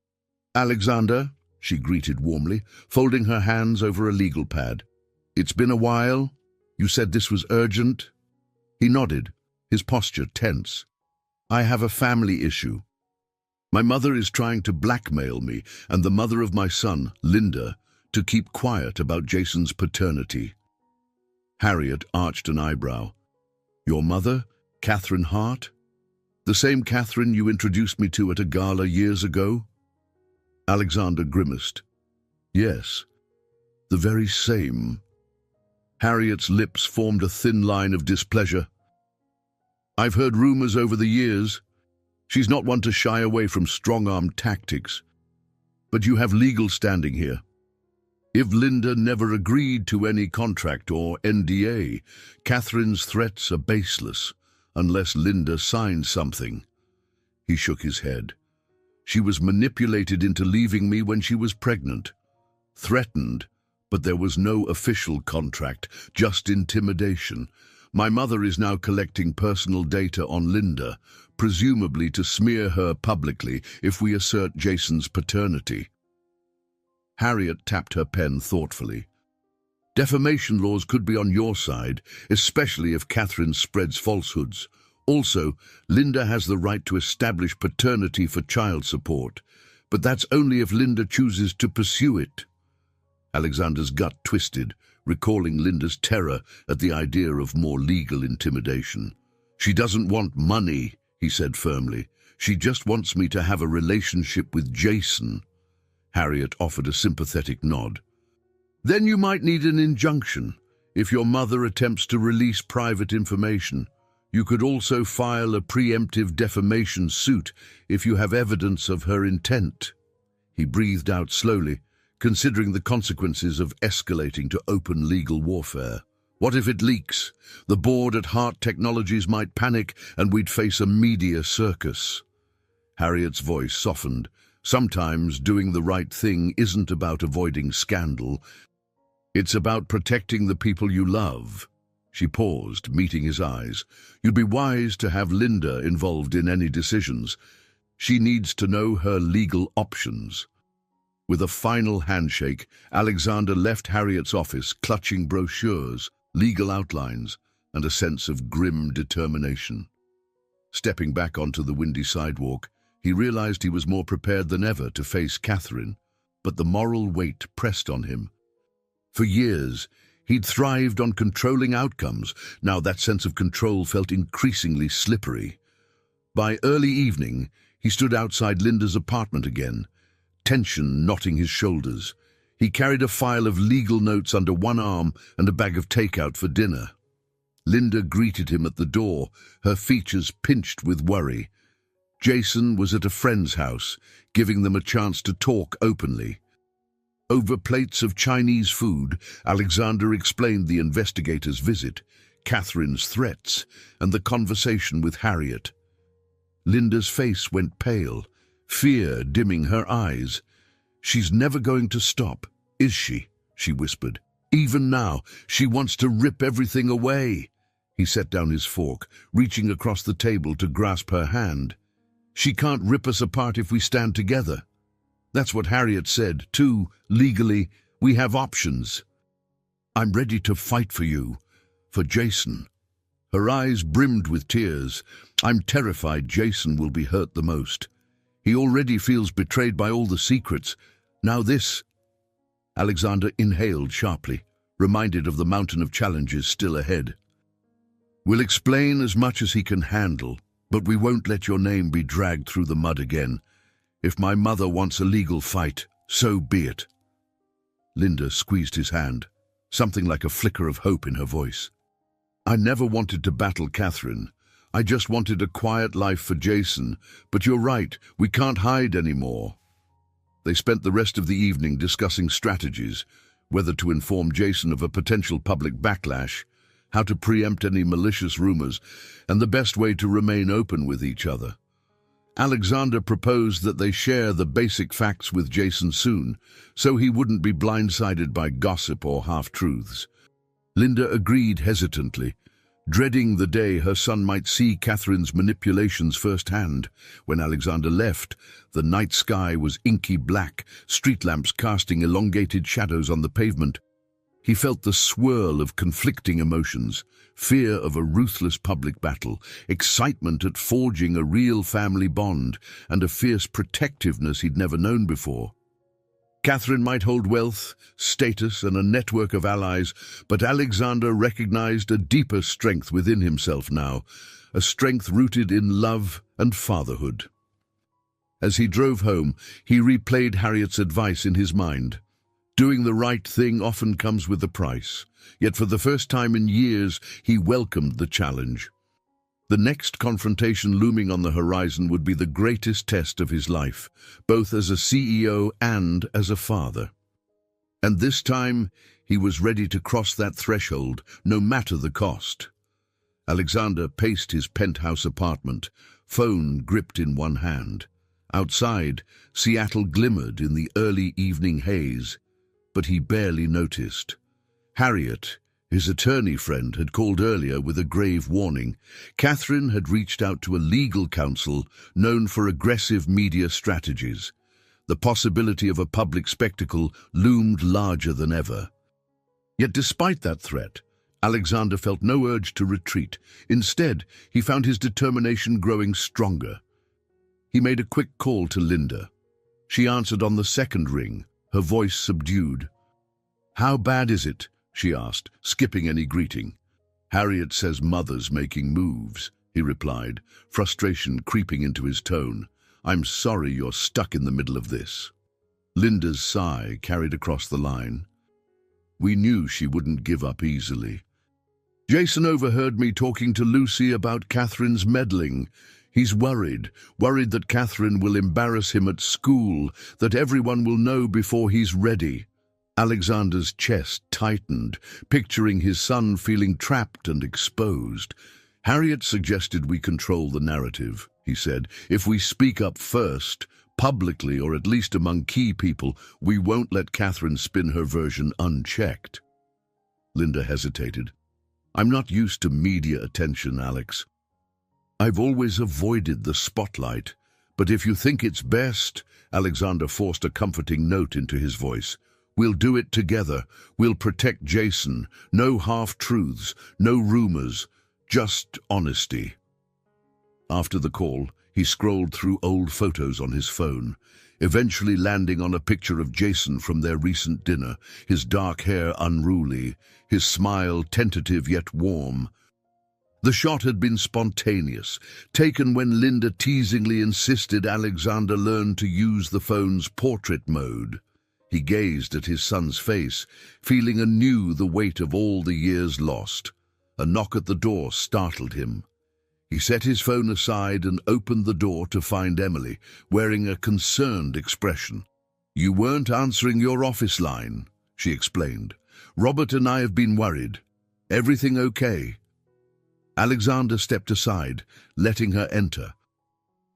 A: "Alexander," she greeted warmly, folding her hands over a legal pad. "It's been a while. You said this was urgent." He nodded, his posture tense. "I have a family issue. My mother is trying to blackmail me and the mother of my son, Linda, to keep quiet about Jason's paternity." Harriet arched an eyebrow. "Your mother, Catherine Hart? The same Catherine you introduced me to at a gala years ago?" Alexander grimaced. "Yes, the very same." Harriet's lips formed a thin line of displeasure. "I've heard rumors over the years. She's not one to shy away from strong-arm tactics. But you have legal standing here. If Linda never agreed to any contract or NDA, Catherine's threats are baseless, unless Linda signed something." He shook his head. "She was manipulated into leaving me when she was pregnant. Threatened, but there was no official contract, just intimidation. My mother is now collecting personal data on Linda, presumably to smear her publicly if we assert Jason's paternity." Harriet tapped her pen thoughtfully. "Defamation laws could be on your side, especially if Catherine spreads falsehoods. Also, Linda has the right to establish paternity for child support, but that's only if Linda chooses to pursue it." Alexander's gut twisted, recalling Linda's terror at the idea of more legal intimidation. "She doesn't want money," he said firmly. "She just wants me to have a relationship with Jason." Harriet offered a sympathetic nod. "Then you might need an injunction if your mother attempts to release private information. You could also file a preemptive defamation suit if you have evidence of her intent." He breathed out slowly, considering the consequences of escalating to open legal warfare. What if it leaks? The board at Hart Technologies might panic and we'd face a media circus. Harriet's voice softened. "Sometimes doing the right thing isn't about avoiding scandal. It's about protecting the people you love." She paused, meeting his eyes. "You'd be wise to have Linda involved in any decisions. She needs to know her legal options." With a final handshake, Alexander left Harriet's office, clutching brochures, legal outlines, and a sense of grim determination. Stepping back onto the windy sidewalk, he realized he was more prepared than ever to face Catherine, but the moral weight pressed on him. For years, he'd thrived on controlling outcomes. Now that sense of control felt increasingly slippery. By early evening, He stood outside Linda's apartment again, tension knotting his shoulders. He carried a file of legal notes under one arm and a bag of takeout for dinner. Linda greeted him at the door, her features pinched with worry. Jason was at a friend's house, giving them a chance to talk openly. Over plates of Chinese food, Alexander explained the investigators' visit, Catherine's threats, and the conversation with Harriet. Linda's face went pale, fear dimming her eyes. "She's never going to stop, is she?" she whispered. "Even now, she wants to rip everything away." He set down his fork, reaching across the table to grasp her hand. "She can't rip us apart if we stand together. That's what Harriet said, too. Legally, we have options. I'm ready to fight for you, for Jason." Her eyes brimmed with tears. "I'm terrified Jason will be hurt the most. He already feels betrayed by all the secrets. Now this." Alexander inhaled sharply, reminded of the mountain of challenges still ahead. "We'll explain as much as he can handle, but we won't let your name be dragged through the mud again. If my mother wants a legal fight, so be it." Linda squeezed his hand, something like a flicker of hope in her voice. "I never wanted to battle Catherine. I just wanted a quiet life for Jason, but you're right, we can't hide anymore." They spent the rest of the evening discussing strategies, whether to inform Jason of a potential public backlash, how to preempt any malicious rumors, and the best way to remain open with each other. Alexander proposed that they share the basic facts with Jason soon, so he wouldn't be blindsided by gossip or half-truths. Linda agreed hesitantly, dreading the day her son might see Catherine's manipulations firsthand. When Alexander left, the night sky was inky black, street lamps casting elongated shadows on the pavement. He felt the swirl of conflicting emotions, fear of a ruthless public battle, excitement at forging a real family bond, and a fierce protectiveness he'd never known before. Catherine might hold wealth, status, and a network of allies, but Alexander recognized a deeper strength within himself now, a strength rooted in love and fatherhood. As he drove home, he replayed Harriet's advice in his mind. Doing the right thing often comes with a price, yet for the first time in years, he welcomed the challenge. The next confrontation looming on the horizon would be the greatest test of his life, both as a CEO and as a father. And this time, he was ready to cross that threshold, no matter the cost. Alexander paced his penthouse apartment, phone gripped in one hand. Outside, Seattle glimmered in the early evening haze, but he barely noticed. Harriet, his attorney friend, had called earlier with a grave warning. Catherine had reached out to a legal counsel known for aggressive media strategies. The possibility of a public spectacle loomed larger than ever. Yet despite that threat, Alexander felt no urge to retreat. Instead, he found his determination growing stronger. He made a quick call to Linda. She answered on the second ring, her voice subdued. "How bad is it?" she asked, skipping any greeting. "Harriet says Mother's making moves," he replied, frustration creeping into his tone. "I'm sorry you're stuck in the middle of this." Linda's sigh carried across the line. "We knew she wouldn't give up easily. Jason overheard me talking to Lucy about Catherine's meddling. He's worried that Catherine will embarrass him at school, that everyone will know before he's ready." Alexander's chest tightened, picturing his son feeling trapped and exposed. "Harriet suggested we control the narrative," he said. "If we speak up first, publicly or at least among key people, we won't let Catherine spin her version unchecked." Linda hesitated. "I'm not used to media attention, Alex. I've always avoided the spotlight. But if you think it's best," Alexander forced a comforting note into his voice, "we'll do it together. We'll protect Jason. No half-truths, no rumors, just honesty." After the call, he scrolled through old photos on his phone, eventually landing on a picture of Jason from their recent dinner, his dark hair unruly, his smile tentative yet warm. The shot had been spontaneous, taken when Linda teasingly insisted Alexander learn to use the phone's portrait mode. He gazed at his son's face, feeling anew the weight of all the years lost. A knock at the door startled him. He set his phone aside and opened the door to find Emily, wearing a concerned expression. "You weren't answering your office line," she explained. "Robert and I have been worried. Everything okay?" Alexander stepped aside, letting her enter.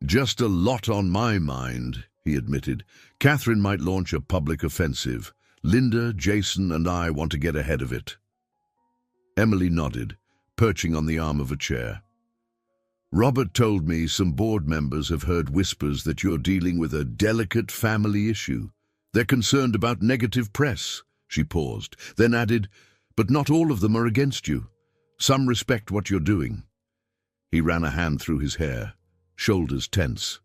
A: "Just a lot on my mind," he admitted. "Catherine might launch a public offensive. Linda, Jason, and I want to get ahead of it." Emily nodded, perching on the arm of a chair. "Robert told me some board members have heard whispers that you're dealing with a delicate family issue. They're concerned about negative press." She paused, then added, "But not all of them are against you. Some respect what you're doing." He ran a hand through his hair, shoulders tense.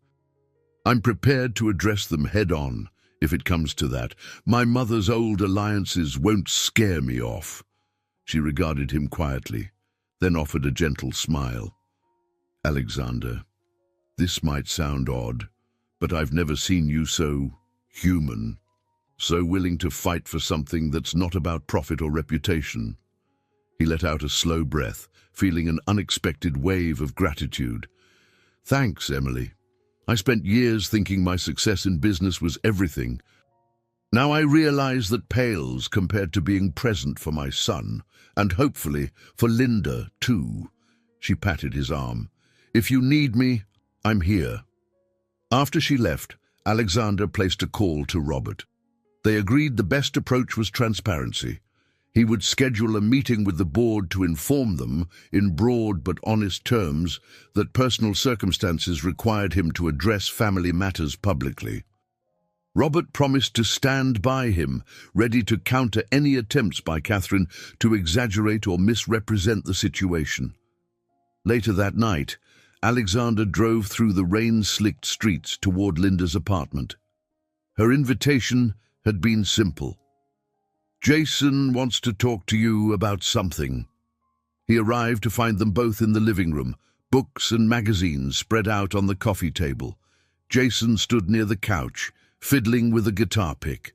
A: "I'm prepared to address them head-on, if it comes to that. My mother's old alliances won't scare me off." She regarded him quietly, then offered a gentle smile. "Alexander, this might sound odd, but I've never seen you so human, so willing to fight for something that's not about profit or reputation." He let out a slow breath, feeling an unexpected wave of gratitude. "Thanks, Emily. I spent years thinking my success in business was everything. Now I realize that pales compared to being present for my son, and hopefully for Linda, too." She patted his arm. "If you need me, I'm here." After she left, Alexander placed a call to Robert. They agreed the best approach was transparency. He would schedule a meeting with the board to inform them, in broad but honest terms, that personal circumstances required him to address family matters publicly. Robert promised to stand by him, ready to counter any attempts by Catherine to exaggerate or misrepresent the situation. Later that night, Alexander drove through the rain-slicked streets toward Linda's apartment. Her invitation had been simple. "Jason wants to talk to you about something." He arrived to find them both in the living room, books and magazines spread out on the coffee table. Jason stood near the couch, fiddling with a guitar pick.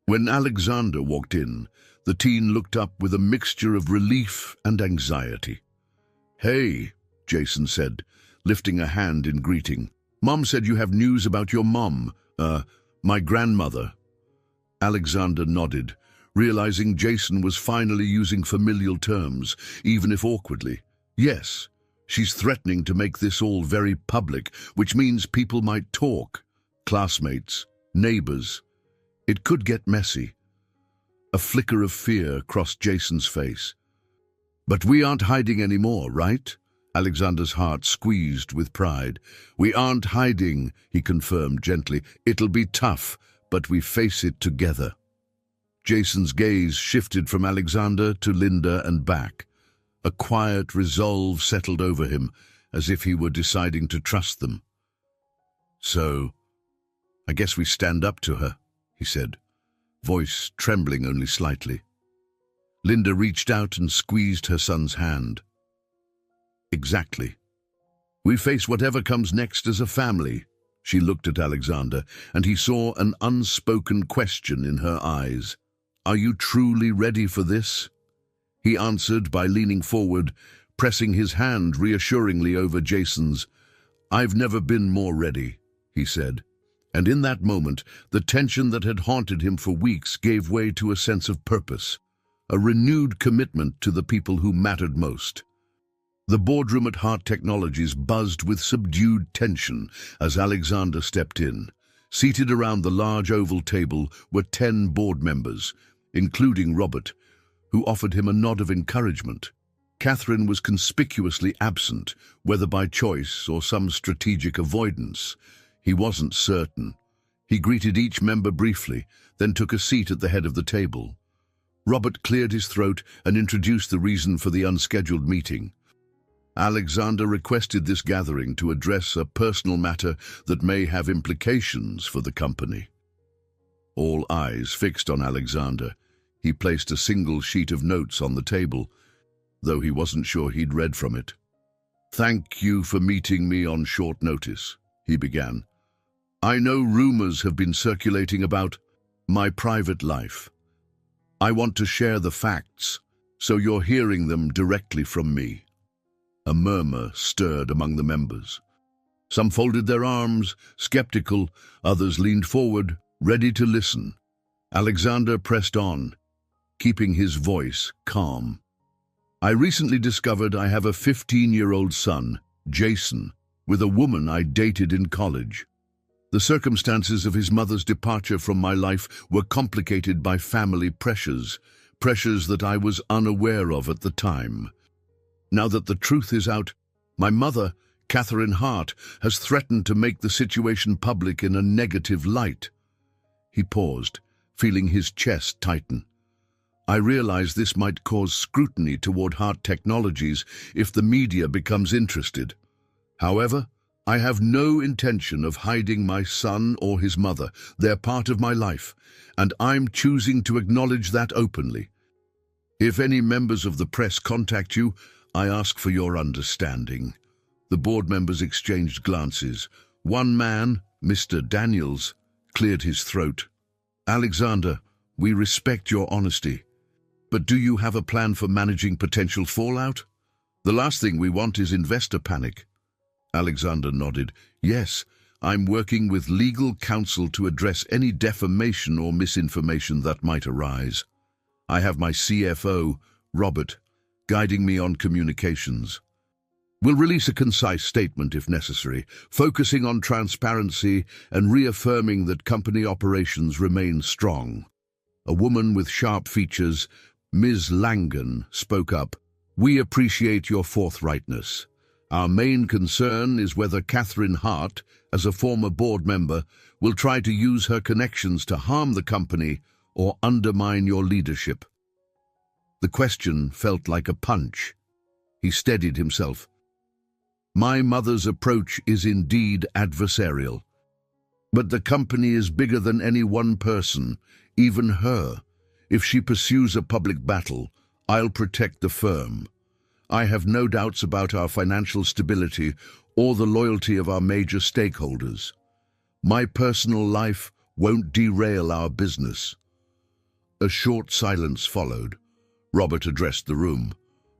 A: When Alexander walked in, the teen looked up with a mixture of relief and anxiety. "Hey," Jason said, lifting a hand in greeting. "Mom said you have news about your mom, my grandmother." Alexander nodded, realizing Jason was finally using familial terms, even if awkwardly. "Yes, she's threatening to make this all very public, which means people might talk. Classmates, neighbors. It could get messy." A flicker of fear crossed Jason's face. "But we aren't hiding anymore, right?" Alexander's heart squeezed with pride. "We aren't hiding," he confirmed gently. "It'll be tough, but we face it together." Jason's gaze shifted from Alexander to Linda and back. A quiet resolve settled over him, as if he were deciding to trust them. "So, I guess we stand up to her," he said, voice trembling only slightly. Linda reached out and squeezed her son's hand. "Exactly. We face whatever comes next as a family." She looked at Alexander, and he saw an unspoken question in her eyes. "Are you truly ready for this?" He answered by leaning forward, pressing his hand reassuringly over Jason's. "I've never been more ready," he said. And in that moment, the tension that had haunted him for weeks gave way to a sense of purpose, a renewed commitment to the people who mattered most. The boardroom at Hart Technologies buzzed with subdued tension as Alexander stepped in. Seated around the large oval table were 10 board members, including Robert, who offered him a nod of encouragement. Catherine was conspicuously absent, whether by choice or some strategic avoidance. He wasn't certain. He greeted each member briefly, then took a seat at the head of the table. Robert cleared his throat and introduced the reason for the unscheduled meeting. Alexander requested this gathering to address a personal matter that may have implications for the company. All eyes fixed on Alexander. He placed a single sheet of notes on the table. though he wasn't sure he'd read from it. "Thank you for meeting me on short notice," he began. "I know rumors have been circulating about my private life. I want to share the facts, so you're hearing them directly from me." A murmur stirred among the members. Some folded their arms, skeptical, others leaned forward, ready to listen. Alexander pressed on, keeping his voice calm. "I recently discovered I have a 15-year-old son, Jason, with a woman I dated in college. The circumstances of his mother's departure from my life were complicated by family pressures that I was unaware of at the time. Now that the truth is out, my mother, Catherine Hart, has threatened to make the situation public in a negative light." He paused, feeling his chest tighten. "I realize this might cause scrutiny toward Hart Technologies if the media becomes interested. However, I have no intention of hiding my son or his mother. They're part of my life, and I'm choosing to acknowledge that openly. If any members of the press contact you, I ask for your understanding." The board members exchanged glances. One man, Mr. Daniels, cleared his throat. "Alexander, we respect your honesty. But do you have a plan for managing potential fallout? The last thing we want is investor panic." Alexander nodded. "Yes, I'm working with legal counsel to address any defamation or misinformation that might arise. I have my CFO, Robert, guiding me on communications. We'll release a concise statement if necessary, focusing on transparency and reaffirming that company operations remain strong." A woman with sharp features, Ms. Langan, spoke up. "We appreciate your forthrightness. Our main concern is whether Catherine Hart, as a former board member, will try to use her connections to harm the company or undermine your leadership." The question felt like a punch. He steadied himself. "My mother's approach is indeed adversarial. But the company is bigger than any one person, even her. If she pursues a public battle, I'll protect the firm. I have no doubts about our financial stability or the loyalty of our major stakeholders. My personal life won't derail our business." A short silence followed. Robert addressed the room,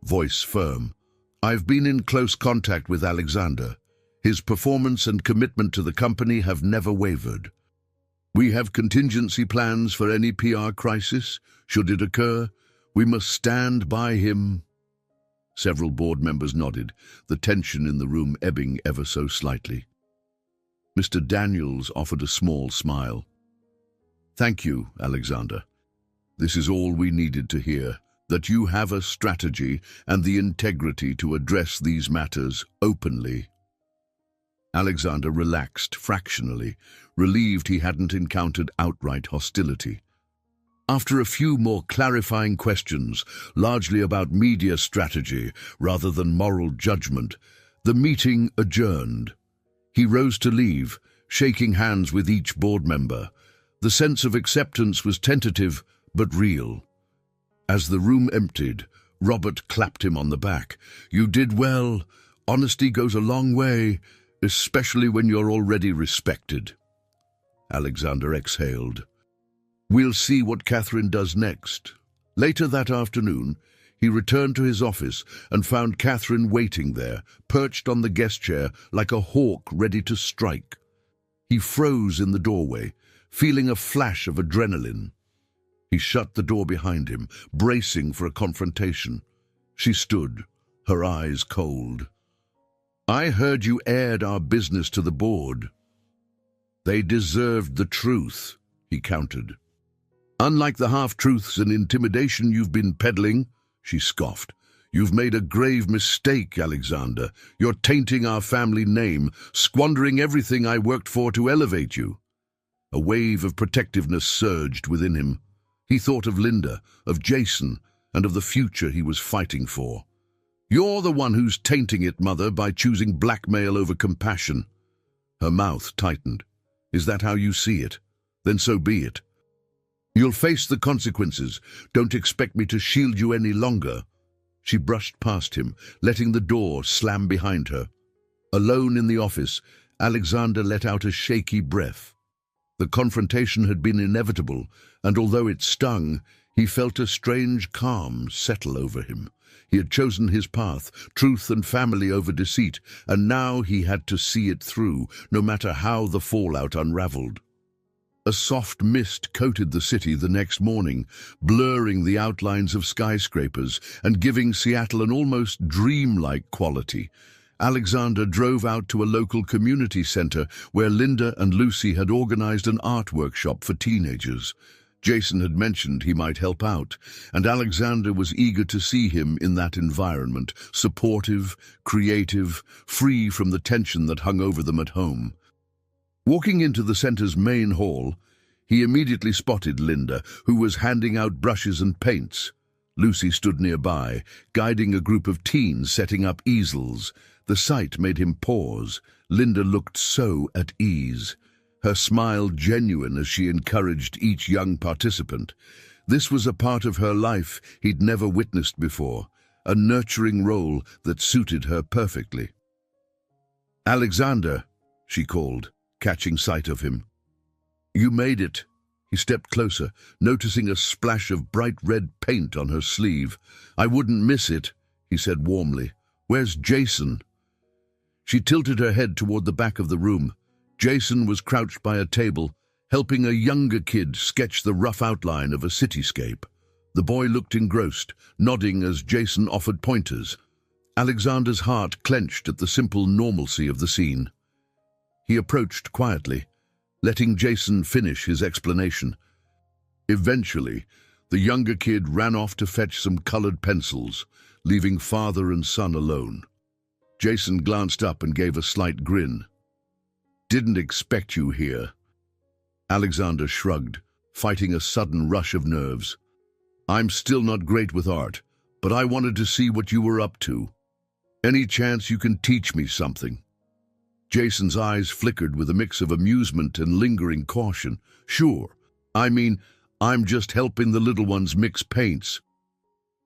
A: voice firm. "I've been in close contact with Alexander. His performance and commitment to the company have never wavered. We have contingency plans for any PR crisis. Should it occur, we must stand by him." Several board members nodded, the tension in the room ebbing ever so slightly. Mr. Daniels offered a small smile. "Thank you, Alexander. This is all we needed to hear, that you have a strategy and the integrity to address these matters openly." Alexander relaxed fractionally, relieved he hadn't encountered outright hostility. After a few more clarifying questions, largely about media strategy rather than moral judgment, the meeting adjourned. He rose to leave, shaking hands with each board member. The sense of acceptance was tentative but real. As the room emptied, Robert clapped him on the back. "You did well. Honesty goes a long way, especially when you're already respected." Alexander exhaled. "We'll see what Catherine does next." Later that afternoon, he returned to his office and found Catherine waiting there, perched on the guest chair like a hawk ready to strike. He froze in the doorway, feeling a flash of adrenaline. He shut the door behind him, bracing for a confrontation. She stood, her eyes cold. "I heard you aired our business to the board." "They deserved the truth," he countered. "Unlike the half-truths and intimidation you've been peddling," she scoffed. "You've made a grave mistake, Alexander. You're tainting our family name, squandering everything I worked for to elevate you." A wave of protectiveness surged within him. He thought of Linda, of Jason, and of the future he was fighting for. "You're the one who's tainting it, Mother, by choosing blackmail over compassion." Her mouth tightened. "Is that how you see it? Then so be it. You'll face the consequences. Don't expect me to shield you any longer." She brushed past him, letting the door slam behind her. Alone in the office, Alexander let out a shaky breath. The confrontation had been inevitable, and although it stung, he felt a strange calm settle over him. He had chosen his path, truth and family over deceit, and now he had to see it through, no matter how the fallout unraveled. A soft mist coated the city the next morning, blurring the outlines of skyscrapers and giving Seattle an almost dreamlike quality. Alexander drove out to a local community center where Linda and Lucy had organized an art workshop for teenagers. Jason had mentioned he might help out, and Alexander was eager to see him in that environment, supportive, creative, free from the tension that hung over them at home. Walking into the center's main hall, he immediately spotted Linda, who was handing out brushes and paints. Lucy stood nearby, guiding a group of teens setting up easels. The sight made him pause. Linda looked so at ease, her smile genuine as she encouraged each young participant. This was a part of her life he'd never witnessed before, a nurturing role that suited her perfectly. "Alexander," she called, catching sight of him. "You made it." He stepped closer, noticing a splash of bright red paint on her sleeve. "I wouldn't miss it," he said warmly. "Where's Jason?" She tilted her head toward the back of the room. Jason was crouched by a table, helping a younger kid sketch the rough outline of a cityscape. The boy looked engrossed, nodding as Jason offered pointers. Alexander's heart clenched at the simple normalcy of the scene. He approached quietly, letting Jason finish his explanation. Eventually, the younger kid ran off to fetch some colored pencils, leaving father and son alone. Jason glanced up and gave a slight grin. "Didn't expect you here." Alexander shrugged, fighting a sudden rush of nerves. "I'm still not great with art, but I wanted to see what you were up to. Any chance you can teach me something?" Jason's eyes flickered with a mix of amusement and lingering caution. "Sure. I'm just helping the little ones mix paints.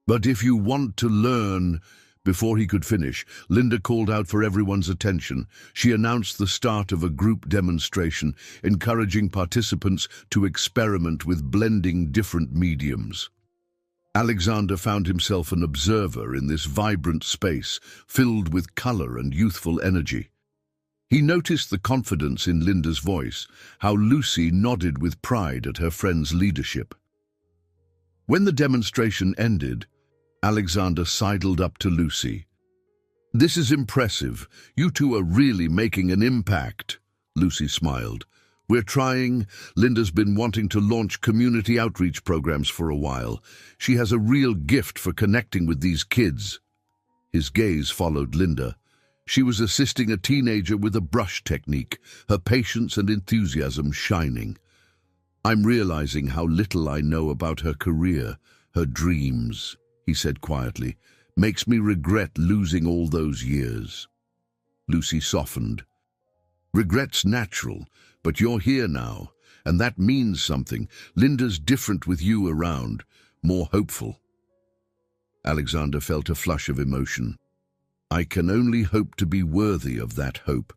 A: But if you want to learn..." Before he could finish, Linda called out for everyone's attention. She announced the start of a group demonstration, encouraging participants to experiment with blending different mediums. Alexander found himself an observer in this vibrant space, filled with color and youthful energy. He noticed the confidence in Linda's voice, how Lucy nodded with pride at her friend's leadership. When the demonstration ended, Alexander sidled up to Lucy. "This is impressive. You two are really making an impact." Lucy smiled. "We're trying. Linda's been wanting to launch community outreach programs for a while. She has a real gift for connecting with these kids." His gaze followed Linda. She was assisting a teenager with a brush technique, her patience and enthusiasm shining. "I'm realizing how little I know about her career, her dreams," he said quietly. "Makes me regret losing all those years." Lucy softened. "Regret's natural, but you're here now, and that means something. Linda's different with you around, more hopeful." Alexander felt a flush of emotion. "I can only hope to be worthy of that hope."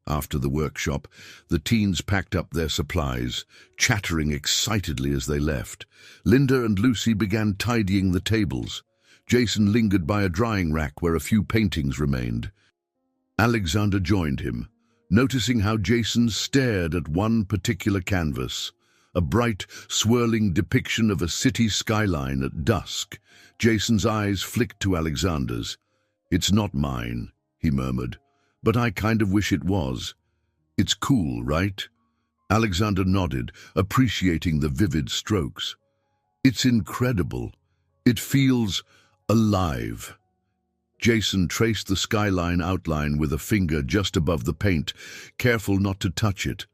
A: After the workshop, the teens packed up their supplies, chattering excitedly as they left. Linda and Lucy began tidying the tables. Jason lingered by a drying rack where a few paintings remained. Alexander joined him, noticing how Jason stared at one particular canvas, a bright, swirling depiction of a city skyline at dusk. Jason's eyes flicked to Alexander's. "It's not mine," he murmured, "but I kind of wish it was. It's cool, right?" Alexander nodded, appreciating the vivid strokes. "It's incredible. It feels alive." Jason traced the skyline outline with a finger just above the paint, careful not to touch it.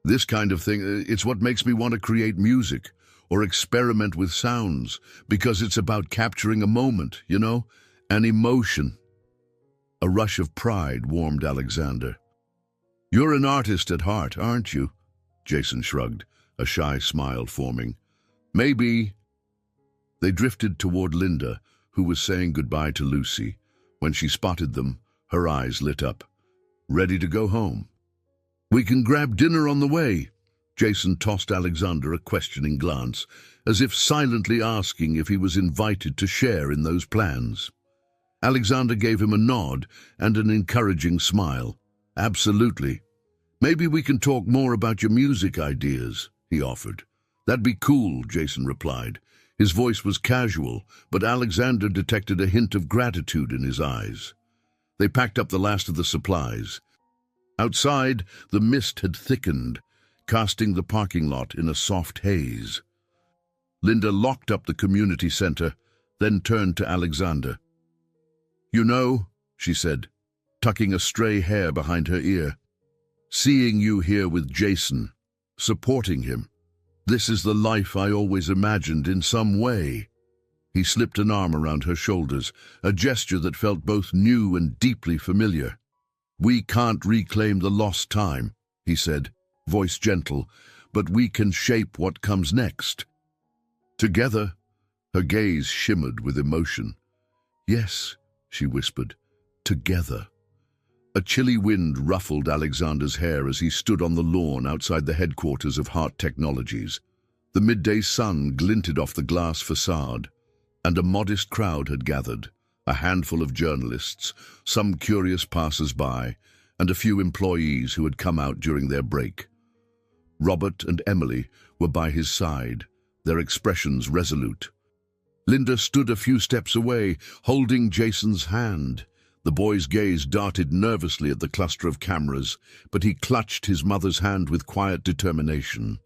A: "This kind of thing, it's what makes me want to create music or experiment with sounds, because it's about capturing a moment, you know, an emotion." A rush of pride warmed Alexander. "You're an artist at heart, aren't you?" Jason shrugged, a shy smile forming. "Maybe." They drifted toward Linda, who was saying goodbye to Lucy. When she spotted them, her eyes lit up. Ready to go home? We can grab dinner on the way. Jason tossed Alexander a questioning glance, as if silently asking if he was invited to share in those plans. Alexander gave him a nod and an encouraging smile. Absolutely. Maybe we can talk more about your music ideas, he offered. That'd be cool, Jason replied. His voice was casual, but Alexander detected a hint of gratitude in his eyes. They packed up the last of the supplies. Outside, the mist had thickened, casting the parking lot in a soft haze. Linda locked up the community center, then turned to Alexander. You know, she said, tucking a stray hair behind her ear, seeing you here with Jason, supporting him, this is the life I always imagined in some way. He slipped an arm around her shoulders, a gesture that felt both new and deeply familiar. We can't reclaim the lost time, he said, voice gentle, but we can shape what comes next. Together, her gaze shimmered with emotion. Yes, she whispered, together. A chilly wind ruffled Alexander's hair as he stood on the lawn outside the headquarters of Heart Technologies. The midday sun glinted off the glass facade, and a modest crowd had gathered, a handful of journalists, some curious passers-by, and a few employees who had come out during their break. Robert and Emily were by his side, their expressions resolute. Linda stood a few steps away, holding Jason's hand. The boy's gaze darted nervously at the cluster of cameras, but he clutched his mother's hand with quiet determination.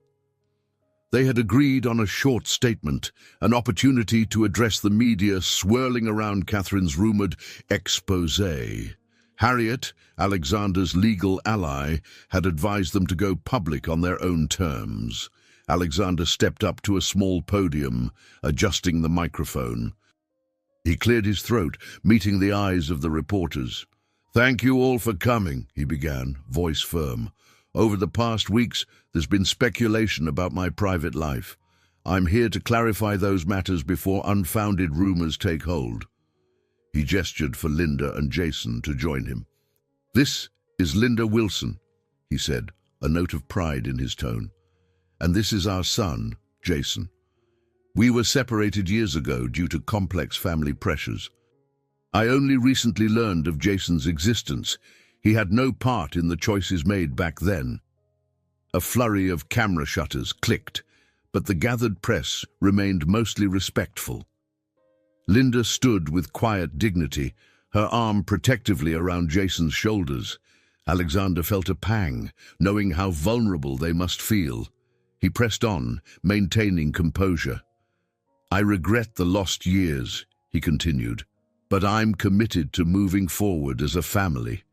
A: They had agreed on a short statement, an opportunity to address the media swirling around Catherine's rumored exposé. Harriet, Alexander's legal ally, had advised them to go public on their own terms. Alexander stepped up to a small podium, adjusting the microphone. He cleared his throat, meeting the eyes of the reporters. Thank you all for coming, he began, voice firm. Over the past weeks, there's been speculation about my private life. I'm here to clarify those matters before unfounded rumors take hold. He gestured for Linda and Jason to join him. This is Linda Wilson, he said, a note of pride in his tone. And this is our son, Jason. We were separated years ago due to complex family pressures. I only recently learned of Jason's existence. He had no part in the choices made back then. A flurry of camera shutters clicked, but the gathered press remained mostly respectful. Linda stood with quiet dignity, her arm protectively around Jason's shoulders. Alexander felt a pang, knowing how vulnerable they must feel. He pressed on, maintaining composure. I regret the lost years, he continued, but I'm committed to moving forward as a family.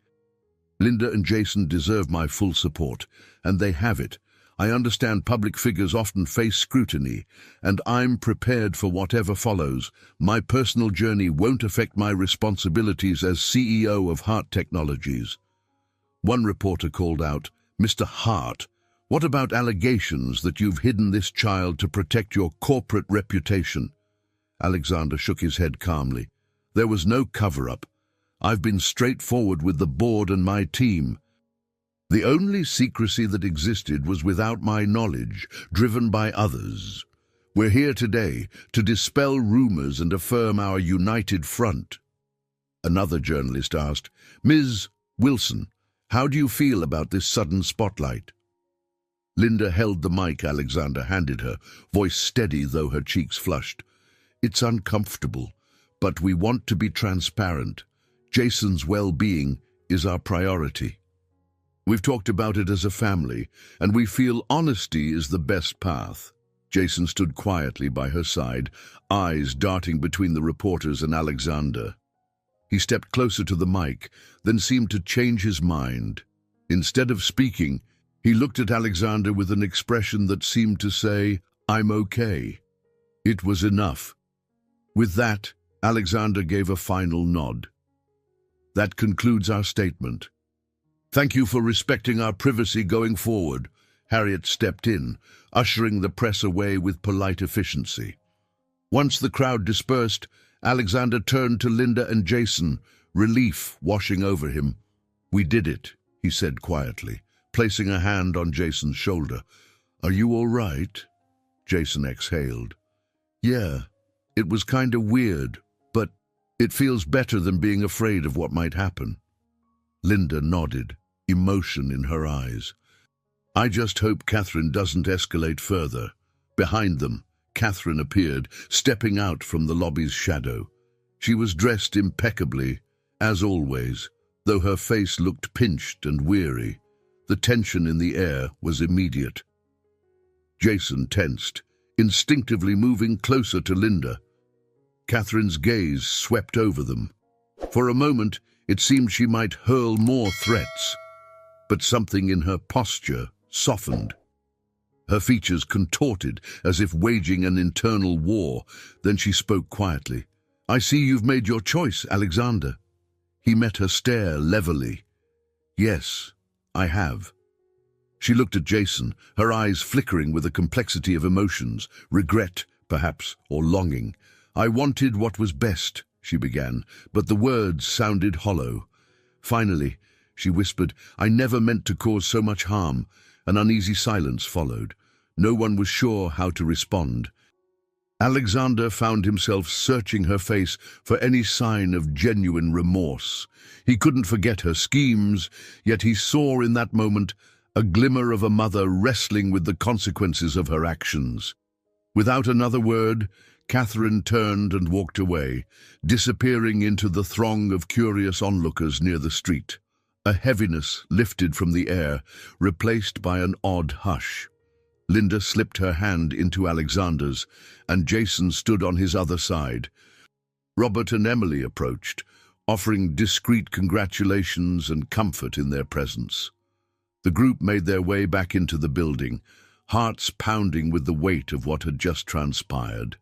A: Linda and Jason deserve my full support, and they have it. I understand public figures often face scrutiny, and I'm prepared for whatever follows. My personal journey won't affect my responsibilities as CEO of Heart Technologies. One reporter called out, Mr. Hart, what about allegations that you've hidden this child to protect your corporate reputation? Alexander shook his head calmly. There was no cover-up. I've been straightforward with the board and my team. The only secrecy that existed was without my knowledge, driven by others. We're here today to dispel rumors and affirm our united front. Another journalist asked, Ms. Wilson, how do you feel about this sudden spotlight? Linda held the mic Alexander handed her, voice steady though her cheeks flushed. It's uncomfortable, but we want to be transparent. Jason's well-being is our priority. We've talked about it as a family, and we feel honesty is the best path. Jason stood quietly by her side, eyes darting between the reporters and Alexander. He stepped closer to the mic, then seemed to change his mind. Instead of speaking, he looked at Alexander with an expression that seemed to say, I'm okay. It was enough. With that, Alexander gave a final nod. That concludes our statement. Thank you for respecting our privacy going forward. Harriet stepped in, ushering the press away with polite efficiency. Once the crowd dispersed, Alexander turned to Linda and Jason, relief washing over him. "We did it," he said quietly, placing a hand on Jason's shoulder. "Are you all right?" Jason exhaled. "Yeah, it was kinda weird, but it feels better than being afraid of what might happen." Linda nodded, emotion in her eyes. "I just hope Catherine doesn't escalate further." Behind them, Catherine appeared, stepping out from the lobby's shadow. She was dressed impeccably, as always, though her face looked pinched and weary. The tension in the air was immediate. Jason tensed, instinctively moving closer to Linda. Catherine's gaze swept over them. For a moment, it seemed she might hurl more threats, but something in her posture softened. Her features contorted as if waging an internal war. Then she spoke quietly. "I see you've made your choice, Alexander." He met her stare levelly. "Yes, I have." She looked at Jason, her eyes flickering with a complexity of emotions, regret, perhaps, or longing. "I wanted what was best," she began, but the words sounded hollow. Finally, she whispered, "I never meant to cause so much harm." An uneasy silence followed. No one was sure how to respond. Alexander found himself searching her face for any sign of genuine remorse. He couldn't forget her schemes, yet he saw in that moment a glimmer of a mother wrestling with the consequences of her actions. Without another word, Catherine turned and walked away, disappearing into the throng of curious onlookers near the street. A heaviness lifted from the air, replaced by an odd hush. Linda slipped her hand into Alexander's, and Jason stood on his other side. Robert and Emily approached, offering discreet congratulations and comfort in their presence. The group made their way back into the building, hearts pounding with the weight of what had just transpired.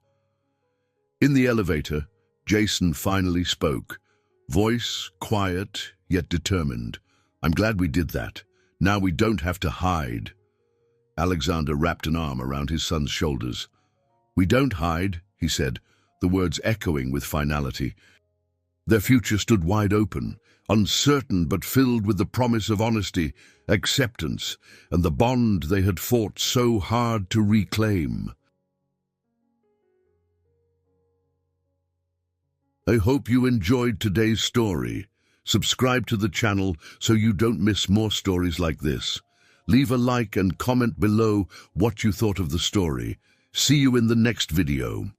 A: In the elevator, Jason finally spoke, voice quiet yet determined. "I'm glad we did that. Now we don't have to hide." Alexander wrapped an arm around his son's shoulders. "We don't hide," he said, the words echoing with finality. Their future stood wide open, uncertain but filled with the promise of honesty, acceptance, and the bond they had fought so hard to reclaim. I hope you enjoyed today's story. Subscribe to the channel so you don't miss more stories like this. Leave a like and comment below what you thought of the story. See you in the next video.